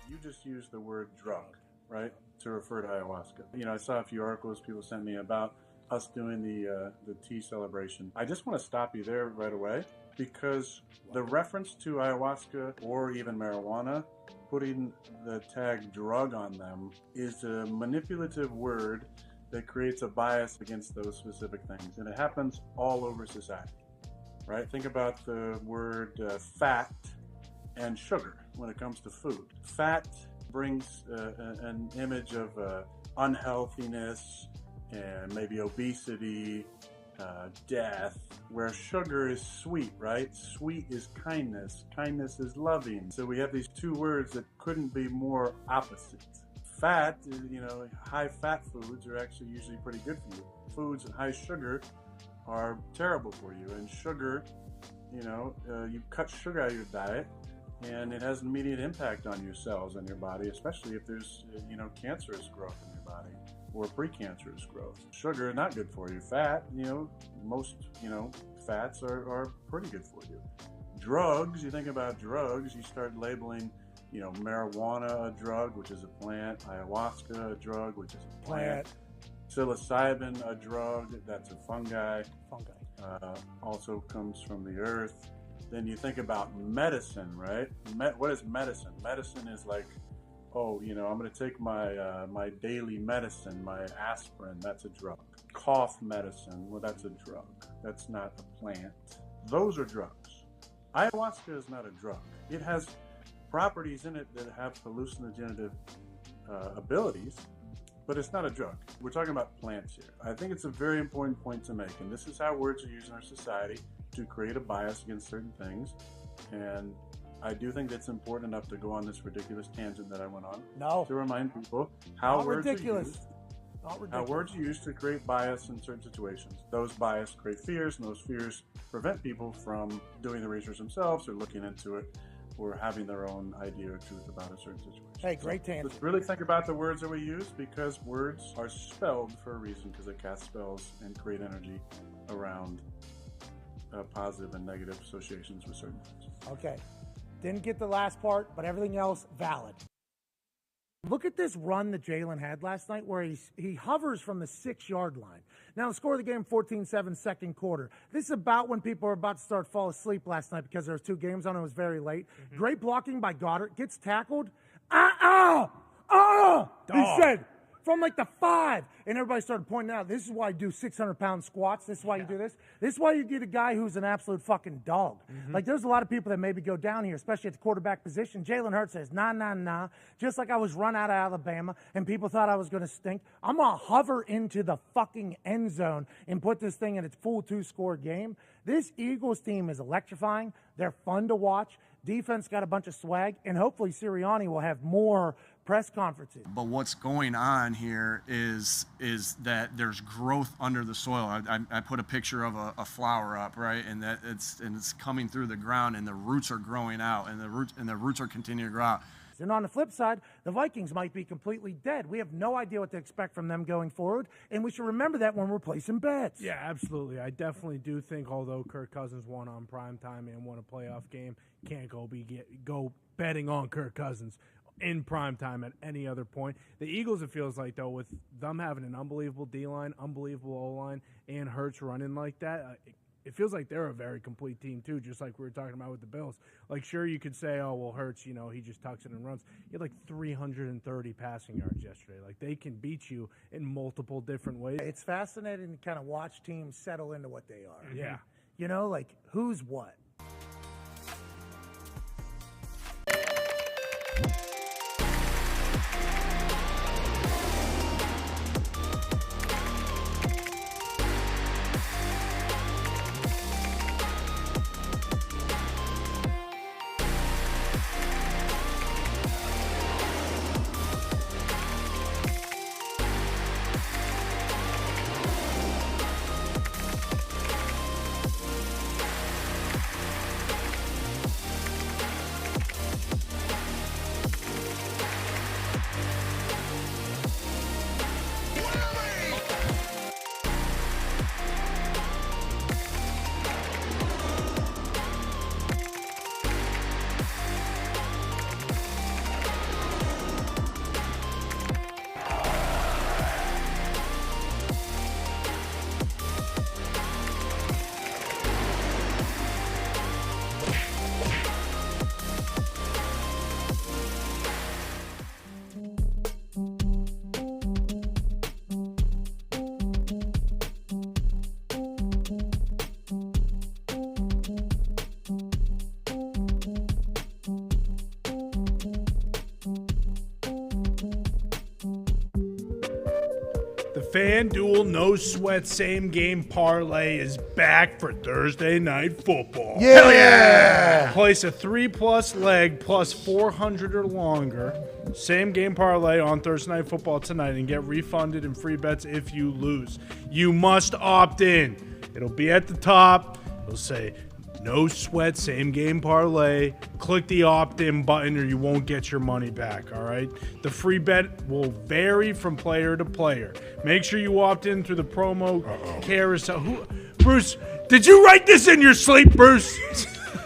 You just used the word drug, right, to refer to ayahuasca. You know, I saw a few articles people sent me about us doing the tea celebration. I just want to stop you there right away because the reference to ayahuasca or even marijuana, putting the tag drug on them, is a manipulative word that creates a bias against those specific things. And it happens all over society, right? Think about the word fat and sugar when it comes to food. Fat brings an image of unhealthiness, and maybe obesity, death, where sugar is sweet, right? Sweet is kindness. Kindness is loving. So we have these two words that couldn't be more opposite. Fat, high fat foods are actually usually pretty good for you. Foods with high sugar are terrible for you. And sugar, you cut sugar out of your diet, and it has an immediate impact on your cells and your body, especially if there's, cancerous growth in your body. or precancerous growth. Sugar, not good for you. Fat, most, fats are pretty good for you. Drugs, you think about drugs, you start labeling, marijuana a drug, which is a plant, ayahuasca a drug, which is a plant, psilocybin a drug, that's a fungi. Also comes from the earth. Then you think about medicine, right? What is medicine? Medicine is like, I'm going to take my daily medicine, my aspirin, that's a drug. Cough medicine, well, that's a drug. That's not a plant. Those are drugs. Ayahuasca is not a drug. It has properties in it that have hallucinogenic abilities, but it's not a drug. We're talking about plants here. I think it's a very important point to make, and this is how words are used in our society to create a bias against certain things. And I do think that's important enough to go on this ridiculous tangent that I went on. No. To remind people how words are ridiculous. used. How words are used to create bias in certain situations. Those bias create fears, and those fears prevent people from doing the research themselves or looking into it or having their own idea or truth about a certain situation. Hey, great tangent. Let's really think about the words that we use, because words are spelled for a reason, because they cast spells and create energy around positive and negative associations with certain things. Okay. Didn't get the last part, but everything else valid. Look at this run that Jalen had last night where he hovers from the 6-yard line. Now, the score of the game, 14-7, second quarter. This is about when people were about to start to fall asleep last night because there was 2 games on. It was very late. Mm-hmm. Great blocking by Goddard. Gets tackled. He said, from like the 5. And everybody started pointing out, this is why you do 600-pound squats. This is why you do this. This is why you get a guy who's an absolute fucking dog. Mm-hmm. Like, there's a lot of people that maybe go down here, especially at the quarterback position. Jalen Hurts says, nah. Just like I was run out of Alabama and people thought I was going to stink. I'm going to hover into the fucking end zone and put this thing in its full 2-score game. This Eagles team is electrifying. They're fun to watch. Defense got a bunch of swag, and hopefully Sirianni will have more press conferences. But what's going on here is that there's growth under the soil. I put a picture of a flower up, right, and that it's coming through the ground, and the roots are growing out, and the roots are continuing to grow out. And on the flip side, the Vikings might be completely dead. We have no idea what to expect from them going forward, and we should remember that when we're placing bets. Yeah, absolutely. I definitely do think, although Kirk Cousins won on primetime and won a playoff game, can't go betting on Kirk Cousins in primetime at any other point. The Eagles, it feels like, though, with them having an unbelievable D-line, unbelievable O-line, and Hurts running like that, it feels like they're a very complete team, too, just like we were talking about with the Bills. Like, sure, you could say, oh, well, Hurts, he just tucks it and runs. He had like 330 passing yards yesterday. Like, they can beat you in multiple different ways. It's fascinating to kind of watch teams settle into what they are. Yeah. Like, who's what? FanDuel No Sweat Same Game Parlay is back for Thursday Night Football. Yeah! Hell yeah! Place a 3+ leg plus 400 or longer same game parlay on Thursday Night Football tonight and get refunded and free bets if you lose. You must opt in. It'll be at the top. It'll say No sweat, same game parlay. Click the opt-in button or you won't get your money back, all right? The free bet will vary from player to player. Make sure you opt in through the promo carousel. Bruce, did you write this in your sleep, Bruce?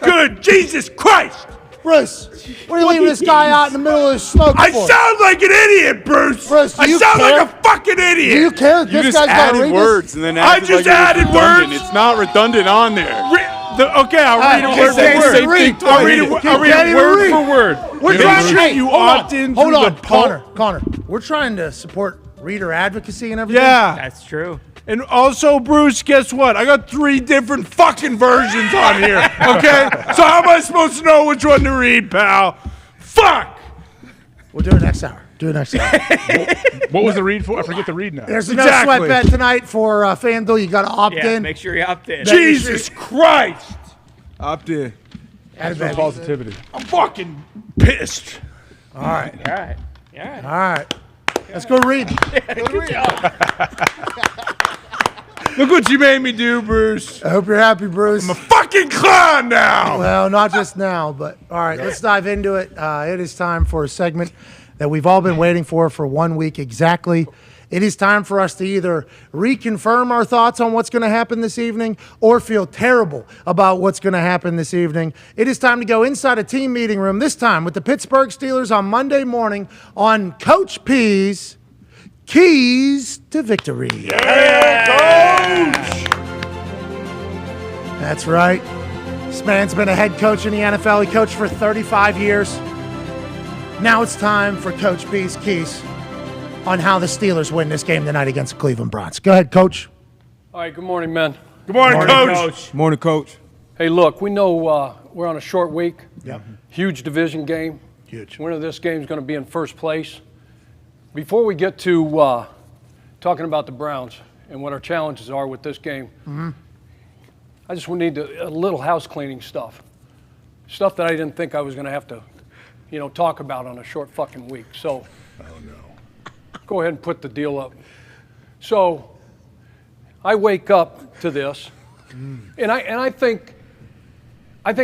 Good, Jesus Christ! Bruce, what are you leaving this guy out in the middle of the smoke I for? sound like an idiot, Bruce. Bruce, I sound like a fucking idiot. Do you care? You This just guy's got to added read words this? and then I acted just like it was added redundant. words. It's not redundant on there. Okay, I'll read it word for word. I'll read it word for word. We're Make trying sure to you hold on. opt in Hold through on, the poll. Connor. We're trying to support reader advocacy and everything. Yeah. That's true. And also, Bruce, guess what? I got 3 different fucking versions on here, okay? So how am I supposed to know which one to read, pal? Fuck! We'll do it next hour. What was the read for? I forget the read now. There's a no sweat bet tonight for FanDuel. You got to opt Yeah, in. make sure you opt in. Jesus Christ! Opt in. Add No positivity. I'm fucking pissed. All right. All right. All right. Let's go read. Good job. Look what you made me do, Bruce. I hope you're happy, Bruce. I'm a fucking clown now. Well, not just now, but all right, let's dive into it. It is time for a segment that we've all been waiting for 1 week exactly. It is time for us to either reconfirm our thoughts on what's going to happen this evening or feel terrible about what's going to happen this evening. It is time to go inside a team meeting room, this time with the Pittsburgh Steelers on Monday morning on Coach P's Keys to Victory. That's right. This man's been a head coach in the NFL. He coached for 35 years. Now it's time for Coach B's keys on how the Steelers win this game tonight against the Cleveland Browns. Go ahead, Coach. All right, good morning, men. Good morning, Coach. Morning, Coach. Hey, look, we know we're on a short week. Yep. Huge division game. Huge. Winner of this game is going to be in first place. Before we get to talking about the Browns and what our challenges are with this game, I just need a little house cleaning stuff that I didn't think I was going to have to, talk about on a short fucking week. So, go ahead and put the deal up. So, I wake up to this, and I think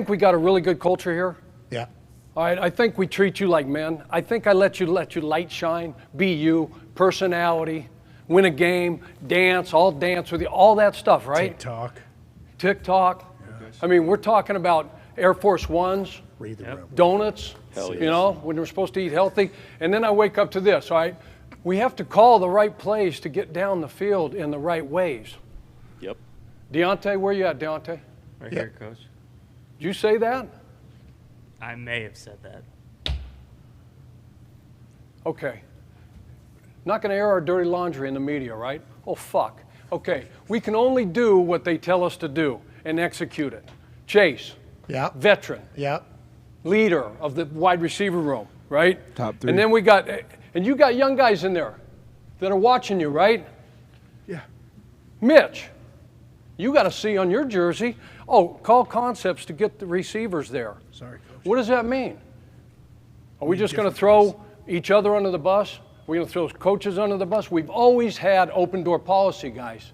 we got a really good culture here. Yeah. All right, I think we treat you like men. I think I let you light shine, be you, personality, win a game, all dance with you, all that stuff, right? TikTok. I mean, we're talking about Air Force Ones, donuts, Hell yes. When we're supposed to eat healthy. And then I wake up to this, all right? We have to call the right plays to get down the field in the right ways. Yep. Deontay, where you at, Deontay? Right here, Coach. Did you say that? I may have said that. Okay. Not going to air our dirty laundry in the media, right? Oh, fuck. Okay. We can only do what they tell us to do and execute it. Chase. Yeah. Veteran. Yeah. Leader of the wide receiver room, right? Top 3. And then you got young guys in there that are watching you, right? Yeah. Mitch, you got to see on your jersey, call concepts to get the receivers there. Sorry, Coach. What does that mean? Are we just going to throw each other under the bus? We're going to throw coaches under the bus? We've always had open door policy, guys.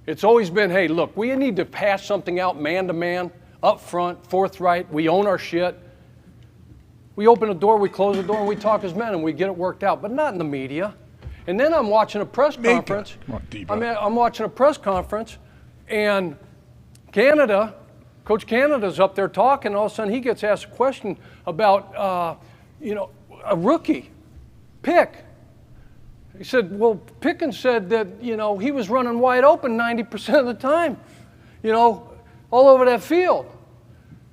It's always been, hey, look, we need to pass something out man to man, up front, forthright. We own our shit. We open a door, we close the door, and we talk as men, and we get it worked out, but not in the media. And then I'm watching a press conference. I'm watching a press conference, and Coach Canada's up there talking, and all of a sudden he gets asked a question about, a rookie, Pick. He said, well, Pickens said that, he was running wide open 90% of the time, all over that field.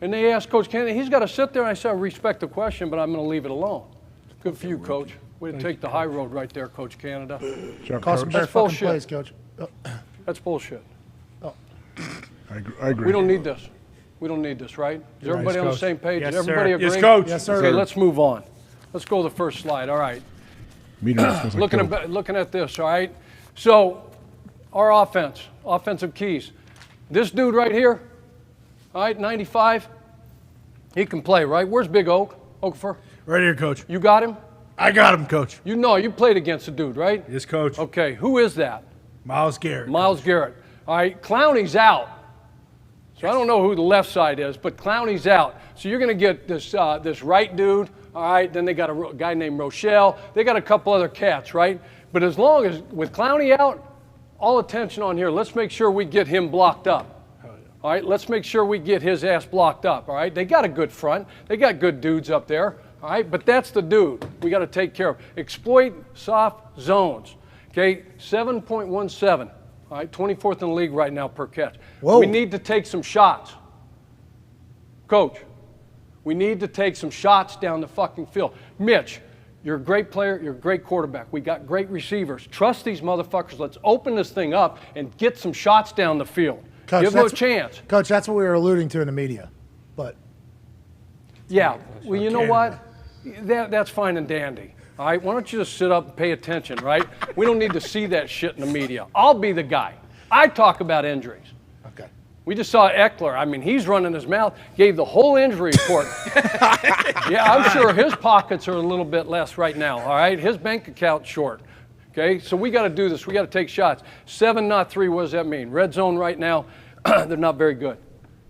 And they asked Coach Canada, he's got to sit there, and I said, I respect the question, but I'm going to leave it alone. Good for you, Coach. Way to take the high road right there, Coach Canada. Cost some better fucking plays, Coach. That's bullshit. I agree. We don't need this. We don't need this, right? Is everybody on the same page? Yes, Does everybody sir. agree? Yes, Coach. Yes, sir. Okay, let's move on. Let's go to the first slide. All right. Looking at this, all right? So, our offensive keys. This dude right here, all right, 95, he can play, right? Where's Big Oak? Okafor? Right here, Coach. You got him? I got him, Coach. You played against the dude, right? Yes, Coach. Okay, who is that? Myles Garrett. Myles Garrett. All right, Clowney's out. So I don't know who the left side is, but Clowney's out. So you're going to get this this right dude, all right? Then they got a guy named Rochelle. They got a couple other cats, right? But as long as, with Clowney out, all attention on here. Let's make sure we get him blocked up. All right, let's make sure we get his ass blocked up, all right? They got a good front. They got good dudes up there, all right? But that's the dude we got to take care of. Exploit soft zones, okay? 7.17. All right, 24th in the league right now per catch. Whoa. We need to take some shots. Coach, we need to take some shots down the fucking field. Mitch, you're a great player. You're a great quarterback. We got great receivers. Trust these motherfuckers. Let's open this thing up and get some shots down the field. Coach, give them a chance. Coach, that's what we were alluding to in the media. But yeah, well, you know what? That's fine and dandy. All right, why don't you just sit up and pay attention, right? We don't need to see that shit in the media. I'll be the guy. I talk about injuries. Okay. We just saw Eckler. I mean, he's running his mouth, gave the whole injury report. Yeah, I'm sure his pockets are a little bit less right now, all right? His bank account's short. Okay, so we got to do this. We got to take shots. 7, not 3, what does that mean? Red zone right now, they're not very good.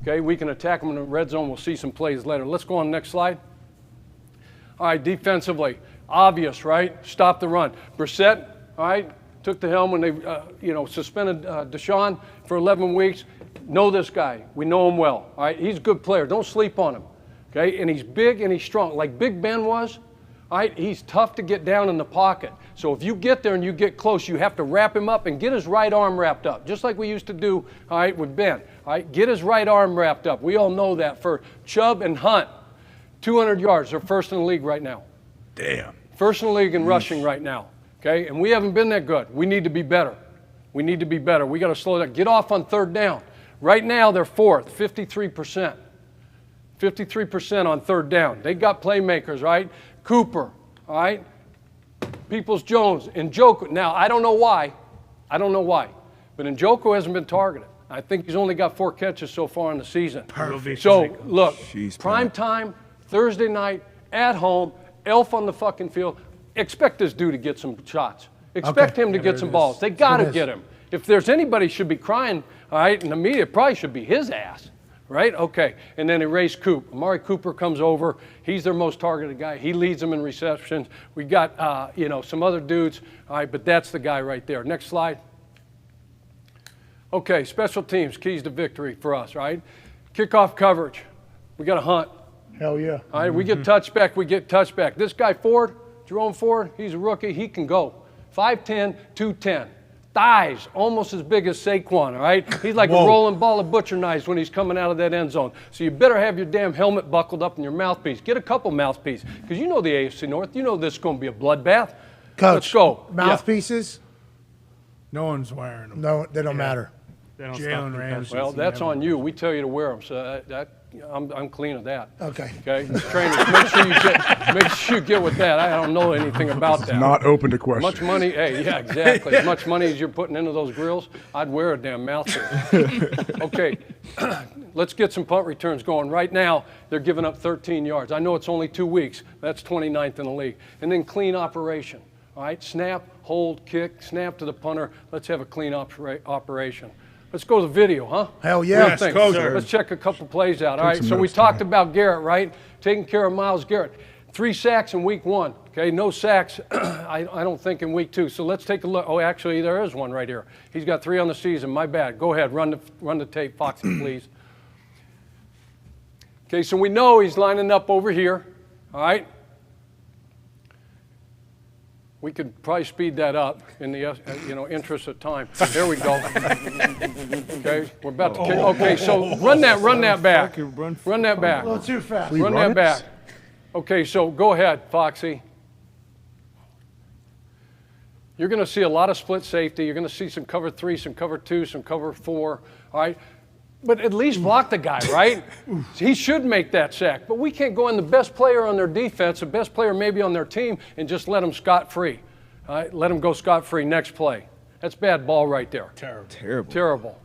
Okay, we can attack them in the red zone. We'll see some plays later. Let's go on the next slide. All right, defensively. Obvious, right? Stop the run. Brissett, all right, took the helm when they, suspended Deshaun for 11 weeks. Know this guy. We know him well, all right? He's a good player. Don't sleep on him, okay? And he's big and he's strong. Like Big Ben was, all right? He's tough to get down in the pocket. So if you get there and you get close, you have to wrap him up and get his right arm wrapped up, just like we used to do, all right, with Ben, all right? Get his right arm wrapped up. We all know that for Chubb and Hunt. 200 yards. They're first in the league right now. Damn. First in the league in rushing right now, okay? And we haven't been that good. We need to be better. We need to be better. We got to slow down. Get off on third down. Right now, they're fourth, 53%. 53% on third down. They got playmakers, right? Cooper, all right? Peoples-Jones, Njoku. Now, I don't know why. But Njoku hasn't been targeted. I think he's only got 4 catches so far in the season. Perfect. So, look, prime time, Thursday night, at home, Elf on the fucking field. Expect this dude to get some shots. Expect him to get some balls. They got to get him. If there's anybody should be crying, all right, in the media, it probably should be his ass, right? Okay. And then erase Coop. Amari Cooper comes over. He's their most targeted guy. He leads them in receptions. We got, some other dudes, all right, but that's the guy right there. Next slide. Okay, special teams, keys to victory for us, right? Kickoff coverage. We got to hunt. Hell yeah. All right, we get touchback. This guy Ford, Jerome Ford, he's a rookie. He can go. 5'10", 210. Thighs almost as big as Saquon, all right? He's like a rolling ball of butcher knives when he's coming out of that end zone. So you better have your damn helmet buckled up in your mouthpiece. Get a couple mouthpieces because you know the AFC North. You know this is going to be a bloodbath. Coach, let's go. Mouthpieces? No one's wearing them. No, they don't matter. They don't Jalen Ramsey. Well, that's on you. We tell you to wear them, so I'm clean of that. Okay. Okay. Trainers, make sure you get with that. I don't know anything about that. Not open to question. Much money, hey, yeah, exactly. As much money as you're putting into those grills, I'd wear a damn mouthpiece. Okay. Let's get some punt returns going. Right now, they're giving up 13 yards. I know it's only 2 weeks. That's 29th in the league. And then clean operation. All right. Snap, hold, kick, snap to the punter. Let's have a clean operation. Let's go to the video, huh? Hell yeah. Yes, let's check a couple plays out. All right, so we talked about Garrett, right? Taking care of Myles Garrett. 3 sacks in week 1, okay? No sacks, I don't think, in week 2. So let's take a look. Oh, actually, there is one right here. He's got 3 on the season. My bad. Go ahead, run the tape, Foxy, please. Okay, so we know he's lining up over here, all right? We could probably speed that up in the interest of time. There we go. Okay, we're about to kick. Okay, so run that back. Run that back. A little too fast. Run that back. Okay, so go ahead, Foxy. You're going to see a lot of split safety. You're going to see some cover 3, some cover 2, some cover 4. All right. But at least block the guy, right? He should make that sack. But we can't go on the best player on their defense, the best player maybe on their team, and just let him scot-free. All right? Let him go scot-free. Next play. That's bad ball right there. Terrible.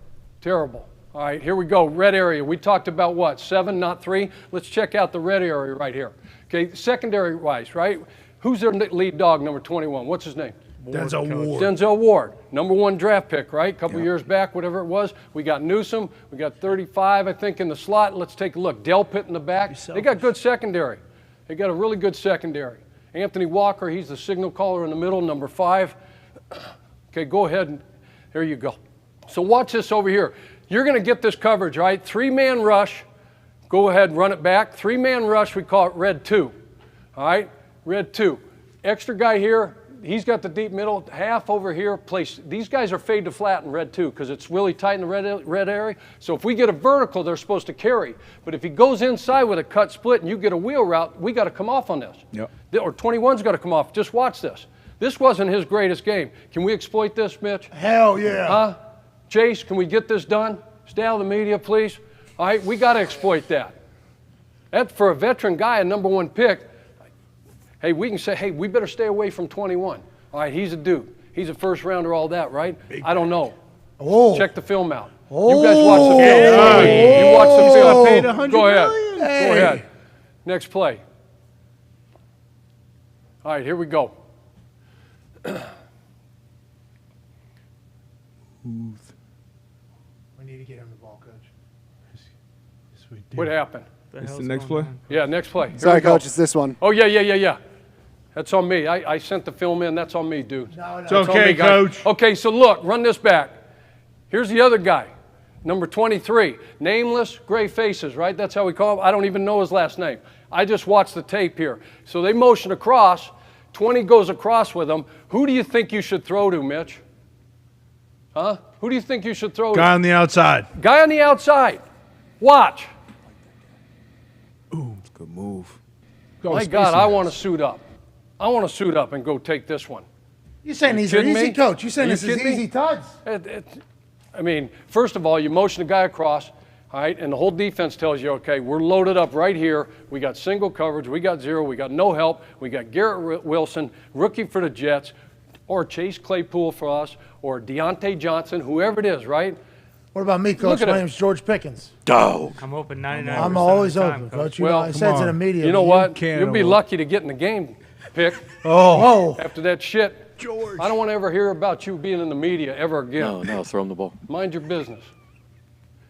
All right, here we go. Red area. We talked about what? 7, not 3? Let's check out the red area right here. Okay, secondary-wise, right? Who's their lead dog, number 21? What's his name? Denzel Ward, number 1 draft pick, right? A couple years back, whatever it was. We got Newsome. We got 35, I think, in the slot. Let's take a look. Delpit in the back. They got good secondary. They got a really good secondary. Anthony Walker, he's the signal caller in the middle, number 5. Okay, go ahead. There you go. So watch this over here. You're going to get this coverage, right? 3-man rush. Go ahead, run it back. 3-man rush, we call it red 2. All right, red 2. Extra guy here, he's got the deep middle. Half over here. These guys are fade to flat in red 2 because it's really tight in the red area. So if we get a vertical, they're supposed to carry. But if he goes inside with a cut split and you get a wheel route, we got to come off on this. Yep. Or 21's got to come off. Just watch this. This wasn't his greatest game. Can we exploit this, Mitch? Hell yeah. Huh? Chase, can we get this done? Stay out of the media, please. All right, we got to exploit that. That, for a veteran guy, a number 1 pick, hey, we can say, hey, we better stay away from 21. All right, he's a dude. He's a first rounder, all that, right? I don't know. Check the film out. You guys watch the film. You watch the film. Paid $100 Go ahead. million. Go ahead. Next play. All right, here we go. We need to get him the ball, Coach. What happened? It's the next play? Yeah, next play. Here Sorry, we go. Coach, it's this one. Oh, yeah. That's on me. I sent the film in. That's on me, dude. No. It's okay, Coach. Okay, so look, run this back. Here's the other guy, number 23. Nameless, gray faces, right? That's how we call him. I don't even know his last name. I just watched the tape here. So they motion across. 20 goes across with them. Who do you think you should throw to, Mitch? Huh? Who do you think you should throw to? Guy on the outside. Guy on the outside. Watch. Ooh, it's a good move. My God, I want to suit up. I want to suit up and go take this one. You saying these are easy, Coach? You saying Are you this is kidding me? easy tuds? I mean, first of all, you motion the guy across, all right, and the whole defense tells you, okay, we're loaded up right here. We got single coverage. We got zero. We got no help. We got Garrett Wilson, rookie for the Jets, or Chase Claypool for us, or Deontay Johnson, whoever it is, right? What about me, Coach? Look at My it. name's George Pickens. Dog. I'm open 99%. I'm always of the time, open, Coach. You Well, know, I said it's in the media. You know what? can't You'll be avoid- lucky to get in the game pick Oh. after that shit. George. I don't want to ever hear about you being in the media ever again. No, throw him the ball. Mind your business.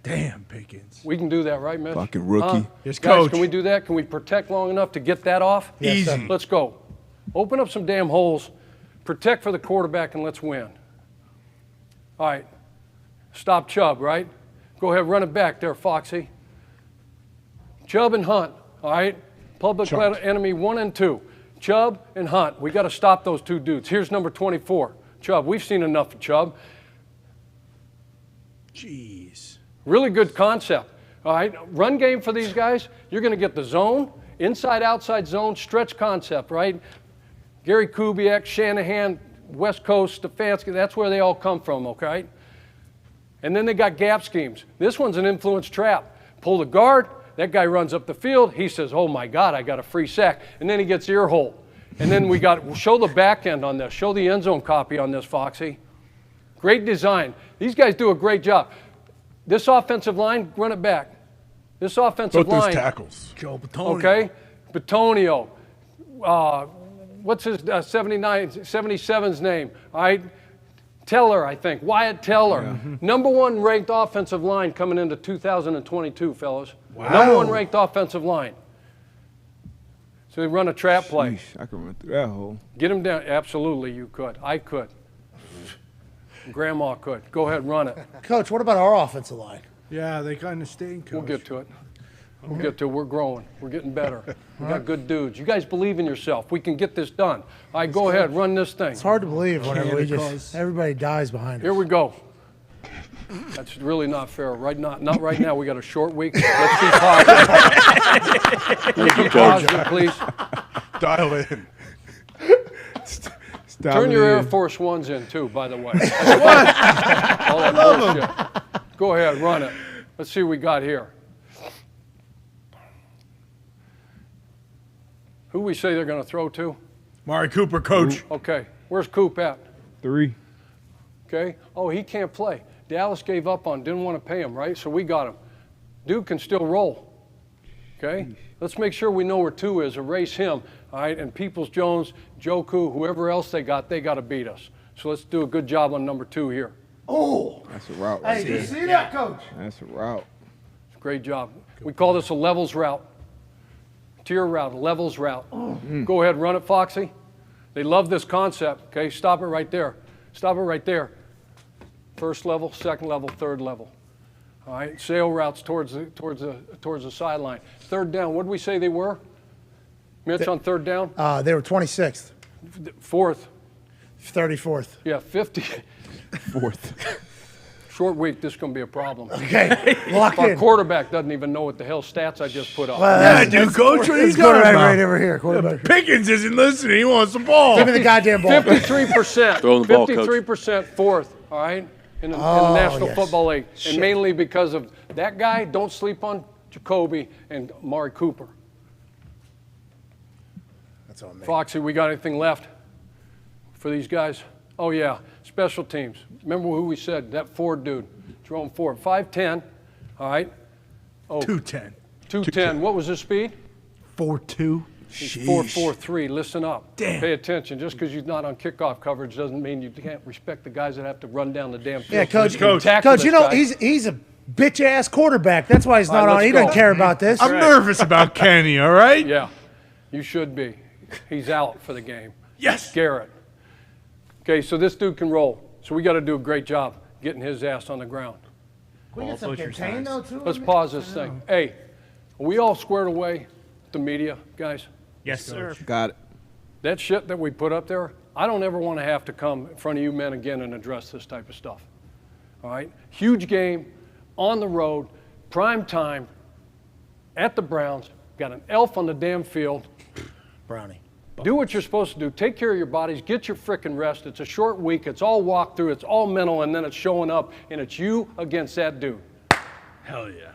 Damn, Pickens. We can do that, right, Mitch? Fucking rookie. Yes, Guys, Coach. can we do that? Can we protect long enough to get that off? Yes, sir. Easy. Let's go. Open up some damn holes. Protect for the quarterback and let's win. All right. Stop Chubb, right? Go ahead, run it back there, Foxy. Chubb and Hunt, all right? Public enemy 1 and 2. Chubb and Hunt. We got to stop those two dudes. Here's number 24, Chubb. We've seen enough of Chubb. Jeez. Really good concept. All right, run game for these guys. You're going to get the zone, inside, outside zone, stretch concept, right? Gary Kubiak, Shanahan, West Coast, Stefanski, that's where they all come from, okay? And then they got gap schemes. This one's an influence trap. Pull the guard, that guy runs up the field. He says, oh my God, I got a free sack. And then he gets ear hole. And then we got, show the back end on this. Show the end zone copy on this, Foxy. Great design. These guys do a great job. This offensive line, run it back. This offensive Both line. those tackles. Joe Batonio. Okay? Batonio. What's his 77's name? All right? Teller, I think. Wyatt Teller. Yeah. Number 1 ranked offensive line coming into 2022, fellas. Wow. Number 1 ranked offensive line. So they run a trap play. Sheesh, I could run through that hole. Get him down. Absolutely, you could. I could. Grandma could. Go ahead, run it. Coach, what about our offensive line? Yeah, they kind of stink, Coach. We'll get to it. We'll get to it. We're growing. We're getting better. We got good dudes. You guys believe in yourself. We can get this done. All right, go ahead. Run this thing. It's hard to believe whenever everybody dies behind us. Here we go. That's really not fair. Not right now. We got a short week. Let's be positive. Let's be positive, please. Dial in. Turn your Air Force Ones in, too, by the way. What? All that bullshit. Go ahead, run it. Let's see what we got here. Who we say they're going to throw to? Mari Cooper, Coach. Okay. Where's Coop at? 3. Okay. Oh, he can't play. Dallas gave up on, didn't want to pay him, right? So we got him. Dude can still roll. Okay? Let's make sure we know where 2 is. Erase him. All right? And Peoples-Jones, Joku, whoever else they got to beat us. So let's do a good job on number 2 here. Oh. That's a route. Hey, do you see that, Coach? That's a route. Great job. We call this a levels route. Tier route, a levels route. Go ahead, run it, Foxy. They love this concept, okay? Stop it right there. Stop it right there. First level, second level, third level. All right, sail routes towards the sideline. Third down, what did we say they were? Mitch, on third down? They were 26th. Fourth. 34th. Yeah, 50. Fourth. Short week, this is going to be a problem. Okay, lock Our in. quarterback doesn't even know what the hell stats I just put up. Well, Yeah, dude, Coach, what are you talking quarterback about? right over here. Quarterback. Pickens isn't listening. He wants the ball. Give me the goddamn ball. 53%. Throw the ball, Coach. 53% fourth, all right, in the Oh, National yes. Football League. Shit. And mainly because of that guy, don't sleep on Jacoby and Amari Cooper. That's on me. Foxy, we got anything left for these guys? Oh, yeah, special teams. Remember who we said, that Ford dude, Jerome Ford, 5'10", all right? Oh, 210. 210. What was his speed? 4.2. He's 4.43. Listen up. Damn. Pay attention. Just because you're not on kickoff coverage doesn't mean you can't respect the guys that have to run down the damn field. Yeah, Coach. You can tackle Coach, this you know, guy. he's a bitch-ass quarterback. That's why he's All right, not on. let's He go. doesn't care about this. I'm nervous about Kenny, all right? Yeah, you should be. He's out for the game. Yes. Garrett. Okay, so this dude can roll. So we got to do a great job getting his ass on the ground. Can we get some contain, though, too? Let's pause this thing. Hey, are we all squared away with the media, guys? Yes, sir. Got it. That shit that we put up there, I don't ever want to have to come in front of you men again and address this type of stuff. All right? Huge game, on the road, prime time, at the Browns, got an elf on the damn field. Brownie. Do what you're supposed to do. Take care of your bodies. Get your frickin' rest. It's a short week. It's all walkthrough. It's all mental, and then it's showing up, and it's you against that dude. Hell yeah.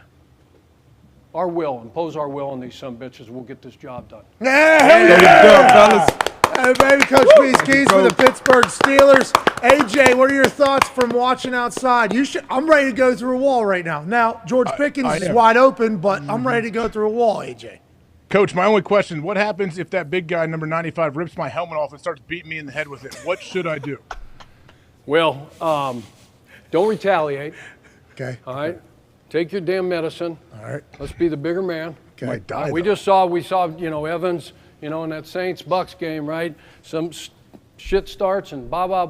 Our will, impose our will on these sumbitches. We'll get this job done. Yeah. Hey, baby, Coach Peace Keys for the Pittsburgh Steelers. AJ, what are your thoughts from watching outside? I'm ready to go through a wall right now. Now, George Pickens is wide open, but I'm ready to go through a wall, AJ. Coach, my only question, what happens if that big guy, number 95, rips my helmet off and starts beating me in the head with it? What should I do? Well, don't retaliate. Okay. All right? Take your damn medicine. All right. Let's be the bigger man. Okay. Might die, We though. saw, Evans, in that Saints-Bucks game, right? Some shit starts and blah.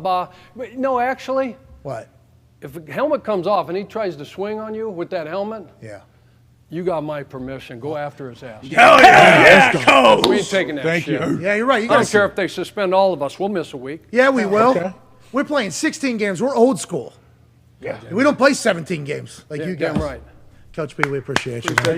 But no, actually, What? if a helmet comes off and he tries to swing on you with that helmet, Yeah. you got my permission. Go after his ass. Hell yeah, Coach. We ain't taking that Thank shit. you. Yeah, you're right. You I don't guys. care if they suspend all of us. We'll miss a week. Yeah, we will. Okay. We're playing 16 games. We're old school. Yeah. We don't play 17 games like you guys. Damn right. Coach P, we appreciate you. Man.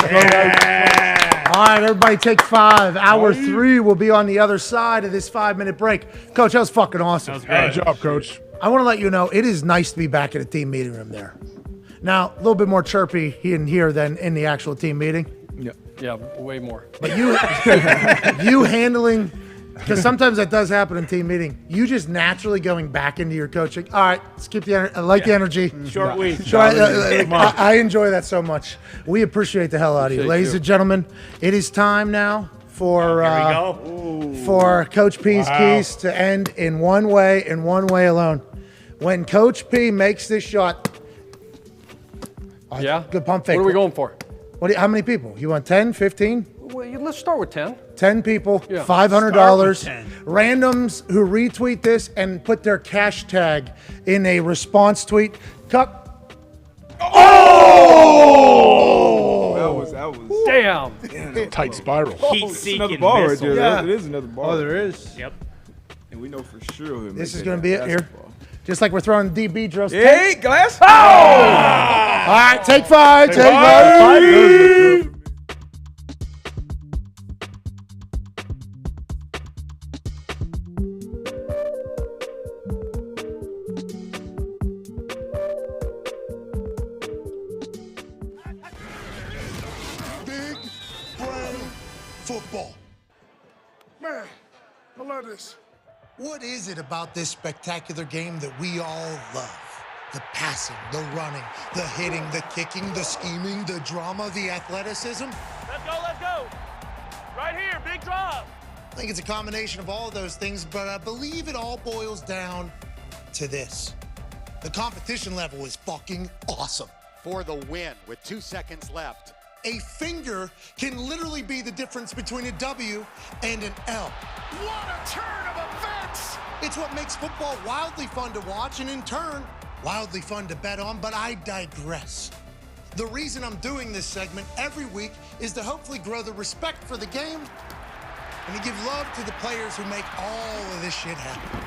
All right, everybody take 5. Hour 3 will be on the other side of this 5-minute break. Coach, that was fucking awesome. Good job, Coach. I want to let you know it is nice to be back at a team meeting room there. Now, a little bit more chirpy in here than in the actual team meeting. Yeah, way more. But you handling, because sometimes that does happen in team meeting, you just naturally going back into your coaching. All right, let's keep the energy. I like the energy. Short week. I enjoy that so much. We appreciate the hell out of you. Ladies and gentlemen, it is time now for for Coach P's keys to end in one way and one way alone. When Coach P makes this shot, Yeah? good pump fake. What are we going for? How many people? You want 10, 15? Well, let's start with 10. 10 people, Yeah. $500. Start with 10. Randoms who retweet this and put their cash tag in a response tweet. Oh! That was Damn. Tight spiral. Heat-seeking another ball right missile. there. Yeah. It is another ball. Oh, there is. Yep. And we know for sure. he'll This make is that going to be it here. basketball. Just like we're throwing DB drills. Hey, glass. All right, take 5. Take 5. Big brain football. Man, I love this. What is it about this spectacular game that we all love? The passing, the running, the hitting, the kicking, the scheming, the drama, the athleticism. Let's go, let's go. Right here, big drop. I think it's a combination of all of those things, but I believe it all boils down to this. The competition level is fucking awesome. For the win with 2 seconds left. A finger can literally be the difference between a W and an L. What a turn of events! It's what makes football wildly fun to watch and in turn, wildly fun to bet on, but I digress. The reason I'm doing this segment every week is to hopefully grow the respect for the game and to give love to the players who make all of this shit happen.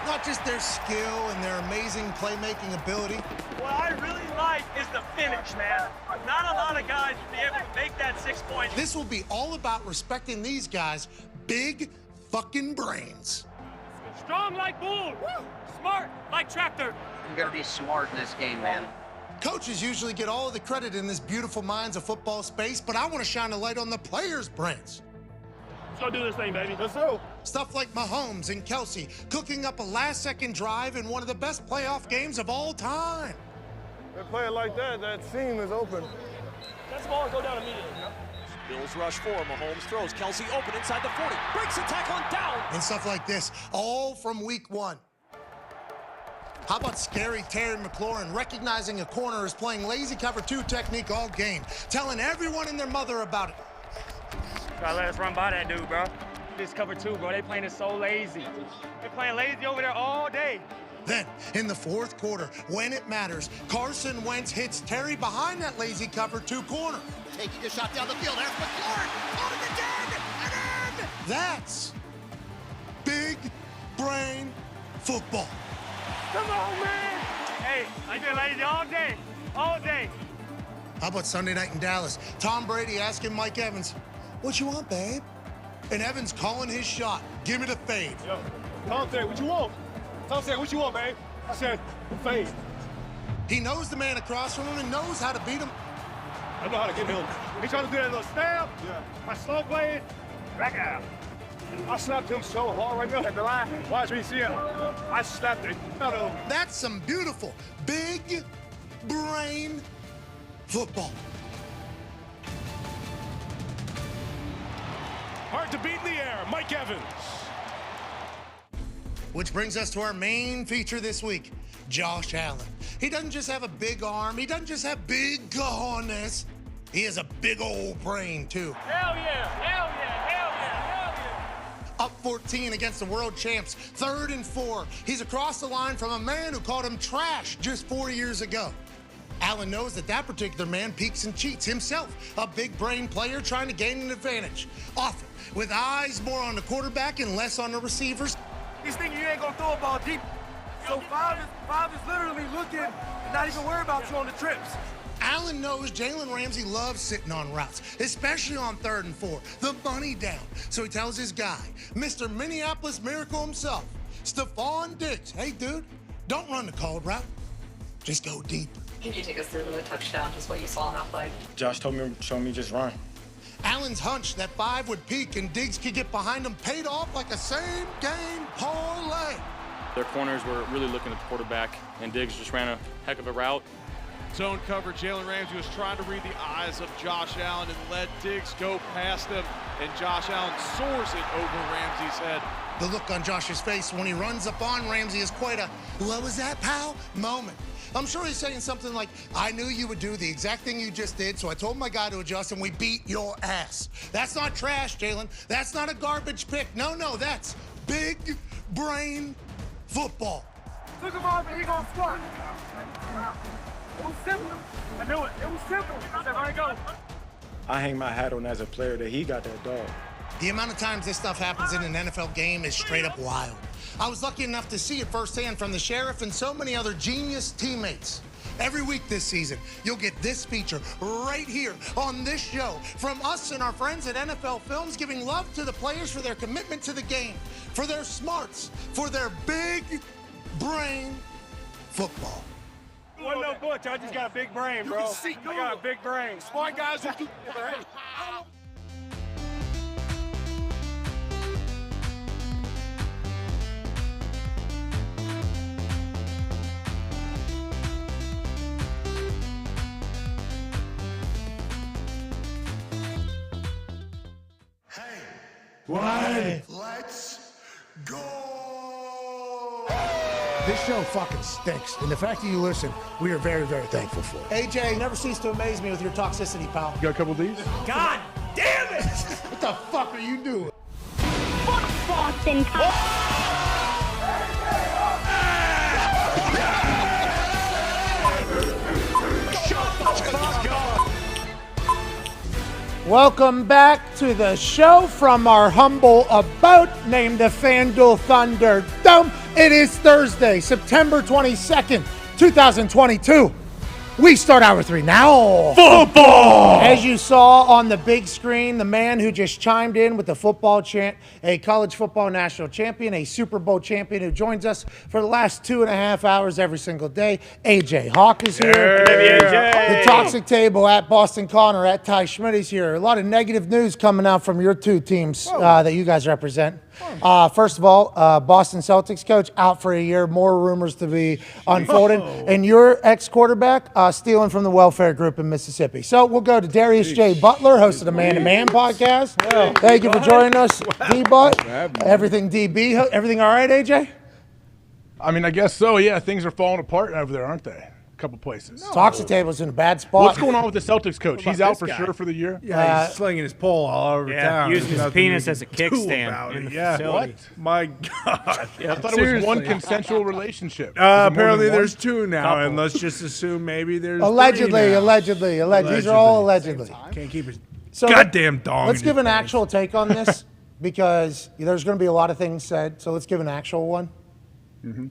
Not just their skill and their amazing playmaking ability. What I really like is the finish, man. Not a lot of guys would be able to make that 6 points. This will be all about respecting these guys' big fucking brains. Strong like bull. Woo. Smart like tractor. I'm gonna be smart in this game, man. Coaches usually get all of the credit in this beautiful minds of football space, but I want to shine a light on the players' brains. Let's go do this thing, baby. Let's go. Stuff like Mahomes and Kelsey cooking up a last-second drive in one of the best playoff games of all time. They're playing like that seam is open. That ball go down immediately. Bills rush 4. Mahomes throws. Kelsey open inside the 40. Breaks the tackle and down. And stuff like this, all from week 1. How about scary Terry McLaurin recognizing a corner is playing lazy cover 2 technique all game, telling everyone and their mother about it. Gotta let us run by that dude, bro. This cover 2, bro. They playing it so lazy. They're playing lazy over there all day. Then, in the 4th quarter, when it matters, Carson Wentz hits Terry behind that lazy cover 2 corner. Taking a shot down the field. There's McLaurin. Out of the den. And in. That's big brain football. Come on, man. Hey, I've been lazy all day. All day. How about Sunday night in Dallas? Tom Brady asking Mike Evans, "What you want, babe?" And Evans calling his shot. "Give me the fade." Yo, Tom said, "What you want?" Tom said, "What you want, babe?" I said, "Fade." He knows the man across from him and knows how to beat him. I know how to get him. He trying to do that little stab. Yeah. I slow blade. Back out. I slapped him so hard right now at the line. Watch me see him. I slapped it. That's some beautiful big brain football. Hard to beat in the air, Mike Evans. Which brings us to our main feature this week, Josh Allen. He doesn't just have a big arm, he doesn't just have big cojones, he has a big old brain too. Hell yeah, hell yeah, hell yeah, hell yeah. Up 14 against the world champs, 3rd and 4. He's across the line from a man who called him trash just 4 years ago. Allen knows that particular man peeks and cheats, himself a big brain player trying to gain an advantage, often with eyes more on the quarterback and less on the receivers. He's thinking you ain't gonna throw a ball deep. So Favre is literally looking and not even worried about you on the trips. Allen knows Jalen Ramsey loves sitting on routes, especially on 3rd and 4, the money down. So he tells his guy, Mr. Minneapolis Miracle himself, Stephon Diggs, "Hey dude, don't run the cold route, just go deep." Can you take us through the touchdown, just what you saw on that play? Josh showed me just run. Allen's hunch that 5 would peak and Diggs could get behind him paid off like a same-game parlay. Their corners were really looking at the quarterback, and Diggs just ran a heck of a route. Zone cover, Jalen Ramsey was trying to read the eyes of Josh Allen and let Diggs go past him, and Josh Allen soars it over Ramsey's head. The look on Josh's face when he runs up on Ramsey is quite a, "What was that, pal?" moment. I'm sure he's saying something like, "I knew you would do the exact thing you just did, so I told my guy to adjust and we beat your ass." That's not trash, Jalen. That's not a garbage pick. No, that's big brain football. Took him off and he gonna squat. It was simple. I knew it. It was simple. I said, "All right, go." I hang my hat on as a player that he got that dog. The amount of times this stuff happens in an NFL game is straight up wild. I was lucky enough to see it firsthand from the Sheriff and so many other genius teammates. Every week this season, you'll get this feature right here on this show from us and our friends at NFL Films, giving love to the players for their commitment to the game, for their smarts, for their big brain football. Wasn't no butch, I just got a big brain, bro. I got a big brain. Smart guys who do. Why? Let's go! This show fucking stinks, and the fact that you listen, we are very, very thankful for it. AJ, never cease to amaze me with your toxicity, pal. You got a couple of these? God damn it! What the fuck are you doing? Fuck Boston Welcome back to the show from our humble abode named the FanDuel Thunderdome. It is Thursday, September 22nd, 2022. We start hour 3 now. Football! As you saw on the big screen, the man who just chimed in with the football chant, a college football national champion, a Super Bowl champion who joins us for the last 2.5 hours every single day. AJ Hawk is here. The Toxic Table at Boston Connor at Ty Schmidt is here. A lot of negative news coming out from your two teams that you guys represent. First of all, Boston Celtics coach out for a year. More rumors to be unfolded. And your ex-quarterback stealing from the welfare group in Mississippi. So we'll go to Darius J. Butler, host of the Man to Man podcast. Thank you for joining us, D-Butt. Everything DB. Everything all right, AJ? I mean, I guess so. Yeah, things are falling apart over there, aren't they? Couple places. Toxic Table's in a bad spot. What's going on with the Celtics coach? He's out for sure for the year. Yeah, he's slinging his pole all over town. Using his penis as a kickstand in the facility. What? My God. I thought it was one consensual relationship. Apparently there's two now, and let's just assume maybe there's Allegedly. These are all allegedly. Can't keep his So goddamn dong. Let's give an actual take on this because there's going to be a lot of things said. So let's give an actual one. Mm-hmm.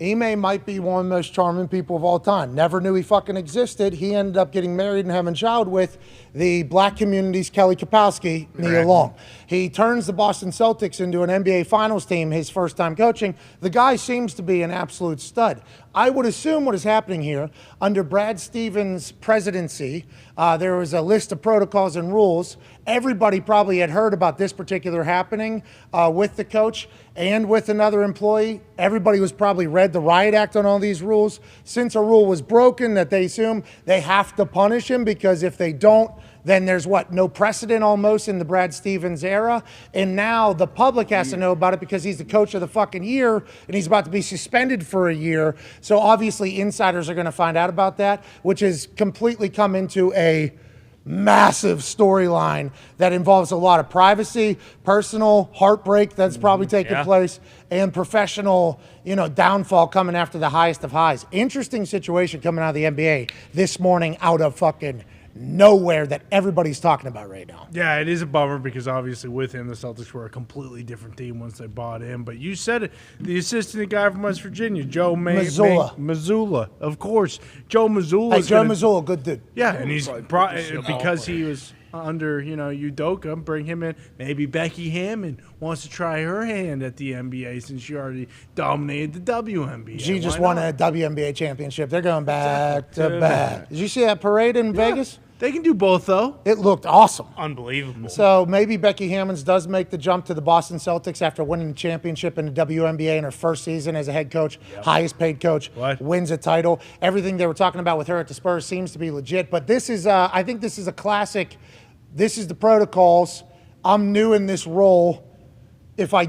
Ime might be one of the most charming people of all time. Never knew he fucking existed. He ended up getting married and having a child with the black community's Kelly Kapowski, Nia Long. He turns the Boston Celtics into an NBA Finals team his first time coaching. The guy seems to be an absolute stud. I would assume what is happening here, under Brad Stevens' presidency, there was a list of protocols and rules. Everybody probably had heard about this particular happening with the coach and with another employee. Everybody was probably read the riot act on all these rules. Since a rule was broken that they assume they have to punish him because if they don't, then there's no precedent almost in the Brad Stevens era. And now the public has to know about it because he's the coach of the fucking year and he's about to be suspended for a year. So obviously insiders are going to find out about that, which has completely come into a massive storyline that involves a lot of privacy, personal heartbreak that's probably taking place, and professional, downfall coming after the highest of highs. Interesting situation coming out of the NBA this morning out of fucking nowhere that everybody's talking about right now. Yeah, it is a bummer because obviously with him, the Celtics were a completely different team once they bought him. But you said it, the assistant guy from West Virginia, Joe Mazzulla, of course. Joe Mazzulla. Joe Mazzulla, good dude. Yeah, and he's because he was under, Udoka, bring him in. Maybe Becky Hammond wants to try her hand at the NBA since she already dominated the WNBA. She just won a WNBA championship. They're going back to back. Did you see that parade in Vegas? They can do both, though. It looked awesome. Unbelievable. So maybe Becky Hammond does make the jump to the Boston Celtics after winning the championship in the WNBA in her first season as a head coach, highest paid coach, wins a title. Everything they were talking about with her at the Spurs seems to be legit. But this is, I think this is a classic. This is the protocols. I'm new in this role. If we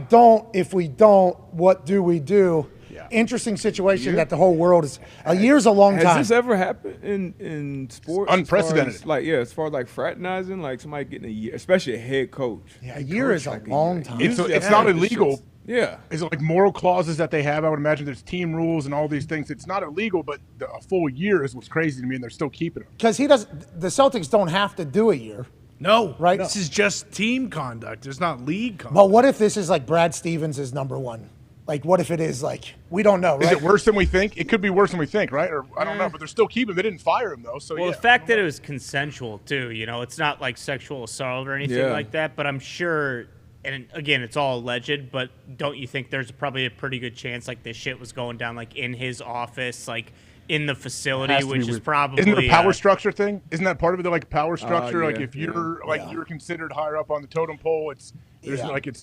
don't, what do we do? Interesting situation that the whole world is. A year's a long time. Has this ever happened in sports? Unprecedented. As far as fraternizing, like somebody getting a year, especially a head coach. Yeah, a year is a long time. It's not illegal. Yeah. Is it like moral clauses that they have? I would imagine there's team rules and all these things. It's not illegal, but a full year is what's crazy to me, and they're still keeping them. Because the Celtics don't have to do a year. No, right? This is just team conduct. It's not league conduct. But what if this is like Brad Stevens is number one? Like, what if it is like, we don't know, right? Is it worse than we think? It could be worse than we think, right? Or I don't know, but they're still keeping him. They didn't fire him, though. So, the fact that it was consensual, too, it's not like sexual assault or anything like that, but I'm sure, and again, it's all alleged, but don't you think there's probably a pretty good chance like this shit was going down like in his office, like in the facility, which is probably isn't it a power structure thing? Isn't that part of it? Like power structure, like if you're you're considered higher up on the totem pole, it's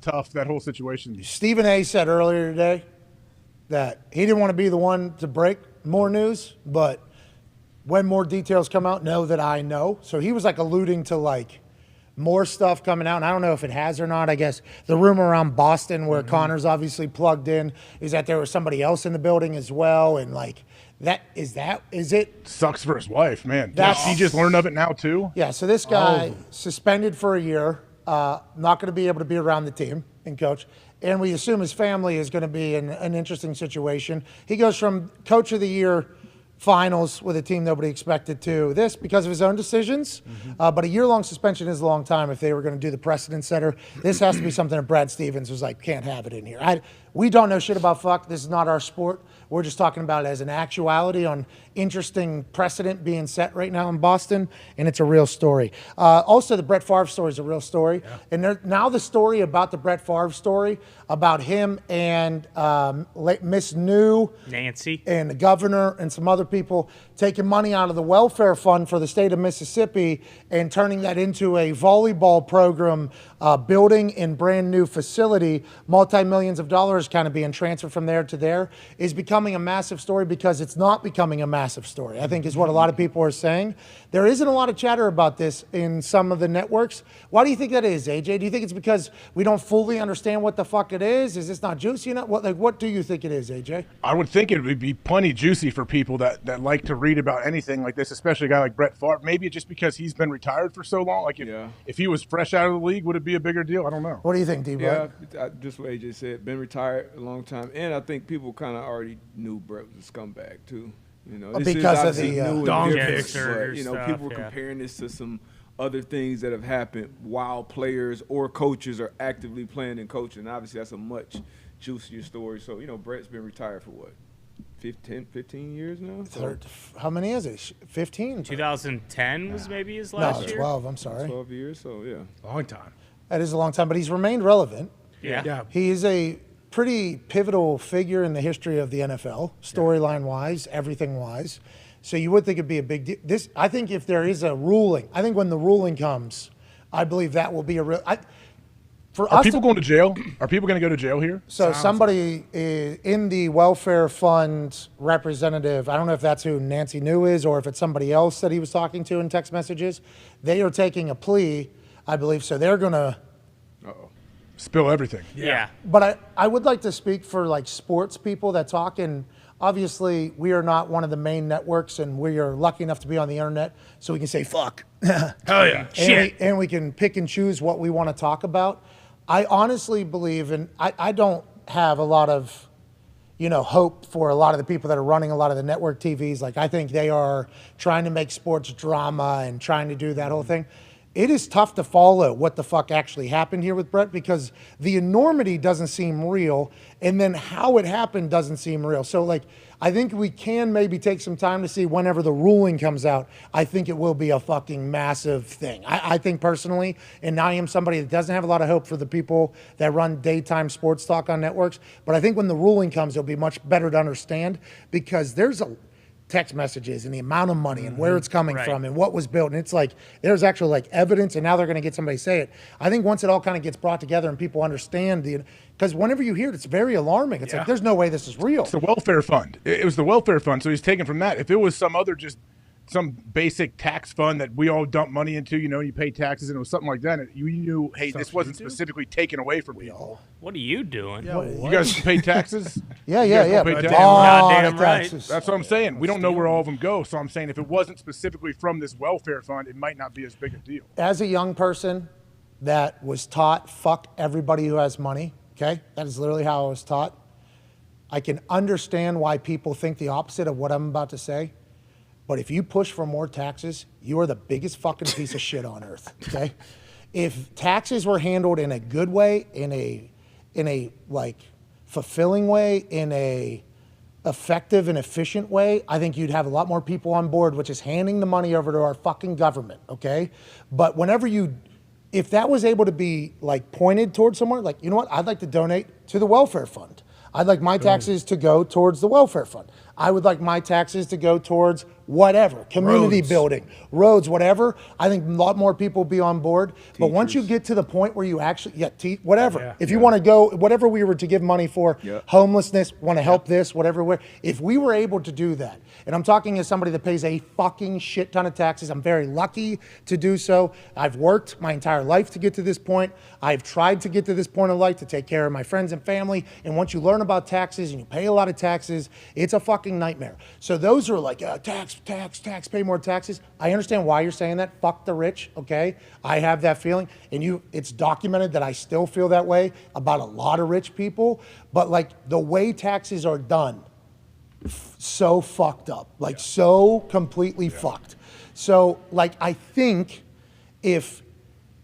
tough. That whole situation. Stephen A. said earlier today that he didn't want to be the one to break more news, but when more details come out, know that I know. So he was like alluding to like more stuff coming out, and I don't know if it has or not. I guess the rumor around Boston, where Connor's obviously plugged in, is that there was somebody else in the building as well, and like is it? Sucks for his wife, man. That's- She just learned of it now too. Yeah, so this guy suspended for a year, not going to be able to be around the team and coach. And we assume his family is going to be in an interesting situation. He goes from coach of the year finals with a team nobody expected to this because of his own decisions. But a year-long suspension is a long time if they were going to do the precedent setter. This has to be something that Brad Stevens was like, can't have it in here. We don't know shit about fuck. This is not our sport. We're just talking about it as an actuality on interesting precedent being set right now in Boston, and it's a real story. Also, the Brett Favre story is a real story. Yeah. And now the story about the Brett Favre story, about him and Miss New, Nancy, and the governor and some other people taking money out of the welfare fund for the state of Mississippi and turning that into a volleyball program, building and brand new facility, multi-millions of dollars kind of being transferred from there to there, is becoming a massive story because it's not becoming a massive story, I think is what a lot of people are saying. There isn't a lot of chatter about this in some of the networks. Why do you think that is, AJ? Do you think it's because we don't fully understand what the fuck it is? Is this not juicy enough? What do you think it is, AJ? I would think it would be plenty juicy for people that like to read about anything like this, especially a guy like Brett Favre. Maybe just because he's been retired for so long. Like if he was fresh out of the league, would it be a bigger deal? I don't know. What do you think, D-Bud? Yeah, just what AJ said. Been retired a long time, and I think people kind of already knew Brett was a scumbag too. You know, this because of is the dong but, you know, stuff, people were comparing this to some other things that have happened while players or coaches are actively playing and coaching. Obviously, that's a much juicier story. So, you know, Brett's been retired for what? 15 years now? How many is it? 15? 2010 was maybe his last year? 12, I'm sorry. 12 years, so yeah. Long time. That is a long time, but he's remained relevant. Yeah. He is a pretty pivotal figure in the history of the NFL, storyline-wise, everything-wise. So you would think it'd be a big deal. I think if there is a ruling, I think when the ruling comes, I believe that will be a real. Are people going to jail? Are people going to go to jail here? So somebody in the welfare fund representative, I don't know if that's who Nancy New is or if it's somebody else that he was talking to in text messages. They are taking a plea, I believe. So they're going to spill everything. Yeah. But I would like to speak for like sports people that talk, and obviously we are not one of the main networks, and we are lucky enough to be on the internet, so we can say fuck. Hell yeah. And we can pick and choose what we want to talk about. I honestly believe, and I don't have a lot of, hope for a lot of the people that are running a lot of the network TVs. Like, I think they are trying to make sports drama and trying to do that whole thing. It is tough to follow what the fuck actually happened here with Brett because the enormity doesn't seem real, and then how it happened doesn't seem real. So, like, I think we can maybe take some time to see whenever the ruling comes out. I think it will be a fucking massive thing. I think personally, and I am somebody that doesn't have a lot of hope for the people that run daytime sports talk on networks, but I think when the ruling comes, it'll be much better to understand because there's a text messages and the amount of money and where it's coming from and what was built. And it's like, there's actual like evidence, and now they're going to get somebody to say it. I think once it all kind of gets brought together and people understand because whenever you hear it, it's very alarming. It's like, there's no way this is real. It's the welfare fund. It was the welfare fund. So he's taken from that. If it was some other some basic tax fund that we all dump money into, you pay taxes, and it was something like that, you knew, hey, this wasn't specifically taken away from people. What are you doing? Yeah, you guys pay taxes? Yeah. Goddamn right. That's what I'm saying. We don't know where all of them go. So I'm saying if it wasn't specifically from this welfare fund, it might not be as big a deal. As a young person that was taught, fuck everybody who has money, okay? That is literally how I was taught. I can understand why people think the opposite of what I'm about to say. But if you push for more taxes, you are the biggest fucking piece of shit on earth, okay? If taxes were handled in a good way, in a like fulfilling way, in a effective and efficient way, I think you'd have a lot more people on board, which is handing the money over to our fucking government, okay? But if that was able to be like pointed towards somewhere, like, you know what, I'd like to donate to the welfare fund. I'd like my taxes to go towards the welfare fund. I would like my taxes to go towards whatever, community building, roads, whatever. I think a lot more people will be on board. But once you get to the point where you actually, whatever. If you want to go, whatever we were to give money for, homelessness, want to help this, whatever. If we were able to do that, and I'm talking as somebody that pays a fucking shit ton of taxes, I'm very lucky to do so. I've worked my entire life to get to this point. I've tried to get to this point of life to take care of my friends and family. And once you learn about taxes and you pay a lot of taxes, it's a fucking nightmare. So those are like, tax, pay more taxes. I understand why you're saying that. Fuck the rich, okay? I have that feeling. And it's documented that I still feel that way about a lot of rich people. But like the way taxes are done, so fucked up, like so completely fucked. So like I think if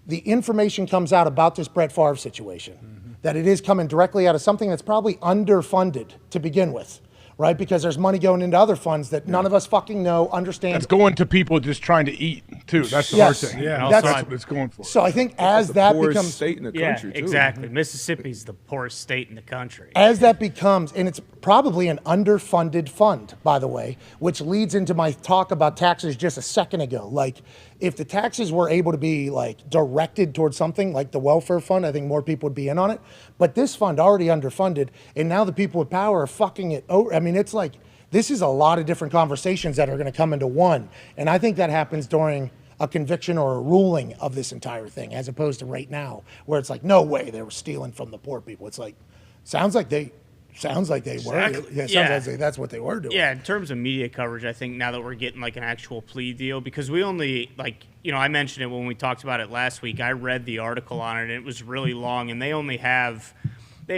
the information comes out about this Brett Favre situation, that it is coming directly out of something that's probably underfunded to begin with, right? Because there's money going into other funds that none of us fucking know, understand. It's going to people just trying to eat too. That's the hard thing. Yeah, that's what it's going for. So I think as that becomes state in the country, too. Exactly. Mississippi's the poorest state in the country. As that becomes, and it's probably an underfunded fund, by the way, which leads into my talk about taxes just a second ago. Like, if the taxes were able to be like directed towards something like the welfare fund, I think more people would be in on it. But this fund already underfunded, and now the people with power are fucking it over. I mean, it's like, this is a lot of different conversations that are going to come into one. And I think that happens during a conviction or a ruling of this entire thing, as opposed to right now, where it's like, no way they were stealing from the poor people. It's like, sounds like they were. Yeah, like that's what they were doing. Yeah, in terms of media coverage, I think now that we're getting like an actual plea deal, because we only I mentioned it when we talked about it last week. I read the article on it, and it was really long, and they had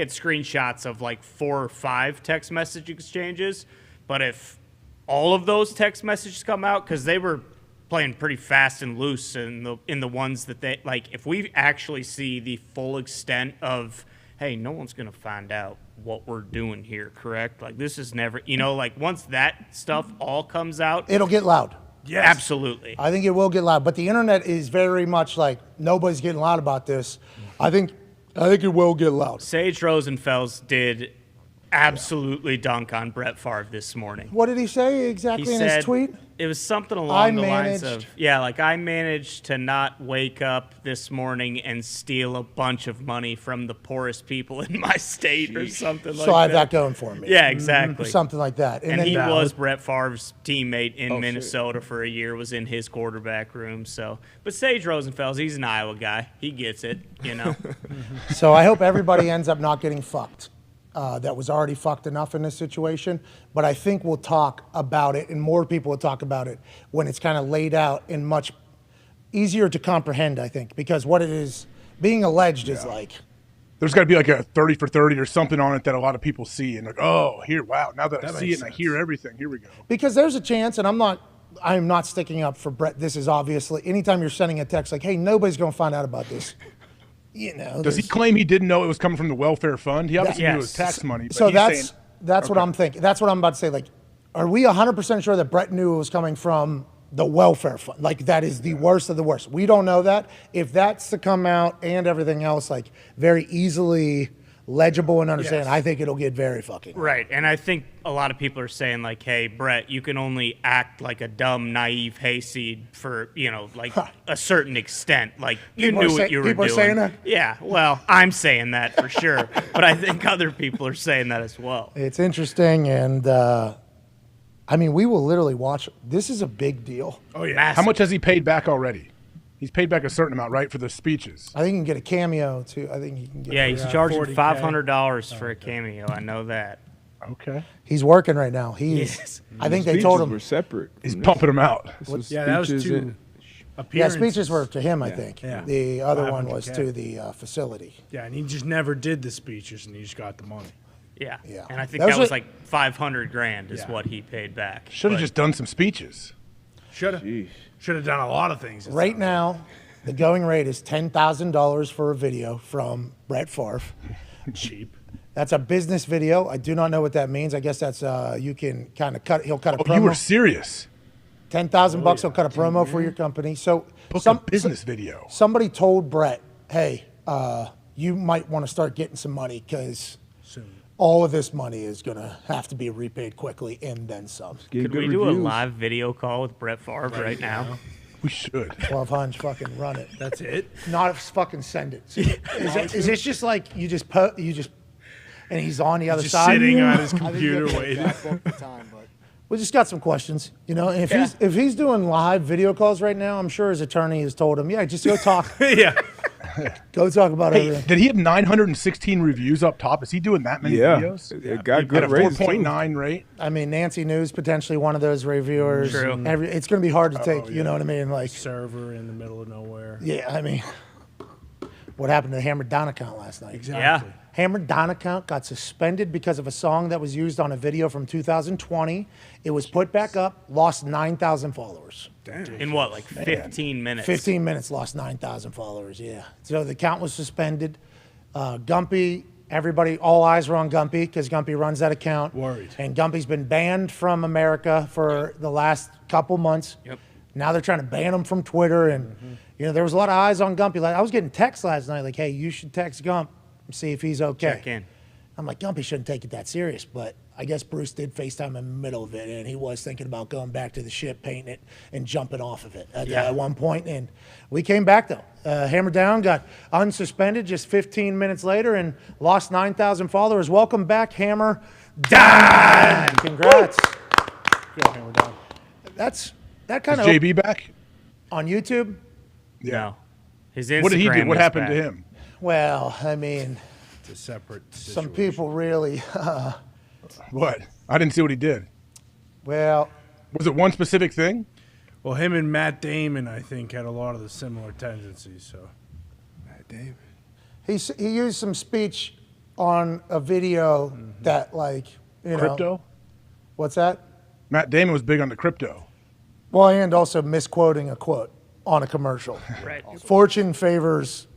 screenshots of like 4 or 5 text message exchanges. But if all of those text messages come out, because they were playing pretty fast and loose in the ones that they like, if we actually see the full extent of, hey, no one's going to find out what we're doing here, correct? Like, this is never, like, once that stuff all comes out, it'll get loud. Yes. Absolutely. I think it will get loud. But the internet is very much like, nobody's getting loud about this. I think it will get loud. Sage Rosenfels did absolutely dunk on Brett Favre this morning. What did he say exactly in his tweet? It was something along the lines of, I managed to not wake up this morning and steal a bunch of money from the poorest people in my state or something like that. So I have that going for me. Yeah, exactly. Something like that. And he was Brett Favre's teammate in Minnesota for a year, was in his quarterback room. So, but Sage Rosenfels, he's an Iowa guy. He gets it, So I hope everybody ends up not getting fucked. That was already fucked enough in this situation. But I think we'll talk about it, and more people will talk about it when it's kind of laid out and much easier to comprehend, I think, because what it is being alleged is like. There's got to be like a 30 for 30 or something on it that a lot of people see and like, oh, now that I see it and I hear everything, here we go. Because there's a chance, and I'm not sticking up for Brett. This is obviously, anytime you're sending a text like, hey, nobody's going to find out about this. Does he claim he didn't know it was coming from the welfare fund? He obviously knew it was tax money. But so that's what I'm thinking. That's what I'm about to say. Like, are we 100% sure that Brett knew it was coming from the welfare fund? Like, that is the worst of the worst. We don't know that. If that's to come out and everything else, like, very easily legible and understand, I think it'll get very fucking right. And I think a lot of people are saying like, hey, Brett, you can only act like a dumb, naive hayseed for, a certain extent. Like, you knew what you were doing. People are saying that? Yeah, well, I'm saying that for sure. But I think other people are saying that as well. It's interesting, and we will literally watch. This is a big deal. Oh, yeah. Massive. How much has he paid back already? He's paid back a certain amount, right, for the speeches. I think he can get a cameo, too. I think he can get he's charging $500 for a cameo. I know that. Okay. He's working right now. I think they told him. Were separate. He's pumping them out. That was 2 appearances. Yeah, speeches were to him, I think. Yeah. The other one was to the facility. Yeah, and he just never did the speeches, and he just got the money. Yeah. And I think that was like $500,000 is what he paid back. Should have just done some speeches. Should have done a lot of things. Right now, the going rate is $10,000 for a video from Brett Favre. Cheap. That's a business video. I do not know what that means. I guess that's you can kind of cut. He'll cut a promo. You were serious. $10,000. He'll cut a promo for your company. So a business video. Somebody told Brett, hey, you might want to start getting some money because all of this money is going to have to be repaid quickly and then some. Could we do a live video call with Brett Favre right now? We should. 1200, fucking run it. That's it? Not fucking send it. Is this just like you just and he's on the other Just side? sitting on his computer waiting. We just got some questions, and if he's doing live video calls right now, I'm sure his attorney has told him, yeah, just go talk. Yeah. Go talk about everything. Did he have 916 reviews up top? Is he doing that many videos? It got He had a good ratings, 4.9 rate. I mean, Nancy News potentially one of those reviewers. True. It's going to be hard to take. You know what I mean? Like server in the middle of nowhere. Yeah, I mean, what happened to the Hammered Down account last night? Exactly. Yeah. Hammered Down account got suspended because of a song that was used on a video from 2020. It was put back up, lost 9,000 followers. Damn. In what, like 15 minutes? 15 minutes, lost 9,000 followers, yeah. So the account was suspended. Gumpy, everybody, all eyes were on Gumpy because Gumpy runs that account. Worried. And Gumpy's been banned from America for the last couple months. Yep. Now they're trying to ban him from Twitter. And, there was a lot of eyes on Gumpy. Like, I was getting texts last night like, hey, you should text Gump and see if he's okay. Check in. I'm like, Gumpy shouldn't take it that serious, but I guess Bruce did FaceTime in the middle of it, and he was thinking about going back to the ship, painting it, and jumping off of it at one point. And we came back, though. Hammer Down got unsuspended just 15 minutes later and lost 9,000 followers. Welcome back, Hammer Down. Congrats. Go, Hammer Down. That kind Is of JB back? on YouTube. Yeah. No. His Instagram What did he do? What is happened back. to him? Well, I mean, It's a separate some situation. people really. What? I didn't see what he did. Well, Was it one specific thing? Well, him and Matt Damon, I think, had a lot of the similar tendencies. So, Matt Damon. he used some speech on a video that, like, Crypto? What's that? Matt Damon was big on the crypto. Well, and also misquoting a quote on a commercial. Right. Fortune favors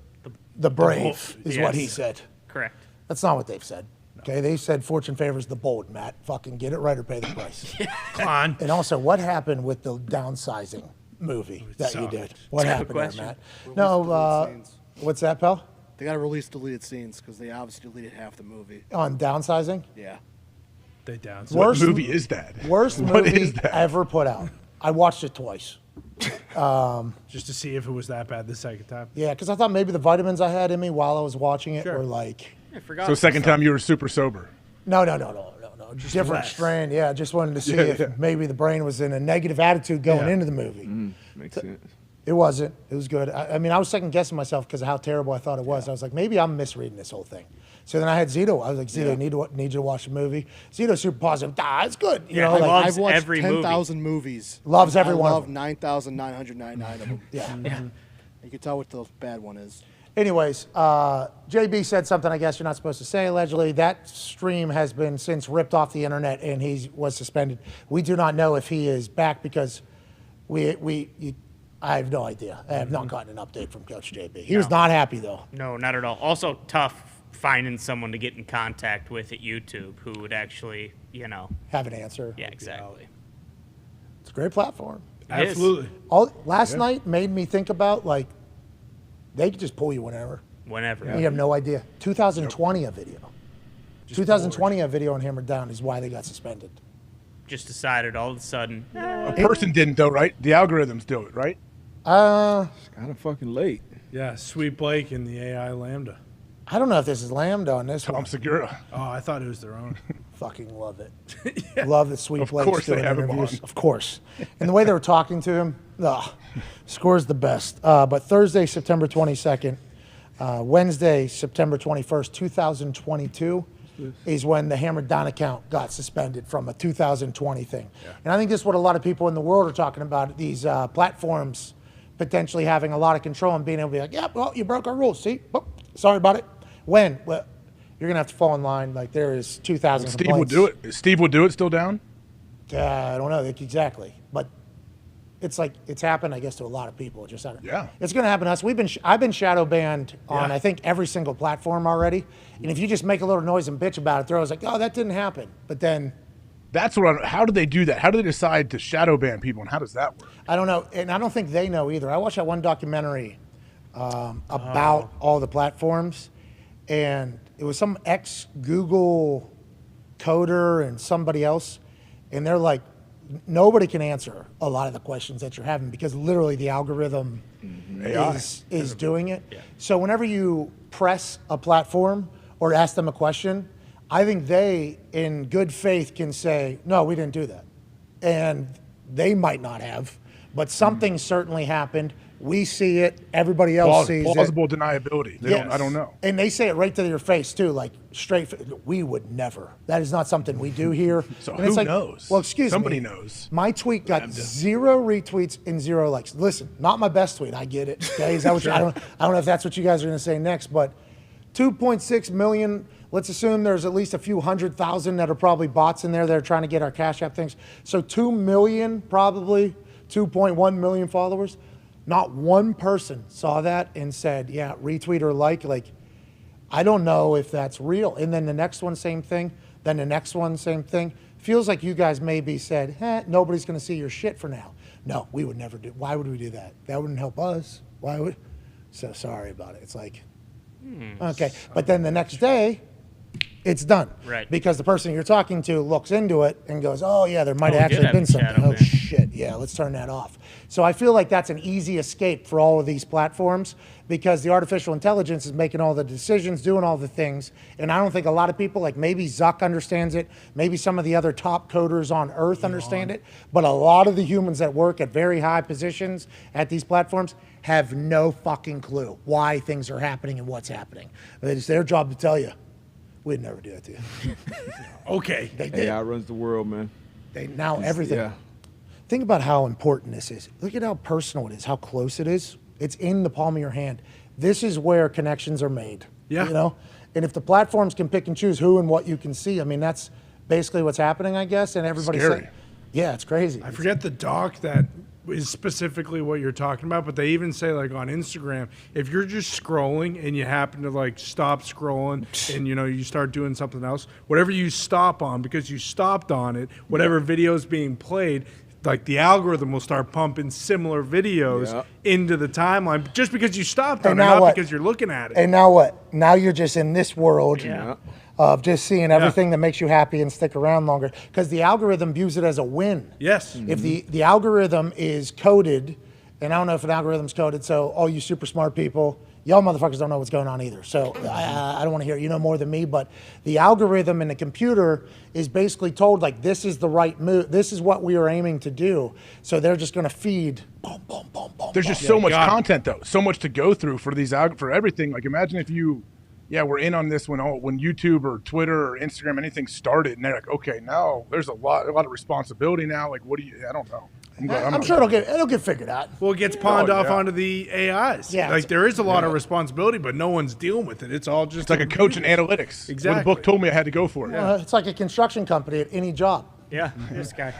the brave, is what he Yes. said. Correct. That's not what they've said. Okay, they said fortune favors the bold, Matt. Fucking get it right or pay the price. come on. And also, what happened with the downsizing movie that you sucked. did? What Good happened there, question. Matt? Release No, deleted scenes. what's that, pal? They got to release deleted scenes because they obviously deleted half the movie. On downsizing? Yeah. They down. What movie is that? Worst What movie is that? ever put out. I watched it twice. Just to see if it was that bad the second time. Yeah, because I thought maybe the vitamins I had in me while I was watching it Sure. were like, I forgot. So second time you were super sober. no, different less. strain. Yeah, just wanted to see Yeah, if yeah. maybe the brain was in a negative attitude going Yeah. into the movie. Makes sense. It wasn't. It was good. I mean, I was second guessing myself because of how terrible I thought it was. I was like, maybe I'm misreading this whole thing. So then I had Zito. I was like, Zito, need you to watch the movie. Zito's super positive. It's good. You know, he like, loves I've watched every movie. 10,000 movies. Loves every I one of love them. 9,999 of them. yeah. You can tell what the bad one is. Anyways, JB said something I guess you're not supposed to say, allegedly. That stream has been since ripped off the internet and he was suspended. We do not know if he is back because I have no idea. I have not gotten an update from Coach JB. He was not happy, though. No, not at all. Also tough finding someone to get in contact with at YouTube who would actually, Have an answer. Yeah, exactly. It's a great platform. It is. Absolutely. Last night made me think about, like, they could just pull you whenever. Whenever. You have no idea. 2020 a video. 2020 a video on Hammered Down is why they got suspended. Just decided all of a sudden. A person didn't though, right? The algorithms do it, right? It's kind of fucking late. Yeah, Sweet Blake and the AI Lambda. I don't know if this is Lambda on this Tom one. Segura. Oh, I thought it was their own. Fucking love it. Love that Sweet Of Blake's course they doing have him interviews. on. Of course. And the way they were talking to him, score's the best. But Thursday, September 22nd, Wednesday, September 21st, 2022 is when the Hammered Down account got suspended from a 2020 thing. Yeah. And I think this is what a lot of people in the world are talking about, these platforms potentially having a lot of control and being able to be like, yeah, well, you broke our rules. See? Oh, sorry about it. When? Well, you're going to have to fall in line. Like, there is 2,000 Steve would do it. Is Steve would do it still down? I don't know exactly. But it's like, it's happened, I guess, to a lot of people. It's going to happen to us. I've been shadow banned on, I think, every single platform already. And if you just make a little noise and bitch about it, they're always like, oh, that didn't happen. But then... That's what. How do they do that? How do they decide to shadow ban people, and how does that work? I don't know, and I don't think they know either. I watched that one documentary about all the platforms, and it was some ex-Google coder and somebody else, and they're like, nobody can answer a lot of the questions that you're having because literally the algorithm is doing it. Yeah. So whenever you press a platform or ask them a question, I think they, in good faith, can say, no, we didn't do that. And they might not have, but something certainly happened. We see it. Everybody else sees it. Plausible deniability. I don't know. And they say it right to your face, too, like straight. We would never. That is not something we do here. So and who knows? Well, excuse Somebody me. knows. My tweet got 0 retweets and 0 likes. Listen, not my best tweet. I get it. Okay? Is that what I don't know if that's what you guys are going to say next, but 2.6 million. Let's assume there's at least a few 100,000 that are probably bots in there that are trying to get our Cash App things. So 2 million, probably 2.1 million followers. Not one person saw that and said, yeah, retweet or like, I don't know if that's real. And then the next one, same thing. Then the next one, same thing. Feels like you guys maybe said, nobody's going to see your shit for now. No, we would never do. Why would we do that? That wouldn't help us. Why would? So sorry about it. It's like, okay. But then the next day, it's done. Right. Because the person you're talking to looks into it and goes, oh, yeah, there might have actually been something. Oh, shit. Yeah, let's turn that off. So I feel like that's an easy escape for all of these platforms because the artificial intelligence is making all the decisions, doing all the things. And I don't think a lot of people, like maybe Zuck understands it, maybe some of the other top coders on earth understand it, but a lot of the humans that work at very high positions at these platforms have no fucking clue why things are happening and what's happening. It's their job to tell you. We'd never do that to you. Okay. They did. AI runs the world, man. Everything. Yeah. Think about how important this is. Look at how personal it is, how close it is. It's in the palm of your hand. This is where connections are made. Yeah. You know? And if the platforms can pick and choose who and what you can see, I mean, that's basically what's happening, I guess. And everybody's saying, yeah, it's crazy. I forget the doc that is specifically what you're talking about, but they even say like on Instagram, if you're just scrolling and you happen to like stop scrolling and you start doing something else, whatever you stop on, because you stopped on it, whatever video is being played, like the algorithm will start pumping similar videos into the timeline just because you stopped on it, not because you're looking at it. And now what? Now you're just in this world of just seeing everything that makes you happy and stick around longer because the algorithm views it as a win. Yes. If the algorithm is coded, and I don't know if an algorithm's coded, so all you super smart people, y'all motherfuckers don't know what's going on either. So I don't want to hear it. You know more than me, but the algorithm in the computer is basically told like this is the right move. This is what we are aiming to do. So they're just going to feed. Boom, boom, boom, boom. There's just so much content though, so much to go through for these for everything. Like imagine if you. Yeah, we're in on this when YouTube or Twitter or Instagram, anything started, and they're like, okay, now there's a lot of responsibility now. Like, what do you? I don't know. I'm sure it'll get figured out. Well, it gets pawned off onto the AIs. Yeah, like there is a lot of responsibility, but no one's dealing with it. It's all just it's like a coach in analytics. Exactly. When the book told me I had to go for it. It's like a construction company at any job. Yeah, this guy.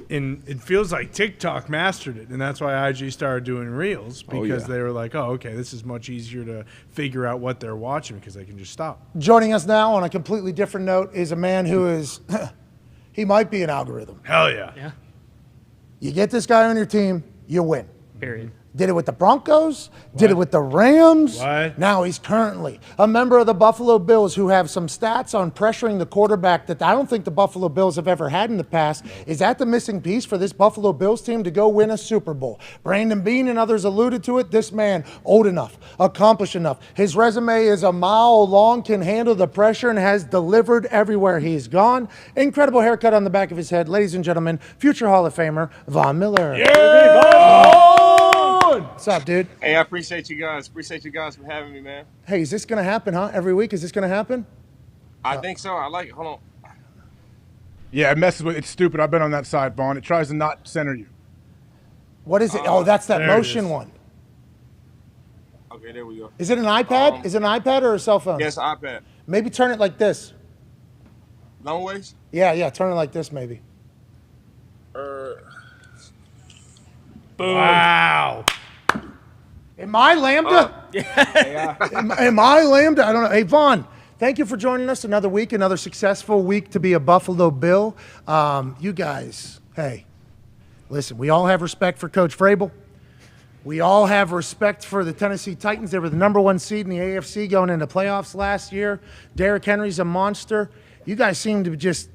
And it feels like TikTok mastered it, and that's why IG started doing Reels because they were like, oh, okay, this is much easier to figure out what they're watching because they can just stop. Joining us now on a completely different note is a man who is, he might be an algorithm. Hell yeah. Yeah. You get this guy on your team, you win. Period. Did it with the Broncos, did it with the Rams. What? Now he's currently a member of the Buffalo Bills who have some stats on pressuring the quarterback that I don't think the Buffalo Bills have ever had in the past. Is that the missing piece for this Buffalo Bills team to go win a Super Bowl? Brandon Beane and others alluded to it. This man, old enough, accomplished enough. His resume is a mile long, can handle the pressure, and has delivered everywhere he's gone. Incredible haircut on the back of his head. Ladies and gentlemen, future Hall of Famer, Von Miller. What's up, dude? Hey, I appreciate you guys. Appreciate you guys for having me, man. Hey, is this going to happen, huh? Every week? Is this going to happen? I think so. I like it. Hold on. Yeah, it messes with it's stupid. I've been on that side, Vaughn. It tries to not center you. What is it? Oh, that's that motion one. Okay, there we go. Is it an iPad? Is it an iPad or a cell phone? Yes, iPad. Maybe turn it like this. Long ways? Yeah, turn it like this maybe. Boom. Wow. Am I Lambda? Am I Lambda? I don't know. Hey, Vaughn, thank you for joining us. Another week, another successful week to be a Buffalo Bill. You guys, hey, listen, we all have respect for Coach Vrabel. We all have respect for the Tennessee Titans. They were the #1 seed in the AFC going into playoffs last year. Derrick Henry's a monster. You guys seem to just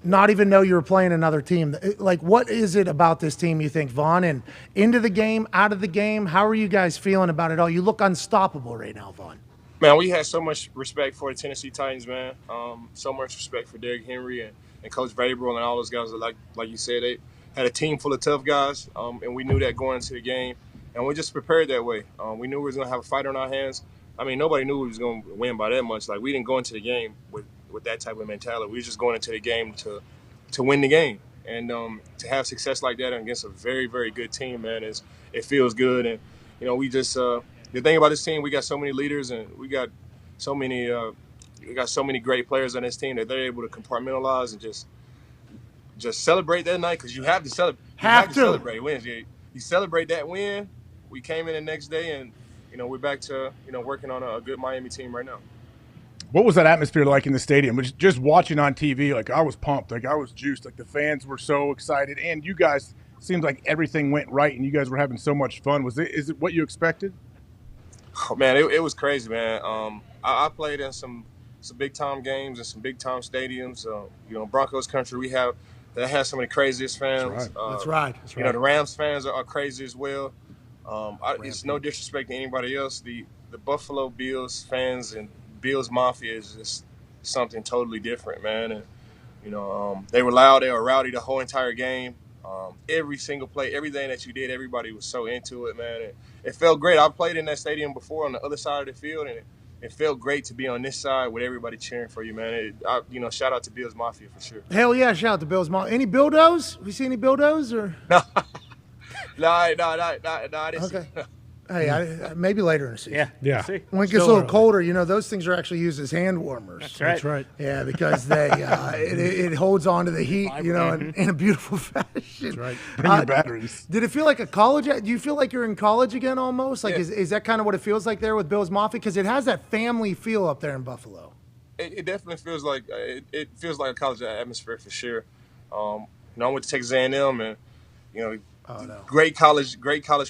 not even know you were playing another team. Like, what is it about this team, you think, Vaughn? And into the game, out of the game, how are you guys feeling about it all? You look unstoppable right now, Vaughn. Man, we had so much respect for the Tennessee Titans, man. So much respect for Derrick Henry and Coach Vrabel and all those guys. Like you said, they had a team full of tough guys, and we knew that going into the game. And we just prepared that way. We knew we was going to have a fight on our hands. I mean, nobody knew we was going to win by that much. Like, we didn't go into the game with that type of mentality. We were just going into the game to win the game. And to have success like that against a very, very good team, man, it feels good. And, you know, we just the thing about this team, we got so many leaders and we got so many great players on this team that they're able to compartmentalize and just celebrate that night, because you have to celebrate. Celebrate wins. You celebrate that win. We came in the next day, and we're back to working on a good Miami team right now. What was that atmosphere like in the stadium? Just watching on TV, like, I was pumped, like, I was juiced, like, the fans were so excited, and you guys seemed like everything went right, and you guys were having so much fun. Is it what you expected? Oh, man, it was crazy, man. I played in some big time games and some big time stadiums. Broncos country, that has some of the craziest fans. That's right. The Rams fans are crazy as well. It's no disrespect to anybody else. The Buffalo Bills fans and Bills Mafia is just something totally different, man. And they were loud, they were rowdy the whole entire game. Every single play, everything that you did, everybody was so into it, man. It felt great. I've played in that stadium before on the other side of the field, and it felt great to be on this side with everybody cheering for you, man. Shout out to Bills Mafia for sure. Hell yeah, shout out to Bills Mafia. Any Bildos? We see any Bildos or? No, I didn't see. Hey, maybe later in the season. Yeah. When it gets a little colder, those things are actually used as hand warmers. That's right. Yeah, because they it holds on to the heat, in a beautiful fashion. That's right. Bring your batteries. Did it feel like a college? Do you feel like you're in college again almost? Like, is that kind of what it feels like there with Bills Mafia? Because it has that family feel up there in Buffalo. It definitely feels like it feels like a college atmosphere for sure. I went to Texas A&M, and great college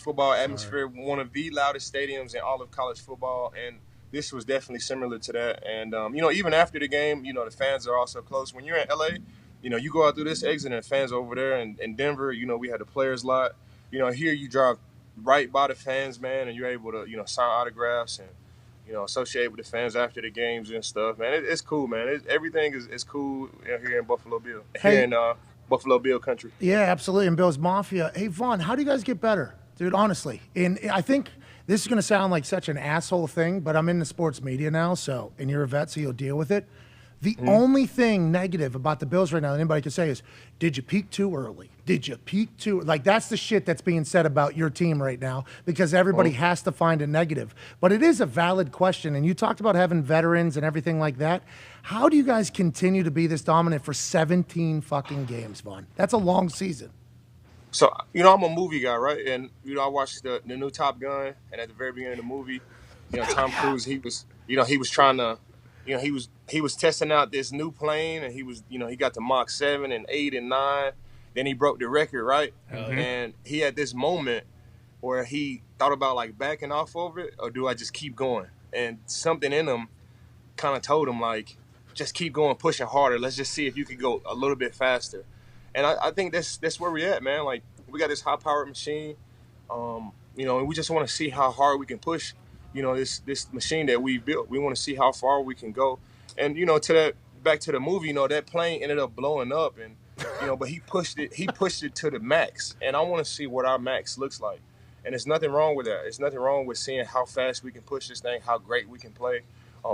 football atmosphere. Right. One of the loudest stadiums in all of college football, and this was definitely similar to that. And even after the game, the fans are also close. When you're in LA, you go out through this exit, and the fans over there. And in Denver, we had the players lot. Here you drive right by the fans, man, and you're able to sign autographs and associate with the fans after the games and stuff, man. It's cool, man. Everything is cool here in Buffalo Bill. Here in Buffalo Bill country. Yeah, absolutely. And Bills Mafia. Hey, Vaughn, how do you guys get better? Dude, honestly. And I think this is going to sound like such an asshole thing, but I'm in the sports media now, and you're a vet, so you'll deal with it. The only thing negative about the Bills right now that anybody can say is, did you peak too early? Did you peak too? Like, that's the shit that's being said about your team right now, because everybody has to find a negative. But it is a valid question, and you talked about having veterans and everything like that. How do you guys continue to be this dominant for 17 fucking games, Vaughn? That's a long season. So, I'm a movie guy, right? And, I watched the new Top Gun, and at the very beginning of the movie, Tom Cruise, he was trying to, he was testing out this new plane, and he was, he got to Mach 7 and 8 and 9. Then he broke the record, right? Mm-hmm. And he had this moment where he thought about, like, backing off of it, or do I just keep going? And something in him kind of told him, like, just keep going, pushing harder. Let's just see if you could go a little bit faster. And I think that's where we're at, man. Like, we got this high-powered machine, and we just want to see how hard we can push, this machine that we built. We want to see how far we can go. And, back to the movie, that plane ended up blowing up, and, but he pushed it to the max. And I want to see what our max looks like. And there's nothing wrong with that. There's nothing wrong with seeing how fast we can push this thing, how great we can play,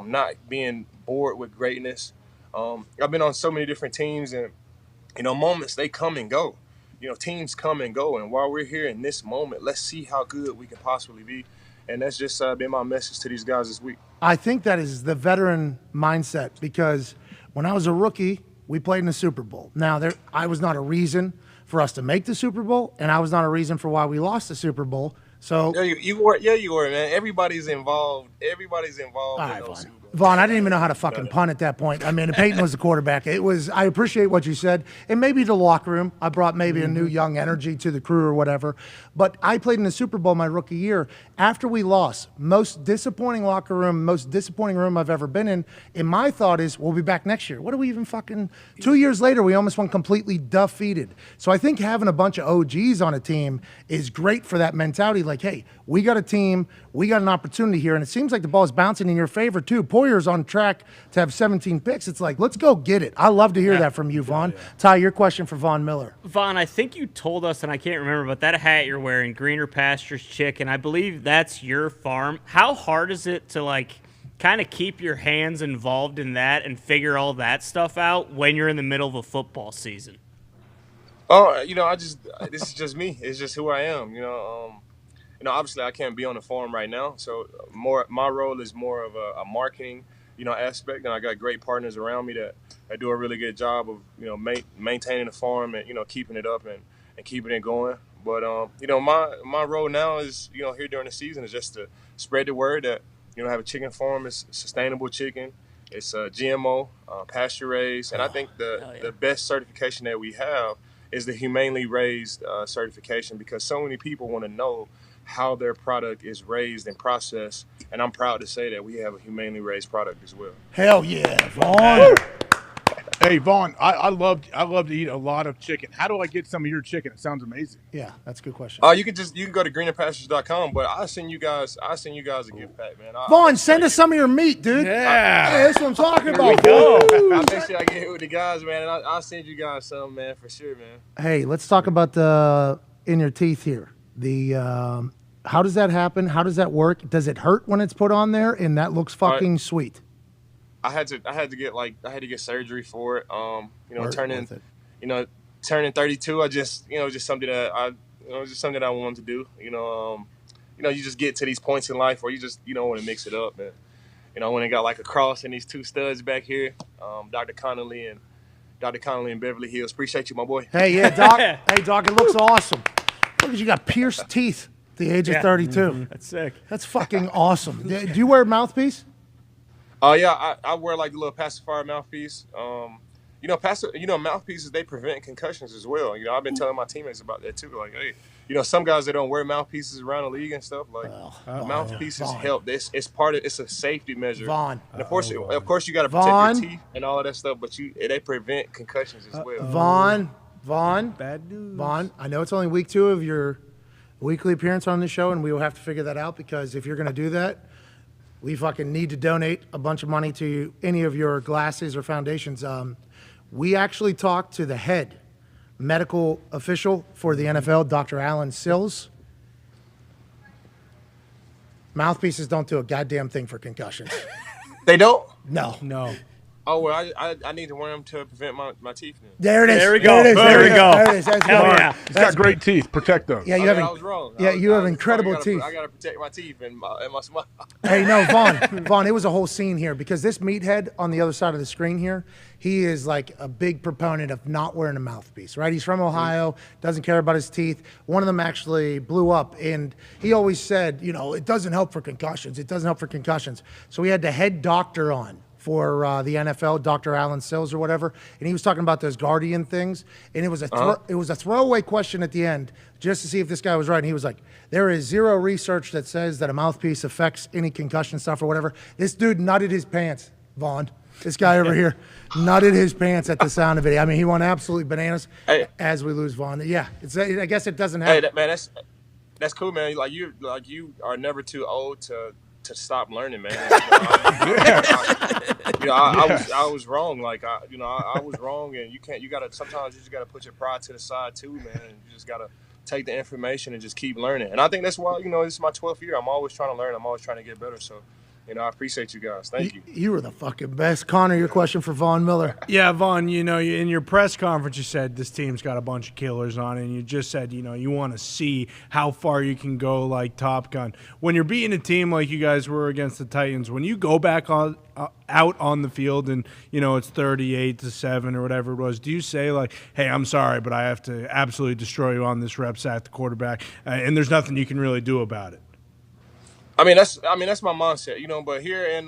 not being bored with greatness. I've been on so many different teams, and, moments, they come and go. Teams come and go. And while we're here in this moment, let's see how good we can possibly be. And that's just been my message to these guys this week. I think that is the veteran mindset, because when I was a rookie, we played in the Super Bowl. Now, I was not a reason for us to make the Super Bowl, and I was not a reason for why we lost the Super Bowl. So you were, man. Everybody's involved. Everybody's involved in those Super Bowls. Vaughn, I didn't even know how to fucking punt at that point. I mean, Peyton was the quarterback. I appreciate what you said. And maybe the locker room, I brought maybe a new young energy to the crew or whatever. But I played in the Super Bowl my rookie year. After we lost, most disappointing locker room, most disappointing room I've ever been in. And my thought is, we'll be back next year. What are we even fucking... 2 years later, we almost went completely defeated. So I think having a bunch of OGs on a team is great for that mentality. Like, hey, we got a team, we got an opportunity here. And it seems like the ball's bouncing in your favor, too. Poyer's on track to have 17 picks. It's like, let's go get it. I love to hear that from you, Vaughn. Ty, your question for Von Miller. Vaughn, I think you told us, and I can't remember, but that hat you're wearing, Greener Pastures Chicken, I believe that's your farm. How hard is it to, like, kind of keep your hands involved in that and figure all that stuff out when you're in the middle of a football season? Oh, this is just me. It's just who I am. Obviously I can't be on the farm right now. So my role is more of a marketing, aspect. And I got great partners around me that do a really good job of, maintaining the farm and, keeping it up and keeping it going. But, my role now is, here during the season is just to spread the word that, have a chicken farm. It's sustainable chicken. It's GMO, pasture raised. And I think the best certification that we have is the humanely raised certification, because so many people want to know how their product is raised and processed. And I'm proud to say that we have a humanely raised product as well. Hell yeah, Vaughn. Hey, Vaughn, I love to eat a lot of chicken. How do I get some of your chicken? It sounds amazing. Yeah, that's a good question. You can go to greenerpastures.com, but I'll send you guys a gift pack, man. Vaughn, send us some of your meat, dude. Yeah. Hey, that's what I'm talking about. I'll make sure I get it with the guys, man, and I'll send you guys some, man, for sure, man. Hey, let's talk about the in your teeth here. How does that happen? How does that work? Does it hurt when it's put on there? And that looks fucking sweet. I had to get surgery for it. Turning 32, I just something that I wanted to do. You just get to these points in life where you just want to mix it up, man. I went and got like a cross and these two studs back here, Dr. Connolly and Beverly Hills. Appreciate you, my boy. Hey, yeah, Doc. Hey, Doc, it looks awesome. Look at you, got pierced teeth at the age of 32. Mm-hmm. That's sick. That's fucking awesome. Do you wear a mouthpiece? Yeah, I wear like the little pacifier mouthpiece. Mouthpieces, they prevent concussions as well. I've been telling my teammates about that too. Like, hey, some guys that don't wear mouthpieces around the league and stuff, like mouthpieces help. It's a safety measure. Vaughn. And of course you got to protect your teeth and all of that stuff, but they prevent concussions as well. Vaughn. Bad news. Vaughn, I know it's only week 2 of your weekly appearance on the show, and we will have to figure that out, because if you're going to do that, we fucking need to donate a bunch of money to any of your glasses or foundations. We actually talked to the head medical official for the NFL, Dr. Alan Sills. Mouthpieces don't do a goddamn thing for concussions. They don't? No. Oh, well, I need to wear them to prevent my teeth now. There it is. There we go. There we go. There it is. Hell yeah. He's got great teeth. Protect those. Yeah, I was wrong. You have incredible teeth. I got to protect my teeth and my smile. Hey, no, Vaughn, it was a whole scene here, because this meathead on the other side of the screen here, he is like a big proponent of not wearing a mouthpiece, right? He's from Ohio, doesn't care about his teeth. One of them actually blew up, and he always said, it doesn't help for concussions. It doesn't help for concussions. So we had the head doctor on for the NFL, Dr. Alan Sills or whatever, and he was talking about those Guardian things, and it was a throwaway question at the end just to see if this guy was right, and he was like, there is zero research that says that a mouthpiece affects any concussion stuff or whatever. This dude nutted his pants, Vaughn. This guy over here nutted his pants at the sound of it. I mean, he went absolutely bananas as we lose Vaughn. Yeah, I guess it doesn't happen. Hey, that's cool, man. You are never too old to stop learning, man. I was wrong. I was wrong, and sometimes you just gotta put your pride to the side too, man. And you just gotta take the information and just keep learning. And I think that's why, this is my 12th year. I'm always trying to learn. I'm always trying to get better. So, I appreciate you guys. Thank you. You were the fucking best. Connor, your question for Von Miller. Yeah, Vaughn, in your press conference, you said this team's got a bunch of killers on it, and you just said, you want to see how far you can go like Top Gun. When you're beating a team like you guys were against the Titans, when you go back out on the field and, it's 38-7 or whatever it was, do you say, like, hey, I'm sorry, but I have to absolutely destroy you on this rep sack, the quarterback, and there's nothing you can really do about it? I mean, that's my mindset, you know. But here in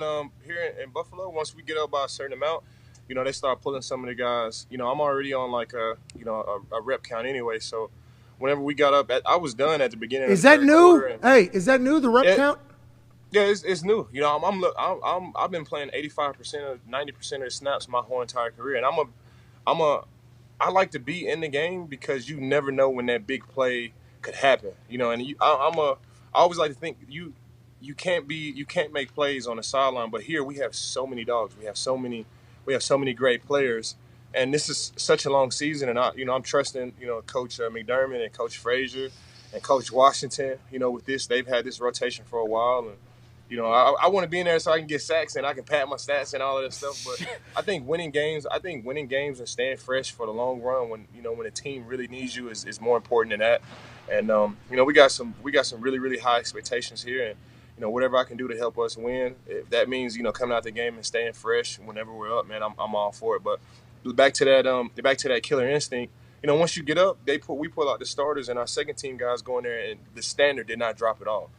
Buffalo, once we get up by a certain amount, you know, they start pulling some of the guys. You know, I'm already on like a rep count anyway. So whenever we got up, I was done at the beginning. Is that new? Hey, is that new? The rep count? Yeah, it's new. You know, I've been playing 85% of 90% of the snaps my whole entire career, and I like to be in the game because you never know when that big play could happen. You know, and I always like to think you can't make plays on the sideline, but here we have so many dogs. We have so many great players, and this is such a long season. And I'm trusting Coach McDermott and Coach Frazier and Coach Washington. You know, with this, they've had this rotation for a while, and I want to be in there so I can get sacks and I can pad my stats and all of that stuff. But I think winning games and staying fresh for the long run when a team really needs you is more important than that. And we got some really, really high expectations here, and whatever I can do to help us win, if that means coming out the game and staying fresh whenever we're up, man, I'm all for it. But back to that killer instinct. Once you get up, we pull out the starters, and our second team guys go in there, and the standard did not drop at all.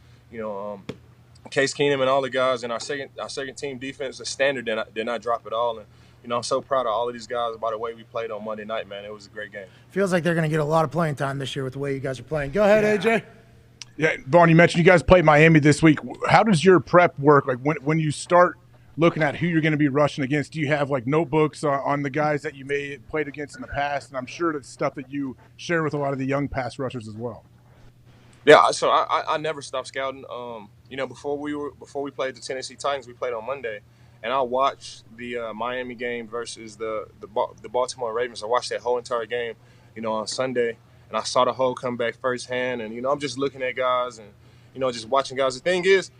Case Keenum and all the guys in our second team defense, the standard did not drop at all. And I'm so proud of all of these guys by the way we played on Monday night, man. It was a great game. Feels like they're going to get a lot of playing time this year with the way you guys are playing. Go ahead, AJ. Yeah, Vaughn, you mentioned you guys played Miami this week. How does your prep work? Like when you start looking at who you're going to be rushing against, do you have like notebooks on the guys that you may have played against in the past? And I'm sure that's stuff that you share with a lot of the young pass rushers as well. Yeah, so I never stopped scouting. Before we played the Tennessee Titans, we played on Monday, and I watched the Miami game versus the Baltimore Ravens. I watched that whole entire game, on Sunday, and I saw the whole comeback firsthand. And I'm just looking at guys and just watching guys. The thing is,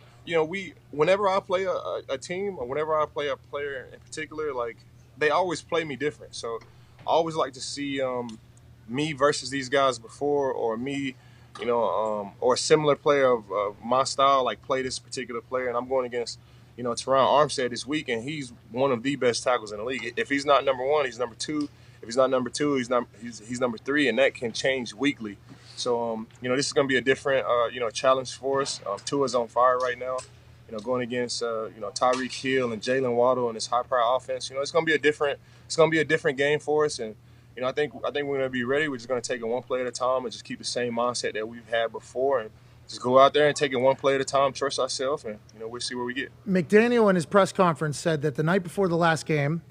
whenever I play a team or whenever I play a player in particular, like they always play me different. So I always like to see me versus these guys before, or me. Or a similar player of my style, like play this particular player. And I'm going against, Teron Armstead this week, and he's one of the best tackles in the league. If he's not number one, he's number two. If he's not number two, he's number three, and that can change weekly. So, this is going to be a different, challenge for us. Tua's on fire right now. Going against, Tyreek Hill and Jalen Waddle and this high-power offense. It's going to be a different game for us, and I think we're going to be ready. We're just going to take it one play at a time and just keep the same mindset that we've had before, and just go out there and take it one play at a time, trust ourselves, and we'll see where we get. McDaniel in his press conference said that the night before the last game,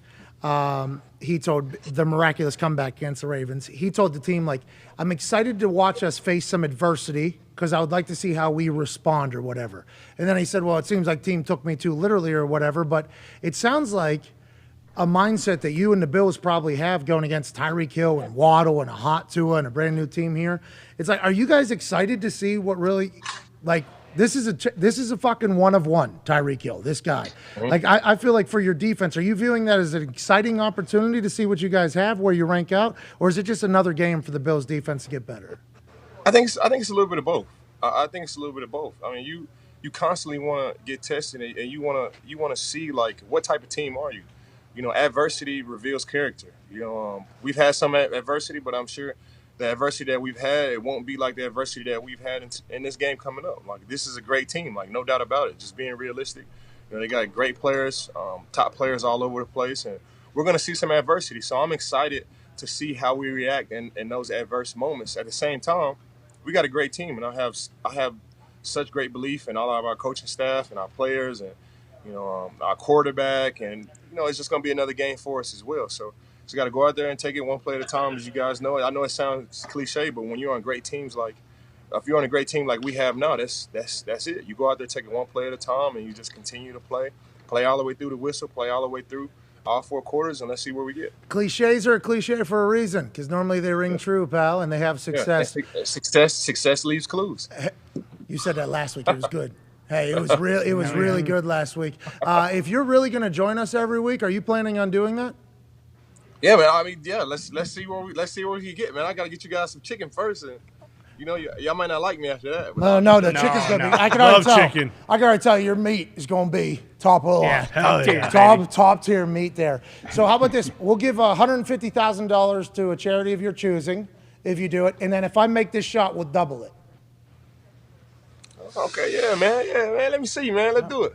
he told the miraculous comeback against the Ravens. He told the team, like, I'm excited to watch us face some adversity because I would like to see how we respond or whatever. And then he said, well, it seems like team took me too literally or whatever, but it sounds like a mindset that you and the Bills probably have going against Tyreek Hill and Waddle and a hot Tua and a brand new team here. It's like, are you guys excited to see what really, like, this is a fucking one of one, Tyreek Hill, this guy. Mm-hmm. Like, I feel like for your defense, are you viewing that as an exciting opportunity to see what you guys have, where you rank out, or is it just another game for the Bills defense to get better? I think it's a little bit of both. I think it's a little bit of both. I mean, you constantly want to get tested, and you want to see, like, what type of team are you? Adversity reveals character. We've had some adversity, but I'm sure the adversity that we've had, it won't be like the adversity that we've had in this game coming up. Like, this is a great team, like, no doubt about it. Just being realistic. They got great players, top players all over the place, and we're going to see some adversity. So I'm excited to see how we react in those adverse moments. At the same time, we got a great team, and I have such great belief in all of our coaching staff and our players and our quarterback, and it's just going to be another game for us as well. So just got to go out there and take it one play at a time, as you guys know. I know it sounds cliche, but when you're on great teams, like if you're on a great team like we have now, that's it. You go out there, take it one play at a time, and you just continue to play all the way through the whistle, play all the way through all 4 quarters, and let's see where we get. Cliches are a cliche for a reason, because normally they ring true, pal, and they have success. Yeah. Success leaves clues. You said that last week. It was good. Hey, it was really good last week. If you're really going to join us every week, are you planning on doing that? Yeah, man. I mean, yeah. Let's see where we can get, man. I got to get you guys some chicken first, and y'all might not like me after that. No, the chicken's going to be. I can already tell. Chicken. I can already tell your meat is going to be top of the line. Top tier meat there. So how about this? We'll give $150,000 to a charity of your choosing if you do it, and then if I make this shot, we'll double it. Okay, yeah, man. Let me see, man. Let's do it.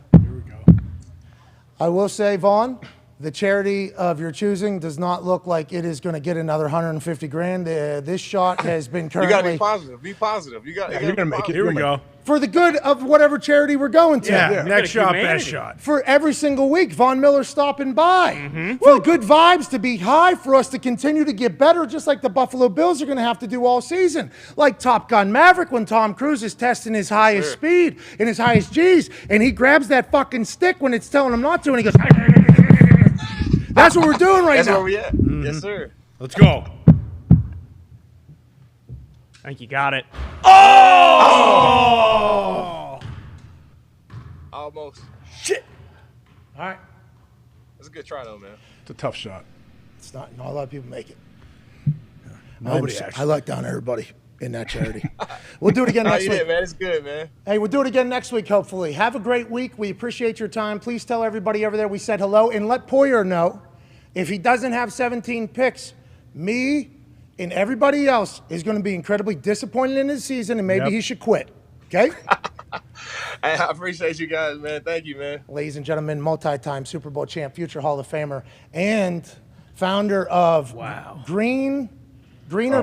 I will say, Vaughn, the charity of your choosing does not look like it is going to get another 150 grand. This shot has been currently. You got to be positive. Be positive. You're going to make it. Here we go. For the good of whatever charity we're going to. Yeah. Next shot, best shot. For every single week, Von Miller stopping by. For the good vibes to be high, for us to continue to get better, just like the Buffalo Bills are going to have to do all season. Like Top Gun Maverick when Tom Cruise is testing his highest speed and his highest G's, and he grabs that fucking stick when it's telling him not to, and he goes, that's what we're doing right now. That's where we at. Yes, sir. Let's go. I think you got it. Oh! Almost. Shit. All right. That's a good try, though, man. It's a tough shot. It's not a lot of people make it. Nobody I let down everybody in that charity. We'll do it again next week. Man. It's good, man. Hey, we'll do it again next week, hopefully. Have a great week. We appreciate your time. Please tell everybody over there we said hello, and let Poyer know if he doesn't have 17 picks, me and everybody else is going to be incredibly disappointed in his season, and maybe he should quit. Okay? Hey, I appreciate you guys, man. Thank you, man. Ladies and gentlemen, multi-time Super Bowl champ, future Hall of Famer, and founder of Greener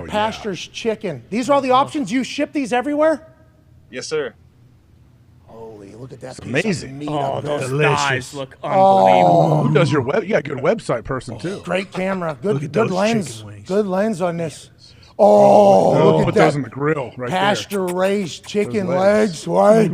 Pastures Chicken. These are all the options. You ship these everywhere? Yes, sir. Holy, look at that. Amazing. Oh, those delicious. thighs look unbelievable. Who does your web? You got a good website person, too. Great camera. Good those lens. chicken wings. Good lens on this. Oh, look at put that. those in the grill right Pasture-raised chicken Those legs, right?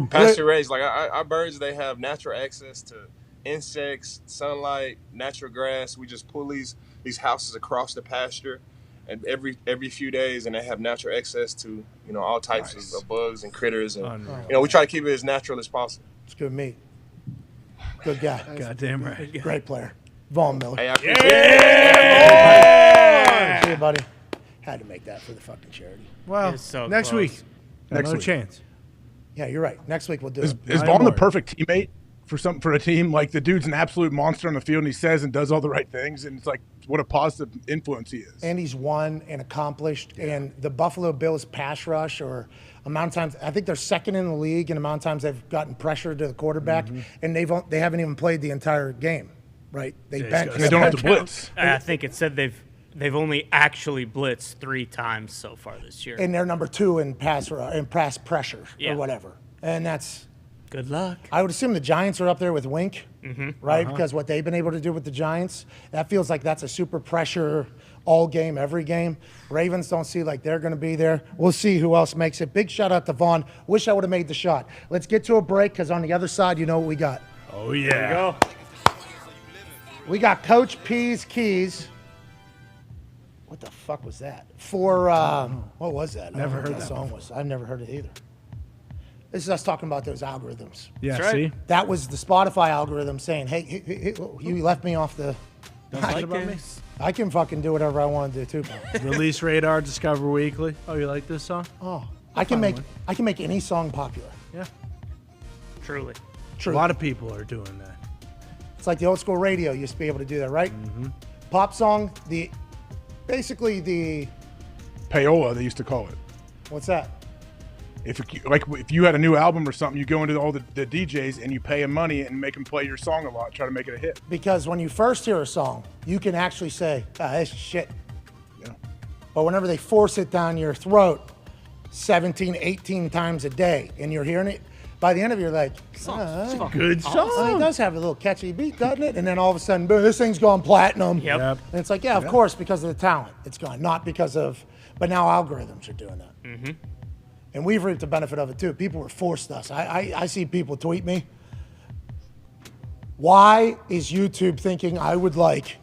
Pasture raised. Like our birds, they have natural access to insects, sunlight, natural grass. We just pull these houses across the pasture, and every few days, and they have natural access to all types of bugs and critters, and we try to keep it as natural as possible. It's good meat. Good guy. Goddamn right. Great player. Vaughn Miller. Hey, I appreciate it. See you, buddy. Had to make that for the fucking charity. Well, It's so next close. week. Next no week. chance. Yeah, you're right. Next week we'll do Is it. Vaughn the perfect teammate for a team? Like, the dude's an absolute monster on the field, and he says and does all the right things, and it's like, what a positive influence he is. And he's won and accomplished. And the Buffalo Bills pass rush, or amount of times, I think they're second in the league in amount of times they've gotten pressure to the quarterback, and they haven't even played the entire game, right? They bench. They don't have to blitz. I think it said they've only actually blitzed 3 times so far this year. And they're number 2 in pass pressure or whatever. And that's good luck. I would assume the Giants are up there with Wink, right? Because what they've been able to do with the Giants, that feels like that's a super pressure all game, every game. Ravens don't see like they're going to be there. We'll see who else makes it. Big shout out to Vaughn. Wish I would have made the shot. Let's get to a break, because on the other side, you know what we got. Oh, yeah. There you go. We got Coach P's keys. What the fuck was that? For, what was that? Never I don't know heard what that song was. I've never heard it either. This is us talking about those algorithms. Yeah, That's right. see? That was the Spotify algorithm saying, hey, you left me off the... Don't talk about me. I can fucking do whatever I want to do too, pal. Release Radar, Discover Weekly. Oh, you like this song? Oh, I can make any song popular. Yeah. Truly. True. A lot of people are doing that. It's like the old school radio used to be able to do that, right? Pop song, basically the Payola, they used to call it. What's that? If you had a new album or something, you go into all the DJs and you pay them money and make them play your song a lot, try to make it a hit. Because when you first hear a song, you can actually say, this is shit. Yeah. But whenever they force it down your throat 17, 18 times a day, and you're hearing it, by the end of it, you're like, Good song. Well, it does have a little catchy beat, doesn't it? And then all of a sudden, boom, this thing's gone platinum. Yep. And it's like, yeah, of course, because of the talent. It's gone, not because of, but now algorithms are doing that. And we've reaped the benefit of it too. People were forced us. I see people tweet me. Why is YouTube thinking I would like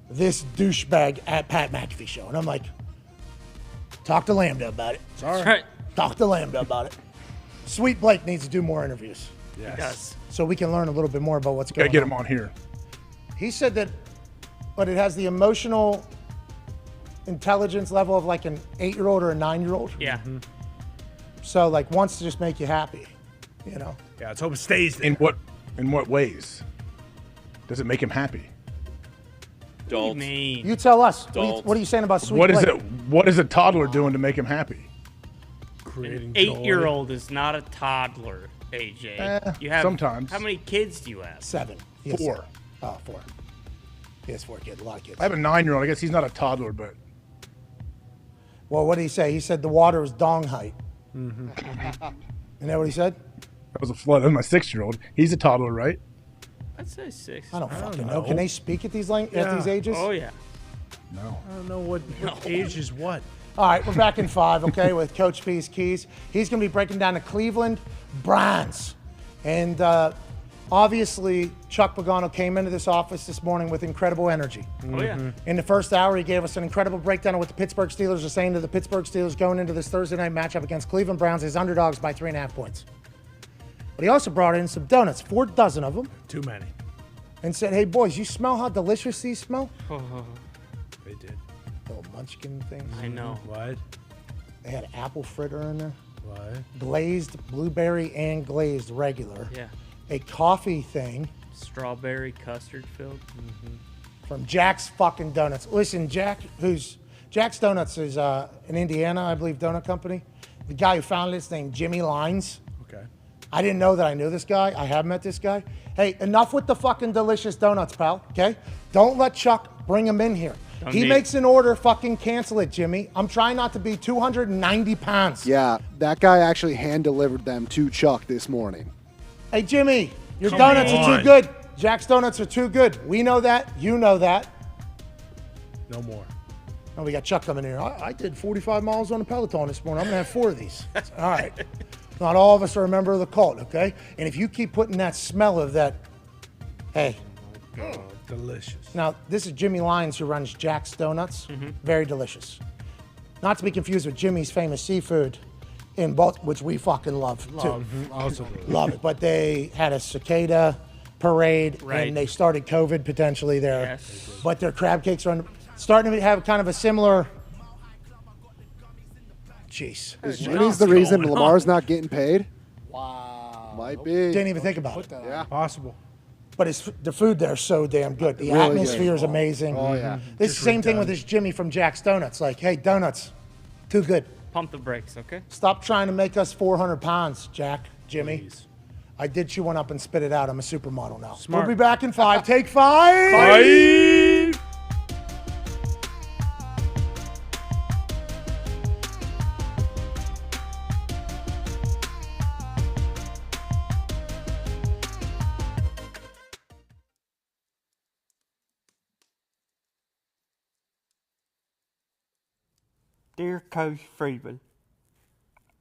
this douchebag at Pat McAfee Show? And I'm like, talk to Lambda about it. That's right. Talk to Lambda about it. Sweet Blake needs to do more interviews. Yes. He does. So we can learn a little bit more about what's going on. Gotta get him on here. He said that, but it has the emotional intelligence level of like an 8-year-old or a 9-year-old. Yeah. So like wants to just make you happy, you know? Yeah, let's hope it stays there. In what ways? Does it make him happy? Don't. You tell us. Don't. What are you saying about Sweet What is Blake? it? What is a toddler doing to make him happy? Creating An 8-year-old is not a toddler, AJ. You have sometimes. How many kids do you have? 7. He has 4. 7. Oh, 4. He has 4 kids. A lot of kids. I have a 9-year-old. I guess he's not a toddler, but. Well, what did he say? He said the water was dong height. Mm-hmm. Isn't that what he said? That was a flood. That was my 6-year-old. He's a toddler, right? I'd say 6. I don't fucking know. Can they speak at these at these ages? Oh, yeah. No. I don't know what age is what. All right, we're back in 5, okay, with Coach P's keys. He's going to be breaking down the Cleveland Browns. And obviously, Chuck Pagano came into this office this morning with incredible energy. Oh, yeah. In the first hour, he gave us an incredible breakdown of what the Pittsburgh Steelers are saying to the Pittsburgh Steelers going into this Thursday night matchup against Cleveland Browns as underdogs by 3.5 points. But he also brought in some donuts, 4 dozen of them. Too many. And said, hey, boys, you smell how delicious these smell? They did. Little munchkin things. I know. What? They had apple fritter in there. What? Glazed blueberry and glazed regular. Yeah. A coffee thing. Strawberry custard filled. From Jack's fucking Donuts. Listen, Jack's Donuts is in Indiana, I believe, donut company. The guy who founded it's named Jimmy Lines. Okay. I didn't know that I knew this guy. I have met this guy. Hey, enough with the fucking delicious donuts, pal, okay? Don't let Chuck bring him in here. He makes an order, fucking cancel it, Jimmy. I'm trying not to be 290 pounds. Yeah, that guy actually hand-delivered them to Chuck this morning. Hey, Jimmy, your donuts are too good. Jack's Donuts are too good. We know that. You know that. No more. Oh, we got Chuck coming in here. I did 45 miles on a Peloton this morning. I'm going to have 4 of these. All right. Not all of us are a member of the cult, okay? And if you keep putting that smell of that, hey. Oh, delicious. Now, this is Jimmy Lyons who runs Jack's Donuts. Very delicious. Not to be confused with Jimmy's famous seafood in Baltimore, which we fucking love too. Also Love it. But they had a cicada parade, and they started COVID potentially there. Yes. But their crab cakes are starting to have kind of a similar. Jeez. Is Jimmy's the reason Lamar's not getting paid? Wow. Might be. Didn't even think about it. Yeah. Possible. But the food there is so damn good. The Really atmosphere good. is amazing. Oh, yeah. This is the same thing with this Jimmy from Jack's Donuts. Like, hey, donuts, too good. Pump the brakes, okay? Stop trying to make us 400 pounds, Jack, Jimmy. Please. I did chew one up and spit it out. I'm a supermodel now. Smart. We'll be back in 5. Take 5. Bye. Dear Coach Freeman,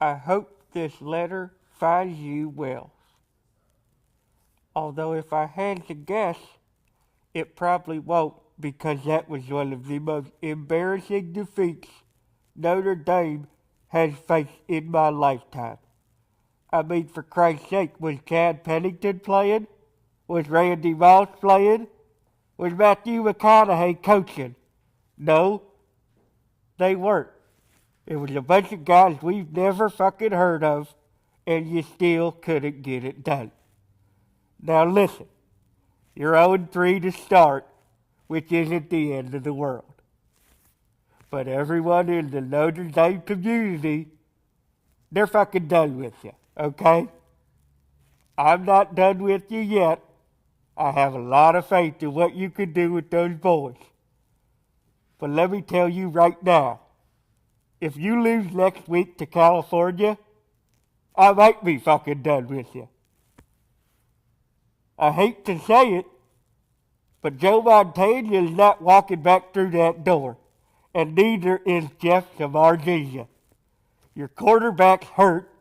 I hope this letter finds you well. Although if I had to guess, it probably won't, because that was one of the most embarrassing defeats Notre Dame has faced in my lifetime. I mean, for Christ's sake, was Chad Pennington playing? Was Randy Moss playing? Was Matthew McConaughey coaching? No, they weren't. It was a bunch of guys we've never fucking heard of, and you still couldn't get it done. Now listen, you're 0-3 to start, which isn't the end of the world. But everyone in the Notre Dame community, they're fucking done with you, okay? I'm not done with you yet. I have a lot of faith in what you can do with those boys. But let me tell you right now, if you lose next week to California, I might be fucking done with you. I hate to say it, but Joe Montana is not walking back through that door, and neither is Jeff Samardzija. Your quarterback's hurt,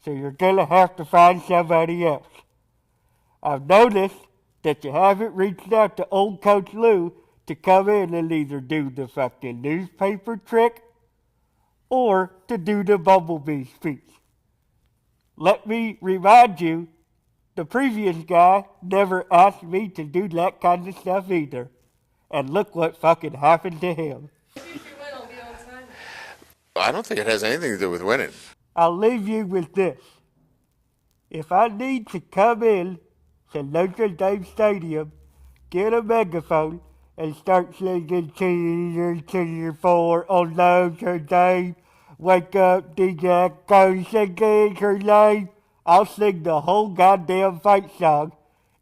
so you're going to have to find somebody else. I've noticed that you haven't reached out to old Coach Lou to come in and either do the fucking newspaper trick or to do the bumblebee speech. Let me remind you, the previous guy never asked me to do that kind of stuff either. And look what fucking happened to him. I don't think it has anything to do with winning. I'll leave you with this. If I need to come in to Notre Dame Stadium, get a megaphone, and start singing cheer, cheer for on Notre Dame, Wake up, DJ, go sing her name. I'll sing the whole goddamn fight song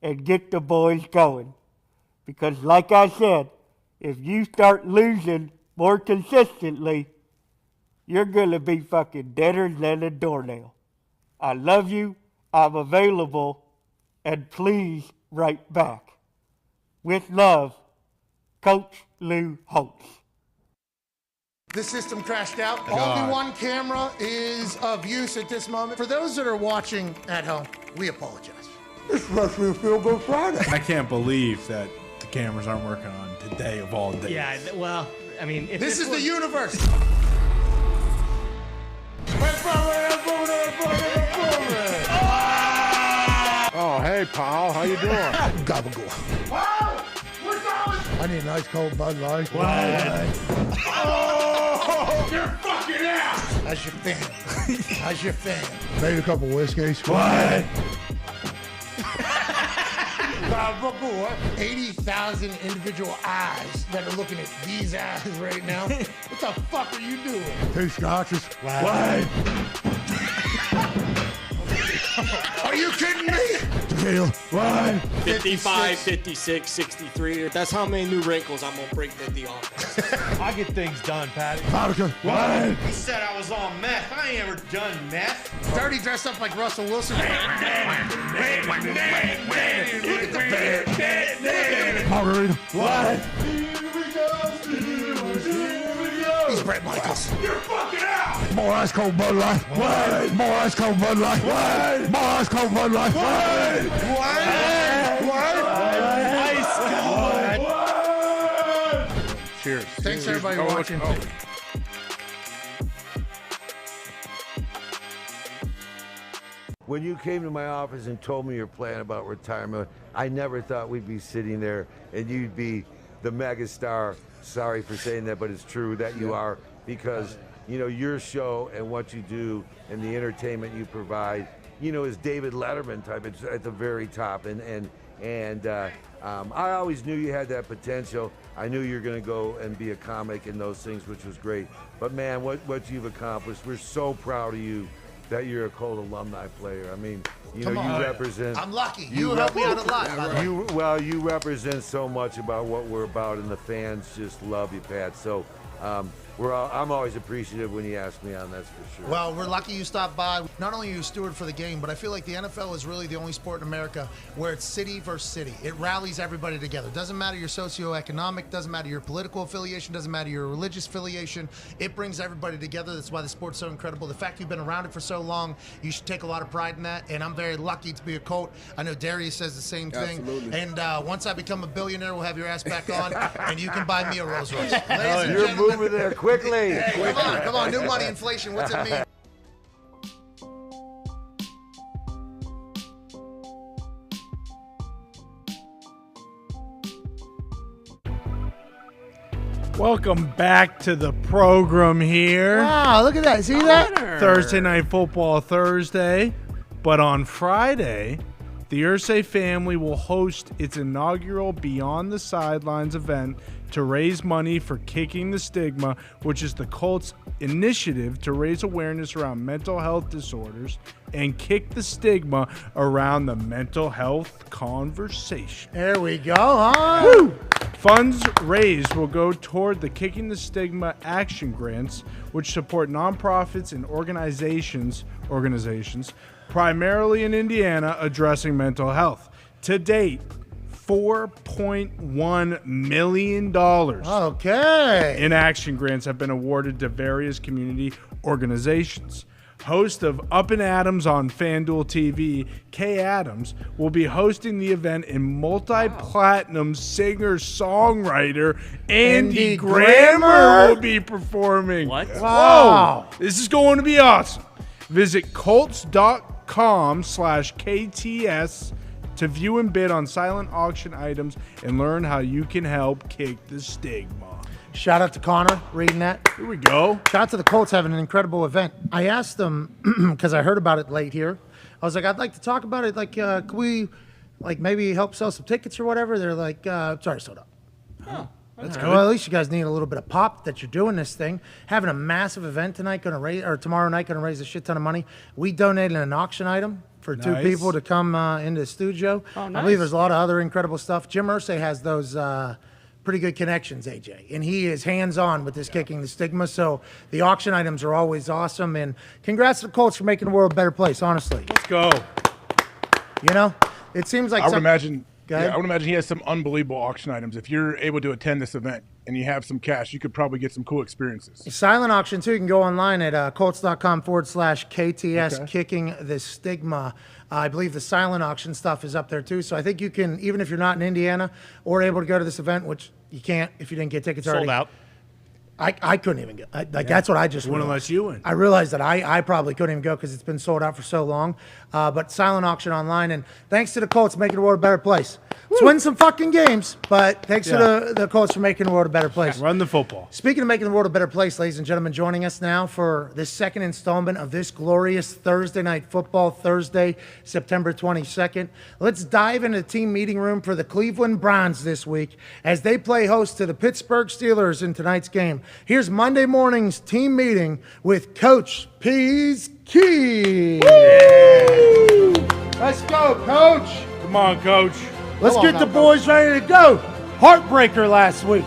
and get the boys going. Because like I said, if you start losing more consistently, you're going to be fucking deader than a doornail. I love you. I'm available. And please write back. With love, Coach Lou Holtz. The system crashed out. Only one camera is of use at this moment. For those that are watching at home, we apologize. This must be a feel-good Friday. I can't believe that the cameras aren't working on today of all days. Yeah, well, I mean, if This is the universe. Oh, hey, pal. How you doing? Gabagool. Wow! We're going! I need a nice cold Bud Light. What? Oh! You're fucking out! How's your fan? How's your fan? Maybe a couple whiskeys. What? 80,000 individual eyes that are looking at these eyes right now. What the fuck are you doing? 2 scotches. What? Are you kidding me? Tequila. What? 55, 56, 63. That's how many new wrinkles I'm going to bring to the office. I get things done, Patty. Vodka. What? He said I was on meth. I ain't ever done meth. Dirty dressed up like Russell Wilson. Look at the band. Margarita. What? He's Brett Michaels. You're fucking out! More ice cold Bud Light. What? More ice cold Bud Light. What? More ice cold Bud Light. What? Ice cold. Cheers. Thanks everybody for watching. When you came to my office and told me your plan about retirement, I never thought we'd be sitting there and you'd be the mega star. Sorry for saying that, but it's true that you are, because you know your show and what you do and the entertainment you provide, you know, is David Letterman type. It's at the very top, and I always knew you had that potential. I knew you were going to go and be a comic and those things, which was great. But man, what you've accomplished, we're so proud of you that you're a Colt alumni player. I mean, you know, you represent. I'm lucky. You helped me out a lot. by the way. You represent so much about what we're about, and the fans just love you, Pat. So I'm always appreciative when you ask me on, that's for sure. Well, we're lucky you stopped by. Not only are you a steward for the game, but I feel like the NFL is really the only sport in America where it's city versus city. It rallies everybody together. Doesn't matter your socioeconomic, doesn't matter your political affiliation, doesn't matter your religious affiliation. It brings everybody together. That's why the sport's so incredible. The fact you've been around it for so long, you should take a lot of pride in that. And I'm very lucky to be a Colt. I know Darius says the same thing. Absolutely. And once I become a billionaire, we'll have your ass back on, and you can buy me a Rolls Royce. Ladies and You're gentlemen, moving there quickly. Hey, come on, new money, inflation, what's it mean? Welcome back to the program here. Wow, look at that. See that? Thursday Night Football Thursday. But on Friday, the Irsay family will host its inaugural Beyond the Sidelines event to raise money for Kicking the Stigma, which is the Colts' initiative to raise awareness around mental health disorders and kick the stigma around the mental health conversation. There we go, huh? Woo! Funds raised will go toward the Kicking the Stigma action grants, which support nonprofits and organizations primarily in Indiana addressing mental health. To date, $4.1 million in action grants have been awarded to various community organizations. Host of Up and Adams on FanDuel TV, Kay Adams, will be hosting the event, and multi-platinum singer-songwriter Andy Grammer will be performing. What? Wow. Whoa, this is going to be awesome. Visit Colts.com/KTS to view and bid on silent auction items and learn how you can help kick the stigma. Shout out to Connor reading that. Here we go. Shout out to the Colts having an incredible event. I asked them, because I heard about it late here, I was like, I'd like to talk about it. Like, could we, like, maybe help sell some tickets or whatever? They're like, sorry, sold out. Oh, That's All good. right, well, at least you guys need a little bit of pop that you're doing this thing. Having a massive event tonight, tomorrow night, going to raise a shit ton of money. We donated an auction item for two Nice. people to come into the studio. Oh, I nice. believe there's a lot of other incredible stuff. Jim Irsay has those pretty good connections, AJ, and he is hands-on with this Kicking the Stigma. So the auction items are always awesome. And congrats to the Colts for making the world a better place. Honestly, Let's go. you know, it seems like I would imagine. Go ahead. Yeah, I would imagine he has some unbelievable auction items. If you're able to attend this event and you have some cash, you could probably get some cool experiences. Silent auction, too. You can go online at Colts.com/KTS, Okay. Kicking the Stigma. I believe the silent auction stuff is up there, too. So I think you can, even if you're not in Indiana or able to go to this event, which you can't if you didn't get tickets already. Sold out. I couldn't even go. That's what I just Wouldn't realized. let you in. I realized that I probably couldn't even go because it's been sold out for so long. But silent auction online. And thanks to the Colts making the world a better place. Let's win some fucking games, but thanks to the Colts for making the world a better place. Run the football. Speaking of making the world a better place, ladies and gentlemen, joining us now for this second installment of this glorious Thursday Night Football, Thursday, September 22nd. Let's dive into the team meeting room for the Cleveland Browns this week as they play host to the Pittsburgh Steelers in tonight's game. Here's Monday morning's team meeting with Coach P's Key. Let's go, Coach. Come on, Coach. Let's get the boys ready to go. Heartbreaker last week.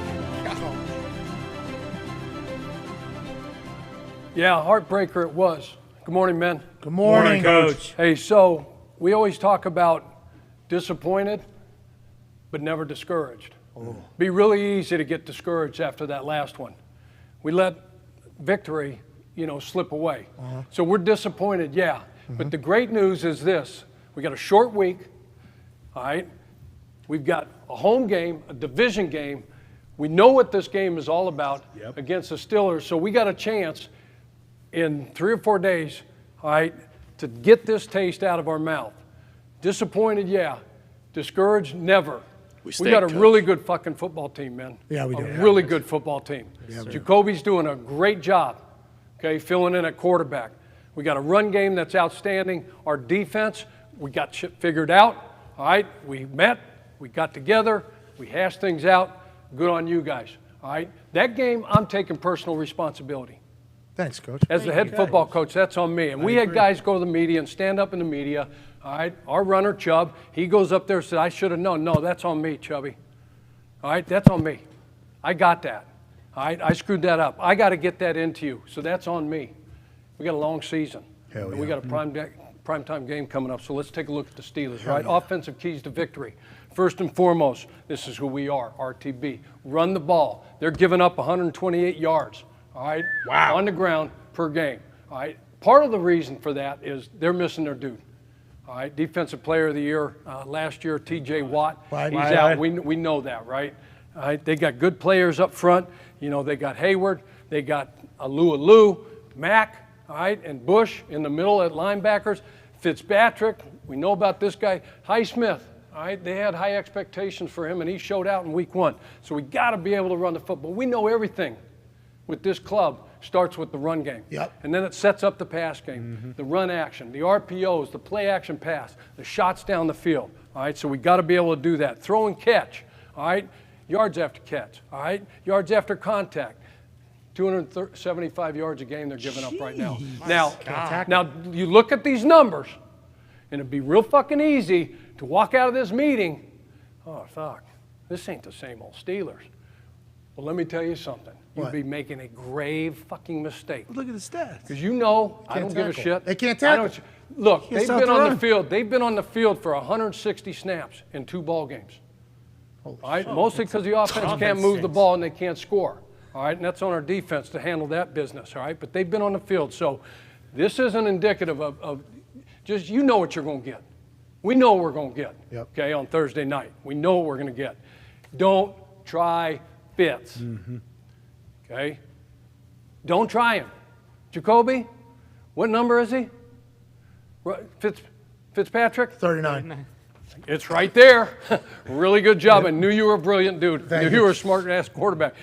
Yeah, heartbreaker it was. Good morning, men. Good morning, Coach. Hey, so we always talk about disappointed, but never discouraged. Be really easy to get discouraged after that last one. We let victory, slip away. So we're disappointed, yeah. But the great news is this. We got a short week, all right? We've got a home game, a division game. We know what this game is all about against the Steelers. So we got a chance in 3 or 4 days, all right, to get this taste out of our mouth. Disappointed, yeah. Discouraged, never. We got a really good fucking football team, man. Yeah, we do. A really good football team. Yeah, Jacoby's doing a great job, okay, filling in at quarterback. We got a run game that's outstanding. Our defense, we got shit figured out, all right? We met, we got together, we hashed things out. Good on you guys, all right? That game, I'm taking personal responsibility. Thanks, Coach. As the head football coach, that's on me. And we had guys go to the media and stand up in the media. All right, our runner, Chubb, he goes up there and said, I should have known. No, that's on me, Chubby. All right, that's on me. I got that. All right, I screwed that up. I got to get that into you. So that's on me. We got a long season. And we got a primetime game coming up. So let's take a look at the Steelers, right? Offensive keys to victory. First and foremost, this is who we are, RTB. Run the ball. They're giving up 128 yards. All right, on the ground per game. All right, part of the reason for that is they're missing their dude. All right, Defensive Player of the Year last year, T.J. Watt. He's out. We know that, right? All right, they got good players up front. They got Hayward. They got Alou, Mack, all right, and Bush in the middle at linebackers. Fitzpatrick, we know about this guy. Highsmith, all right, they had high expectations for him, and he showed out in week 1. So we got to be able to run the football. We know everything with this club starts with the run game. And then it sets up the pass game, the run action, the RPOs, the play action pass, the shots down the field. All right, so we got to be able to do that. Throw and catch, all right, yards after catch, all right, yards after contact. 275 yards a game they're giving up right now. Now you look at these numbers, and it'd be real fucking easy to walk out of this meeting, oh, fuck, this ain't the same old Steelers. Well, let me tell you something. You'd be making a grave fucking mistake. Look at the stats. Because I don't give a shit. They can't tackle. Look, they've been on the field. They've been on the field for 160 snaps in 2 ball games. All right, mostly because the offense can't move the ball and they can't score. All right, and that's on our defense to handle that business. All right, but they've been on the field. So this isn't indicative of just what you're going to get. We know what we're going to get. Okay, on Thursday night, we know what we're going to get. Don't try Fitz. Okay? Don't try him. Jacoby, what number is he? Fitzpatrick? 39. It's right there. Really good job. I knew you were a brilliant dude. I knew you were a smart-ass quarterback.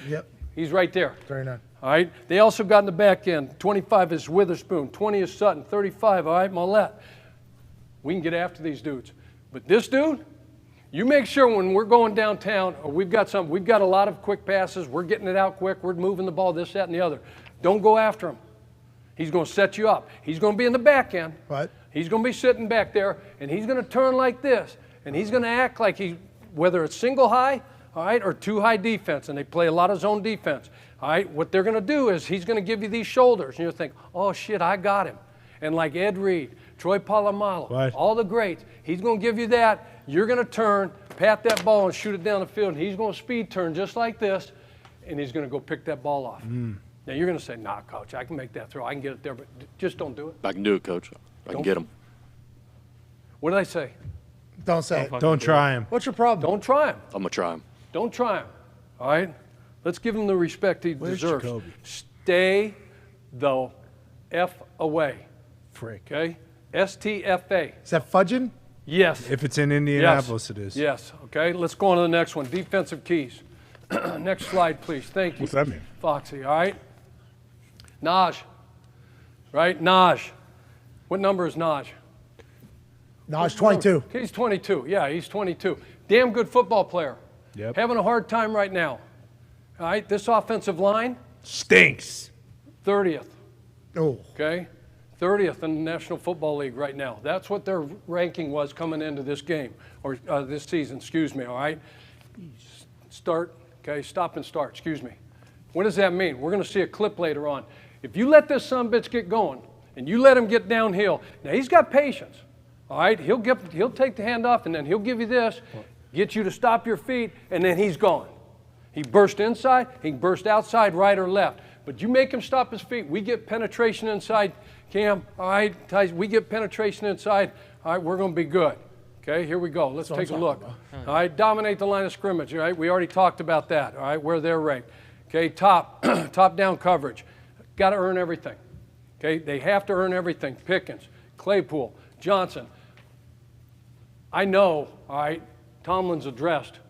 He's right there. 39. All right? They also got in the back end. 25 is Witherspoon. 20 is Sutton. 35, all right, Mollett. We can get after these dudes. But this dude, You make sure when we're going downtown, or we've got a lot of quick passes, we're getting it out quick, we're moving the ball, this, that, and the other. Don't go after him. He's going to set you up. He's going to be in the back end. Right. He's going to be sitting back there, and he's going to turn like this, and he's going to act like whether it's single high, all right, or two high defense, and they play a lot of zone defense. All right, what they're going to do is he's going to give you these shoulders, and you'll think, oh, shit, I got him. And like Ed Reed, Troy Polamalu, all the greats, he's going to give you that. You're going to turn, pat that ball, and shoot it down the field, and he's going to speed turn just like this, and he's going to go pick that ball off. Now, you're going to say, nah, Coach, I can make that throw. I can get it there, but just don't do it. I can do it, Coach. I can get him. What did I say? Don't say it. Don't try him. What's your problem? Don't try him. I'm going to try him. Don't try him. All right? Let's give him the respect he deserves. Jacoby? Stay the F away. Frick. Okay? STFA. Is that fudging? Yes. If it's in Indianapolis, it is. Yes. Okay, let's go on to the next one. Defensive keys. Next slide, please. Thank you. What's that mean? Foxy, all right? Naj. Right? Naj. What number is Naj? Naj, 22. He's 22. Yeah, he's 22. Damn good football player. Yep. Having a hard time right now. All right, this offensive line. Stinks. 30th. Oh. Okay? 30th in the National Football League right now. That's what their ranking was coming into this game, or this season, excuse me, all right? Start, okay, stop and start, excuse me. What does that mean? We're going to see a clip later on. If you let this sumbitch get going, and you let him get downhill, now he's got patience, all right? He'll take the hand off, and then he'll give you this, get you to stop your feet, and then he's gone. He burst inside, he can burst outside, right or left. But you make him stop his feet, we get penetration inside, Cam, all right, Tyson, we get penetration inside, all right, we're going to be good. Okay, here we go. Let's take a look. All right, dominate the line of scrimmage, all right? We already talked about that, all right, where they're ranked. Okay, top down coverage. Got to earn everything. Okay, they have to earn everything. Pickens, Claypool, Johnson. I know, all right, Tomlin's addressed,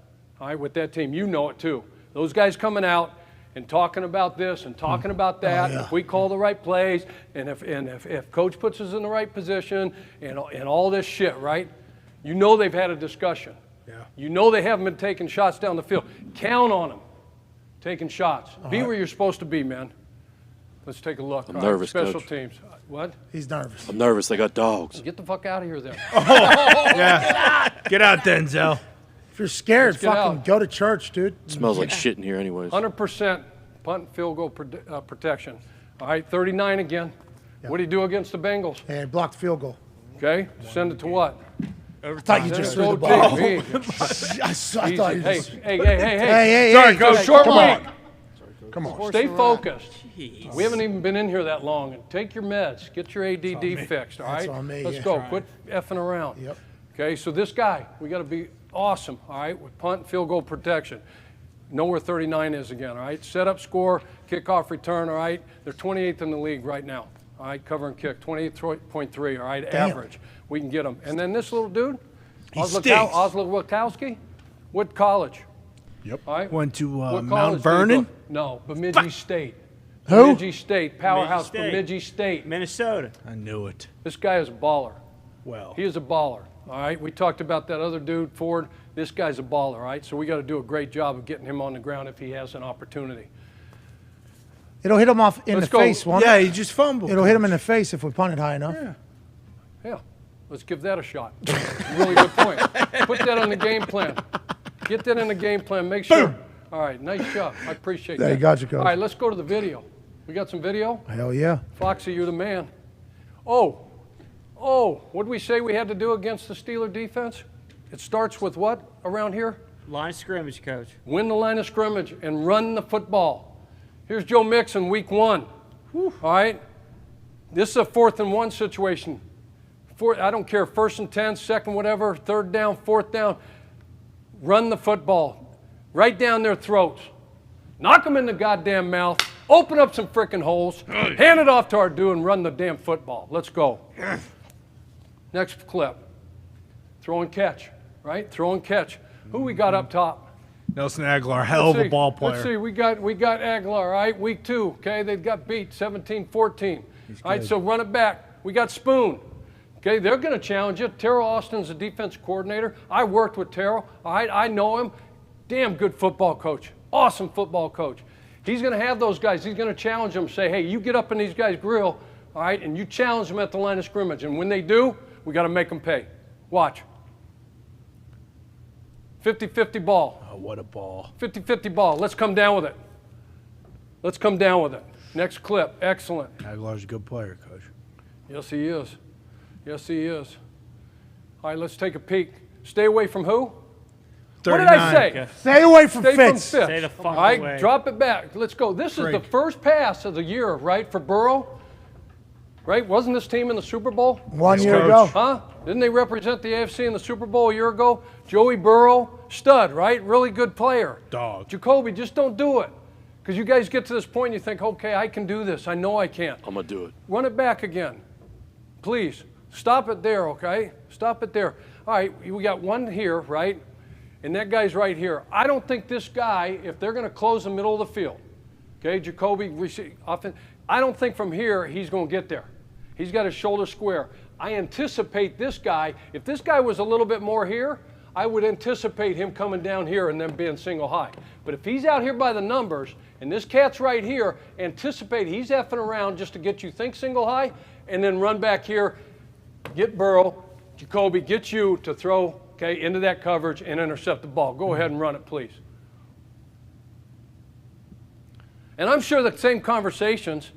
all right, with that team. You know it too. Those guys coming out and talking about this and talking about that. If we call the right plays, and if Coach puts us in the right position, and all this shit, right? You know they've had a discussion. Yeah. You know they haven't been taking shots down the field. Count on them taking shots. Be where you're supposed to be, man. Let's take a look. I'm nervous, Special Coach. teams. What? He's nervous. I'm nervous. They got dogs. Get the fuck out of here then. Yeah. Get out, Denzel. If you're scared, Let's get fucking out. go to church, dude. It smells like shit in here anyways. 100% punt and field goal protection. All right, 39 again. What do you do against the Bengals? And blocked field goal. Okay, send it to what? I thought you just threw the Send it ball. to OT. I thought you just... Hey. Sorry, Coach. Short Come break. on. Come on. Stay focused. We haven't even been in here that long. Take your meds. Get your ADD fixed, all right? That's on me, Let's yeah. go. Quit effing around. Yep. Okay, so this guy, we got to be awesome, all right, with punt and field goal protection. Know where 39 is again, all right? Set up, score, kickoff, return, all right? They're 28th in the league right now, all right? Cover and kick, 28.3, all right? Damn. Average. We can get them. And then this little dude, stinks. Oslo Wachowski, what college? Yep. All right? Went to What Mount college did he Vernon. go? No, Bemidji State. Who? Bemidji State, powerhouse Bemidji State. Bemidji State. Minnesota. I knew it. This guy is a baller. Well, He is a baller, all right? We talked about that other dude, Ford. This guy's a baller, all right? So we got to do a great job of getting him on the ground if he has an opportunity. It'll hit him off in Let's the go. face, won't yeah, it? he just fumbled. It'll hit him in the face if we punt it high enough. Yeah, let's give that a shot. Really good point. Put that on the game plan. Get that in the game plan. Make sure. All right, nice job. I appreciate that. There you got you, Coach. All right, let's go to the video. We got some video? Hell yeah. Foxy, you're the man. Oh, what did we say we had to do against the Steeler defense? It starts with what around here? Line of scrimmage, Coach. Win the line of scrimmage and run the football. Here's Joe Mixon, week 1. All right? This is a 4th and 1 situation. I don't care, 1st and 10, 2nd, whatever, 3rd down, 4th down. Run the football. Right down their throats. Knock them in the goddamn mouth. Open up some frickin' holes. Hand it off to our dude and run the damn football. Let's go. Next clip. Throw and catch, right? Throw and catch. Who we got up top? Nelson Aguilar, hell of a ball player. Let's see. We got Aguilar, all right? Week 2, okay? They got beat 17-14. All right, so run it back. We got Spoon. Okay, they're going to challenge you. Terrell Austin's the defense coordinator. I worked with Terrell. All right, I know him. Damn good football coach. Awesome football coach. He's going to have those guys. He's going to challenge them, say, hey, you get up in these guys' grill, all right, and you challenge them at the line of scrimmage. And when they do, we got to make them pay. Watch. 50-50 ball. Oh, what a ball. 50-50 ball. Let's come down with it. Let's come down with it. Next clip. Excellent. Aguilar's a good player, Coach. Yes, he is. Yes, he is. All right, let's take a peek. Stay away from who? 39. What did I say? Stay away from Stay Fitz. Stay the fuck All right, away. drop it back. Let's go. This is the first pass of the year, right, for Burrow? Right? Wasn't this team in the Super Bowl? 1 year ago. Huh? Didn't they represent the AFC in the Super Bowl a year ago? Joey Burrow, stud, right? Really good player. Dog. Jacoby, just don't do it. Because you guys get to this point and you think, okay, I can do this. I know I can. I'm going to do it. Run it back again. Please. Stop it there, okay? Stop it there. All right, we got one here, right? And that guy's right here. I don't think this guy, if they're going to close the middle of the field, okay, Jacoby, I don't think from here he's going to get there. He's got his shoulder square. I anticipate this guy, if this guy was a little bit more here, I would anticipate him coming down here and then being single high. But if he's out here by the numbers, and this cat's right here, anticipate he's effing around just to get you think single high, and then run back here, get Burrow, Jacoby, get you to throw, okay, into that coverage and intercept the ball. Go ahead and run it, please. And I'm sure the same conversations,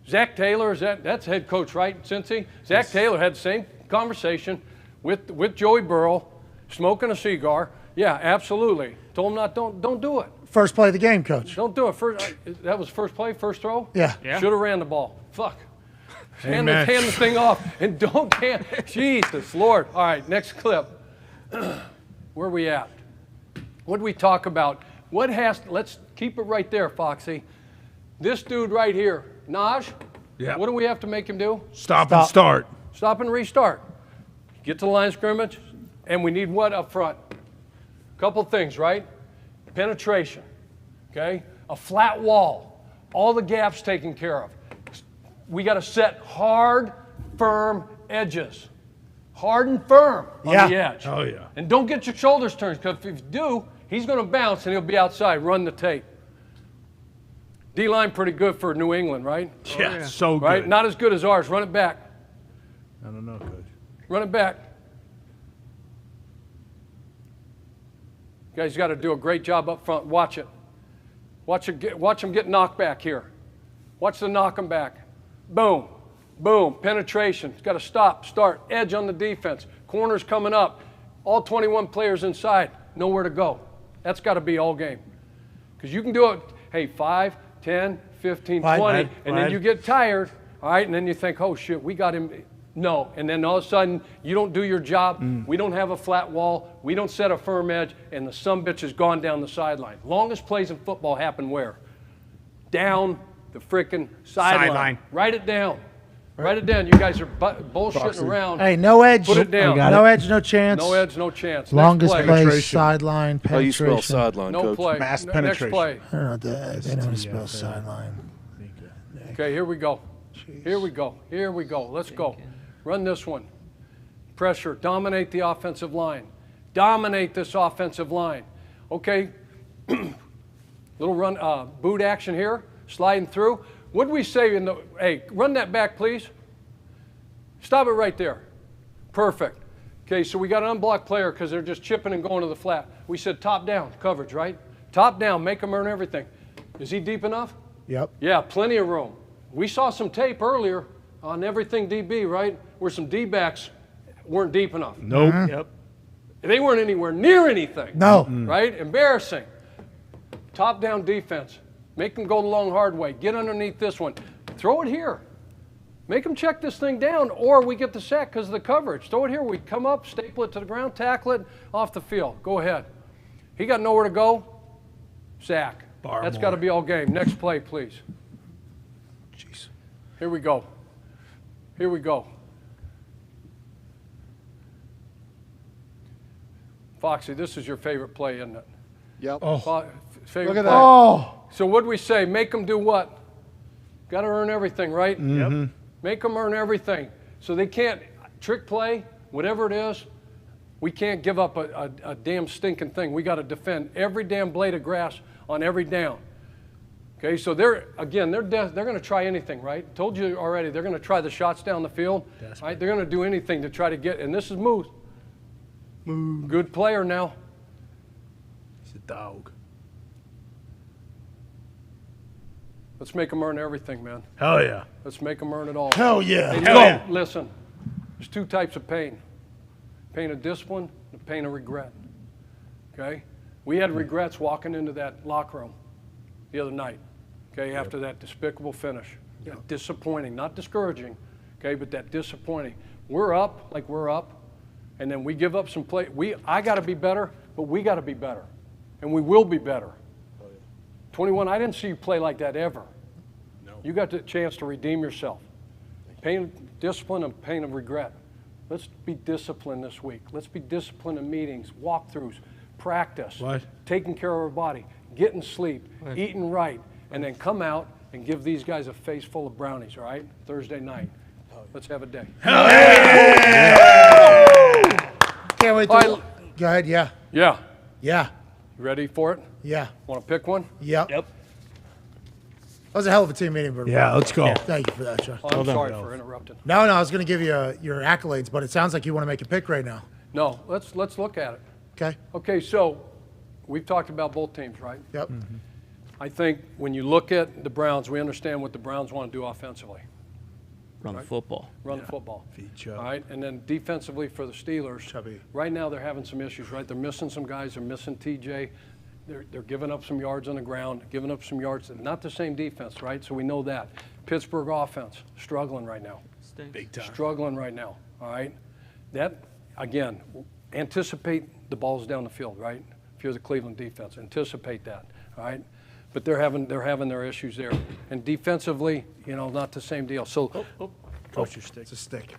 Zach Taylor, that's head coach, right, Cincy? Zach Taylor had the same conversation with Joey Burrow, smoking a cigar. Yeah, absolutely. Told him don't do it. First play of the game, Coach. Don't do it. That was first play, first throw? Yeah. Should have ran the ball. Fuck. Hand Amen. the thing off and don't hand. Jesus, Lord. All right, next clip. Where are we at? What did we talk about? Let's keep it right there, Foxy. This dude right here, Naj, what do we have to make him do? Stop and start. Stop and restart. Get to the line of scrimmage, and we need what up front? A couple things, right? Penetration, okay? A flat wall. All the gaps taken care of. We got to set hard, firm edges. Hard and firm on the edge. Oh, yeah. And don't get your shoulders turned, because if you do, he's going to bounce and he'll be outside. Run the tape. D-line pretty good for New England, right? Yeah, so good. Right? Not as good as ours. Run it back. I don't know, Coach. Run it back. You guys got to do a great job up front. Watch it. Watch them get knocked back here. Watch the knock them back. Boom. Boom. Penetration. Got to stop, start. Edge on the defense. Corners coming up. All 21 players inside. Nowhere to go. That's got to be all game. Because you can do it, hey, 5, 10, 15, 20, and then you get tired, all right, and then you think, oh, shit, we got him. No, and then all of a sudden, you don't do your job. We don't have a flat wall. We don't set a firm edge, and the sumbitch has gone down the sideline. Longest plays in football happen where? Down the frickin' sideline. Write it down. Write it down. You guys are bullshitting around. Hey, no edge. Put it down. No edge, no chance. No edge, no chance. Longest Next play, sideline, How do you penetration. spell sideline, No Coach? play. Mass Next penetration. play. I don't know. They don't spell sideline. Okay, here we go. Here we go. Here we go. Let's go. Run this one. Pressure. Dominate the offensive line. Dominate this offensive line. Okay. Little run, boot action here. Sliding through. What did we say in the, hey, run that back, please. Stop it right there. Perfect. Okay, so we got an unblocked player because they're just chipping and going to the flat. We said top down coverage, right? Top down, make them earn everything. Is he deep enough? Yep. Yeah, plenty of room. We saw some tape earlier on everything DB, right? Where some D-backs weren't deep enough. Nope. Yep. They weren't anywhere near anything. No. Right? Embarrassing. Top down defense. Make them go the long hard way. Get underneath this one. Throw it here. Make them check this thing down, or we get the sack because of the coverage. Throw it here. We come up, staple it to the ground, tackle it, off the field. Go ahead. He got nowhere to go. Sack. That's got to be all game. Next play, please. Jeez. Here we go. Here we go. Foxy, this is your favorite play, isn't it? Yep. Favorite Look at play. that. Oh. So what do we say? Make them do what? Got to earn everything, right? Mm-hmm. Make them earn everything. So they can't trick play, whatever it is, we can't give up a damn stinking thing. We got to defend every damn blade of grass on every down. Okay, so they're going to try anything, right? Told you already, they're going to try the shots down the field. Right? They're going to do anything to try to get, and this is Moose. Good player now. He's a dog. Let's make them earn everything, man. Hell yeah. Let's make them earn it all. Hell yeah. And Hell yeah. Listen, there's two types of pain. Pain of discipline and pain of regret. Okay? We had regrets walking into that locker room the other night. Okay, after that despicable finish. Disappointing, not discouraging, okay, but that disappointing. We're up like we're up, and then we give up some play. I got to be better, but we got to be better, and we will be better. 21, I didn't see you play like that ever. No. You got the chance to redeem yourself. Pain of discipline and pain of regret. Let's be disciplined this week. Let's be disciplined in meetings, walkthroughs, practice, taking care of our body, getting sleep, eating right, and then come out and give these guys a face full of brownies, all right? Thursday night. Let's have a day. Hell yeah! Can't wait to go ahead, yeah. Yeah. Yeah. You ready for it? Yeah. Want to pick one? Yep. That was a hell of a team meeting, Bert. Yeah, let's go. Thank you for that, Sean. I'm sorry for interrupting. No, I was going to give you your accolades, but it sounds like you want to make a pick right now. No, let's look at it. Okay. Okay, so we've talked about both teams, right? Yep. Mm-hmm. I think when you look at the Browns, we understand what the Browns want to do offensively. Run the football. Run the football. Feed Chubb. All right, and then defensively for the Steelers, right now they're having some issues, right? They're missing some guys. They're missing TJ. They're giving up some yards on the ground, giving up some yards. Not the same defense, right? So we know that. Pittsburgh offense, struggling right now. Big time. Struggling right now, all right? That, again, anticipate the balls down the field, right? If you're the Cleveland defense, anticipate that, all right? But they're having their issues there. And defensively, not the same deal. So, Coach your stick. It's a stick.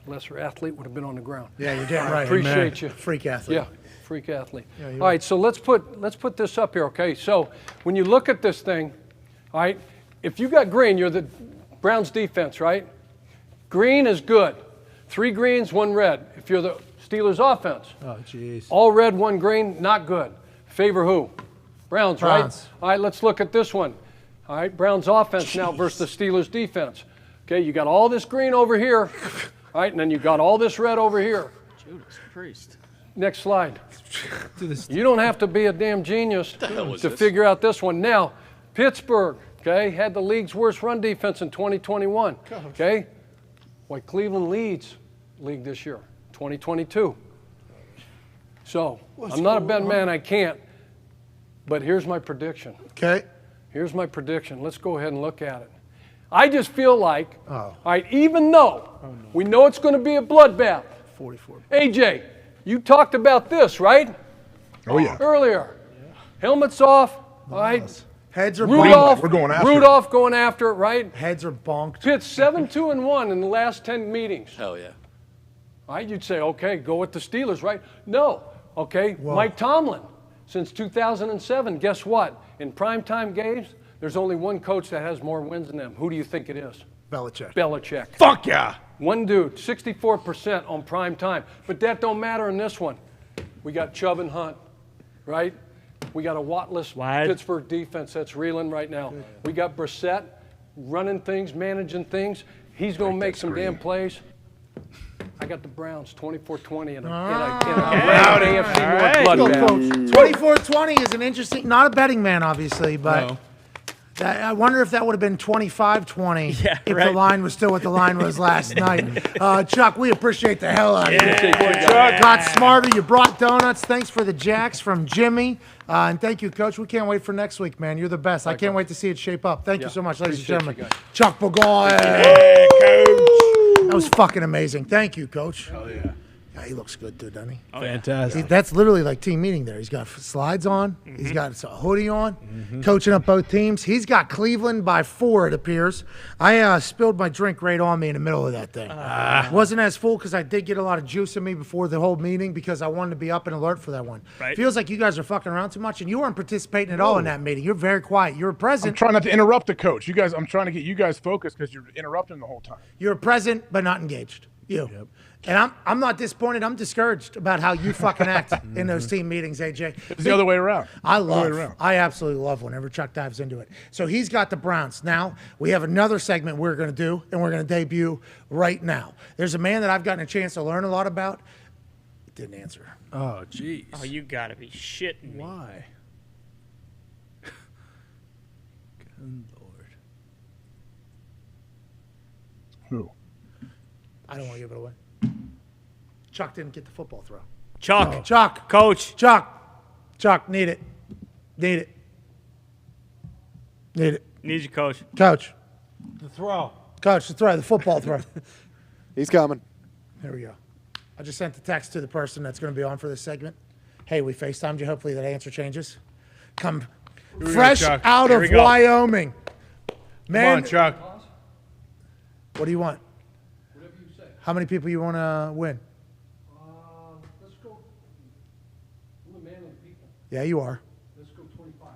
Lesser athlete would have been on the ground. Yeah, you're damn right. Appreciate you. Freak athlete. Yeah, freak athlete. Yeah, all right, so let's put this up here, okay? So when you look at this thing, all right, if you got green, you're the Browns defense, right? Green is good. 3 greens, 1 red. If you're the Steelers offense. Oh, jeez. All red, 1 green, not good. Favor who? Browns, right? All right, let's look at this one. All right, Browns offense now versus the Steelers defense. Okay, you got all this green over here, all right, and then you got all this red over here. Judas Priest. Next slide. You don't have to be a damn genius to figure out this one. Now, Pittsburgh, okay, had the league's worst run defense in 2021, okay? Why Cleveland leads league this year, 2022. So, I'm not a betting man, I can't. But here's my prediction. Okay. Here's my prediction. Let's go ahead and look at it. I just feel like, all right, even though we know it's going to be a bloodbath. 44. AJ, you talked about this, right? Oh, yeah. Earlier. Yeah. Helmets off, all right? Heads are Rudolph, bonked. We're going after Rudolph going after it, right? Heads are bonked. Pitt's 7-2-1 in the last 10 meetings. Hell yeah. All right, you'd say, okay, go with the Steelers, right? No. Okay, Mike Tomlin. Since 2007, guess what? In primetime games, there's only one coach that has more wins than them. Who do you think it is? Belichick. Belichick. Fuck yeah. One dude, 64% on prime time. But that don't matter in this one. We got Chubb and Hunt, right? We got a Wattless Pittsburgh defense that's reeling right now. We got Brissett running things, managing things. He's going to make some damn plays. I got the Browns 24-20 in a AFC North bloodbath. 24-20 is an interesting, not a betting man, obviously, but I wonder if that would have been 25-20 if the line was still what the line was last night. Chuck, we appreciate the hell out of you. Chuck got smarter. You brought donuts. Thanks for the jacks from Jimmy. And thank you, Coach. We can't wait for next week, man. You're the best. I can't wait to see it shape up. Thank you so much, ladies and gentlemen. Chuck Pagano. Coach. That was fucking amazing. Thank you, Coach. Hell yeah. Yeah, he looks good, too, doesn't he? Oh, fantastic. That's literally like team meeting there. He's got slides on. He's got a hoodie on, coaching up both teams. He's got Cleveland by 4, it appears. I spilled my drink right on me in the middle of that thing. Wasn't as full because I did get a lot of juice in me before the whole meeting because I wanted to be up and alert for that one. Right. Feels like you guys are fucking around too much, and you weren't participating at all in that meeting. You're very quiet. You're present. I'm trying not to interrupt the coach. I'm trying to get you guys focused because you're interrupting the whole time. You're present but not engaged. You. Yep. And I'm not disappointed. I'm discouraged about how you fucking act in those team meetings, AJ. It's the other way around. I absolutely love whenever Chuck dives into it. So he's got the Browns. Now we have another segment we're going to do, and we're going to debut right now. There's a man that I've gotten a chance to learn a lot about. Didn't answer. Oh, jeez. Oh, you got to be shitting me. Why? Good Lord. Who? I don't want to give it away. Chuck didn't get the football throw. Chuck. No. Chuck. Coach. Chuck, need it. Need it. Need you, Coach. Coach. The throw. Coach, the football throw. He's coming. There we go. I just sent the text to the person that's going to be on for this segment. Hey, we FaceTimed you. Hopefully that answer changes. Come fresh out of Wyoming. Man, Come on, Chuck. What do you want? Whatever you say. How many people you want to win? Let's go. I'm the man of the people. Yeah, you are. Let's go 25.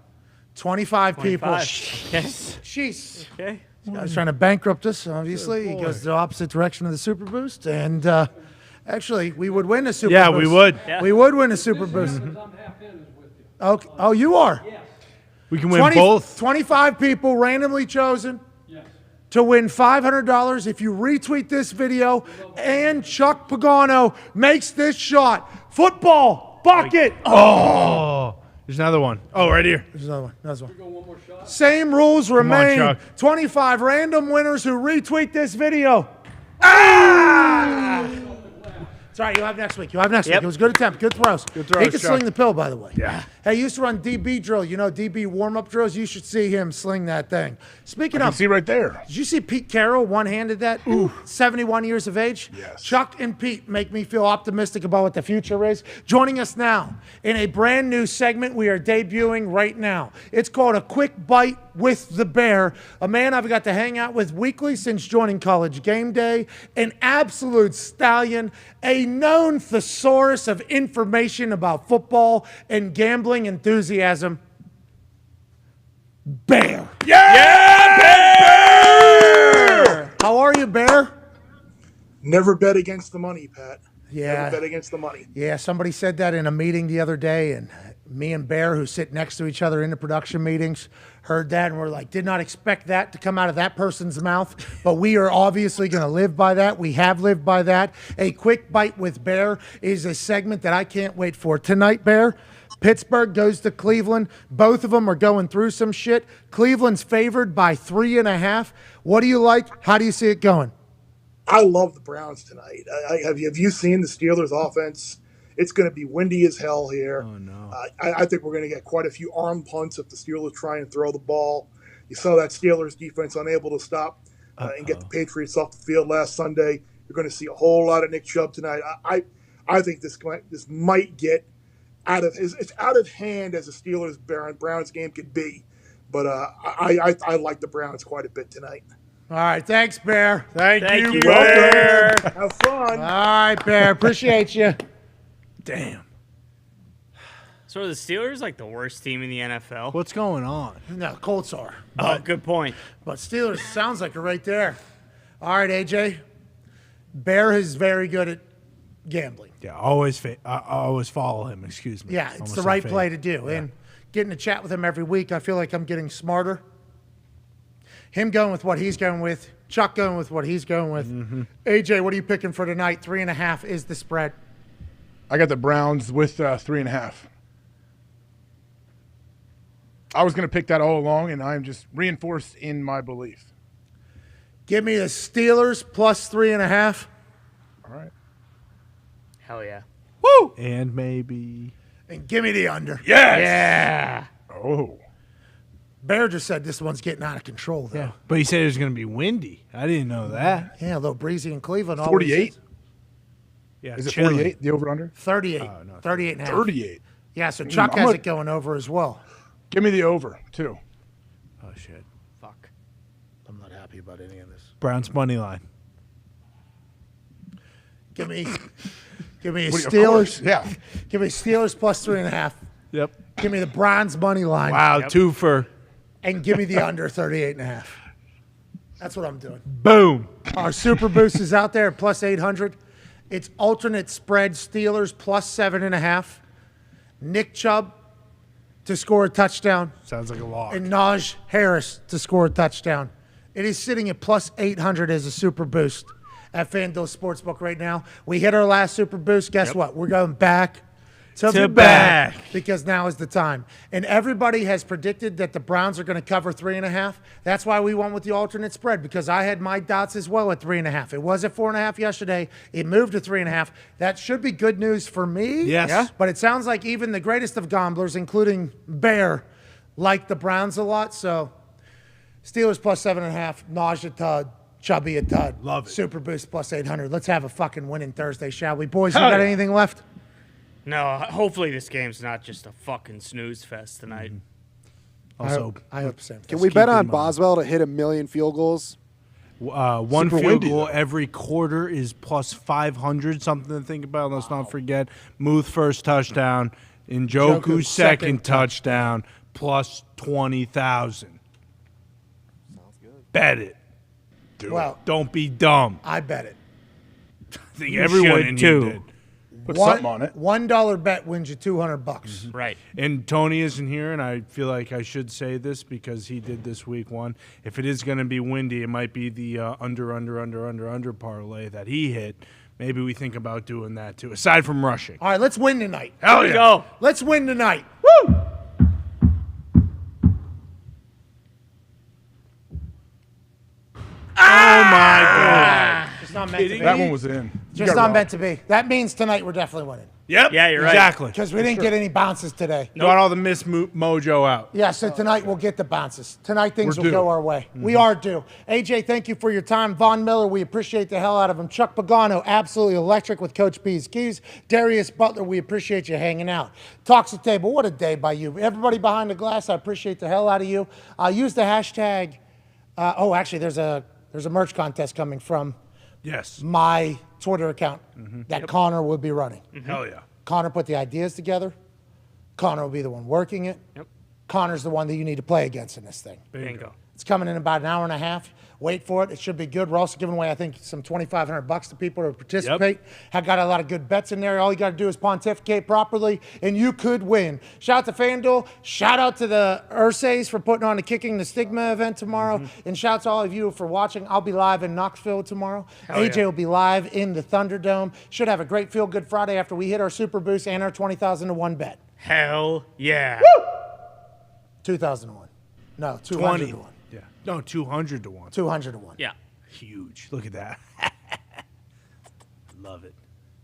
25 people. Yes. Jeez. Okay. This guy's trying to bankrupt us, obviously. He goes the opposite direction of the Super Boost. And actually, we would win a Super Boost. Yeah, we would. Yeah. We would win a Super Boost. I'm half in is with you. Okay. Oh, you are? Yes. We can win both. 25 people randomly chosen Yes. to win $500 if you retweet this video and Chuck Pagano makes this shot. Football bucket. Oh, there's another one. Oh, right here. There's another one. Another one. Go one more shot. Same rules remain. Chuck. 25 random winners who retweet this video. Ah! It's all right. You'll have next week. You'll have next week. It was a good attempt. Good throws. Good throws, He can Chuck. sling the pill, by the way. Yeah. Hey, he used to run DB drill. You know, DB warm-up drills. You should see him sling that thing. Speaking I of, see right there. did you see Pete Carroll one-handed that? Ooh. 71 years of age? Yes. Chuck and Pete make me feel optimistic about what the future is. Joining us now in a brand new segment we are debuting right now. It's called A Quick Bite with the Bear, a man I've got to hang out with weekly since joining College Game Day, an absolute stallion, a known thesaurus of information about football and gambling enthusiasm. Bear. Yeah, Bear! How are you, Bear? Never bet against the money, Pat. Yeah. Never bet against the money. Yeah, somebody said that in a meeting the other day, and me and Bear, who sit next to each other in the production meetings, heard that, and we're like, did not expect that to come out of that person's mouth, but we are obviously going to live by that. We have lived by that. A Quick Bite with Bear is a segment that I can't wait for. Tonight, Bear, Pittsburgh goes to Cleveland. Both of them are going through some shit. Cleveland's favored by 3.5. What do you like? How do you see it going? I love the Browns tonight. Have you seen the Steelers' offense? It's going to be windy as hell here. Oh, no. I think we're going to get quite a few arm punts if the Steelers try and throw the ball. You saw that Steelers defense unable to stop and get the Patriots off the field last Sunday. You're going to see a whole lot of Nick Chubb tonight. I think this might get out of hand as a Steelers Browns game could be. But I like the Browns quite a bit tonight. All right, thanks, Bear. Thank you, Bear. Have fun. All right, Bear. Appreciate you. Damn. So are the Steelers like the worst team in the NFL? What's going on? No, Colts are. Oh, good point. But Steelers sounds like it right there. All right, AJ. Bear is very good at gambling. Yeah, I always follow him. Excuse me. Yeah, it's Almost the said right fade. play to do. Yeah. And getting to chat with him every week, I feel like I'm getting smarter. Him going with what he's going with. Chuck going with what he's going with. Mm-hmm. AJ, what are you picking for tonight? 3.5 is the spread. I got the Browns with 3.5. I was going to pick that all along, and I'm just reinforced in my belief. Give me the Steelers plus 3.5. All right. Hell yeah. Woo! And maybe. And give me the under. Yes! Yeah. Oh. Bear just said this one's getting out of control, though. Yeah. But he said it was going to be windy. I didn't know that. Yeah, a little breezy in Cleveland. 48? Yeah, Is it chilly. 48, the over-under? 38. Oh, no, 38.5. 38. Yeah, so Chuck has it going over as well. Give me the over, too. Oh, shit. Fuck. I'm not happy about any of this. Browns money line. Give me What do you- of Steelers. course, yeah. Give me Steelers plus 3.5. Yep. Give me the Browns money line. Wow, 2 for. And give me the under 38.5. That's what I'm doing. Boom. Our Super Boost is out there at plus 800. It's alternate spread Steelers plus 7.5. Nick Chubb to score a touchdown. Sounds like a lock. And Najee Harris to score a touchdown. It is sitting at plus 800 as a Super Boost at FanDuel Sportsbook right now. We hit our last Super Boost. Guess what? We're going back to the back because now is the time. And everybody has predicted that the Browns are going to cover 3.5. That's why we went with the alternate spread, because I had my dots as well at 3.5. It was at 4.5 yesterday. It moved to 3.5. That should be good news for me. Yes. Yeah. But it sounds like even the greatest of gamblers, including Bear, like the Browns a lot. So Steelers plus 7.5. Najee a dud. Chubby a dud. Love it. Super Boost plus 800. Let's have a fucking winning Thursday, shall we? Boys, you got anything left? No, hopefully this game's not just a fucking snooze fest tonight. Also, I hope so. Can we bet on Boswell to hit 1 million field goals? One Super field windy, goal though. every quarter is plus 500, something to think about. Let's not forget Muth first touchdown, Njoku's second touchdown, plus 20,000. Sounds good. Bet it. Well, Don't be dumb. I bet it. I think everyone in here did. Put something on it. $1 bet wins you $200. Right. And Tony isn't here, and I feel like I should say this because he did this week one. If it is going to be windy, it might be the under parlay that he hit. Maybe we think about doing that too, aside from rushing. All right, let's win tonight. Hell yeah. Go. Let's win tonight. Woo! Oh, my God. It's not meant to be. That one was in. Just not meant to be. That means tonight we're definitely winning. Yep. Yeah, you're right. Exactly. Because we didn't get any bounces today. Got all the Miss Mojo out. Yeah, so tonight we'll get the bounces. Tonight things We're will due. go our way. We are due. AJ, thank you for your time. Von Miller, we appreciate the hell out of him. Chuck Pagano, absolutely electric with Coach P's Keys. Darius Butler, we appreciate you hanging out. Toxic Table, what a day by you. Everybody behind the glass, I appreciate the hell out of you. Use the hashtag. Actually, there's a merch contest coming from my Twitter account that Connor will be running. Hell yeah. Connor put the ideas together. Connor will be the one working it. Yep. Connor's the one that you need to play against in this thing. Bingo. It's coming in about an hour and a half. Wait for it. It should be good. We're also giving away, I think, some $2,500 to people to participate. Have got a lot of good bets in there. All you got to do is pontificate properly, and you could win. Shout out to FanDuel. Shout out to the Ursays for putting on the Kicking the Stigma event tomorrow. And shouts to all of you for watching. I'll be live in Knoxville tomorrow. AJ will be live in the Thunderdome. Should have a great feel-good Friday after we hit our Super Boost and our 20,000 to 1 bet. Hell yeah. Woo! 2,000 to 1. No, 200 to 1. Yeah. No, 200 to 1. 200 to 1. Yeah. Huge. Look at that. Love it.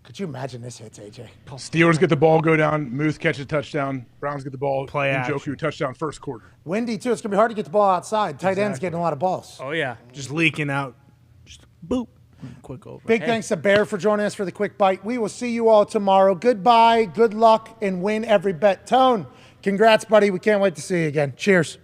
Could you imagine this hits, AJ? Steelers get the ball, go down. Muth catches a touchdown. Browns get the ball. Play Njoku touchdown first quarter. Windy, too. It's going to be hard to get the ball outside. Tight end's getting a lot of balls. Oh, yeah. Just leaking out. Just boop. Quick over. Big thanks to Bear for joining us for the quick bite. We will see you all tomorrow. Goodbye, good luck, and win every bet. Tone, congrats, buddy. We can't wait to see you again. Cheers.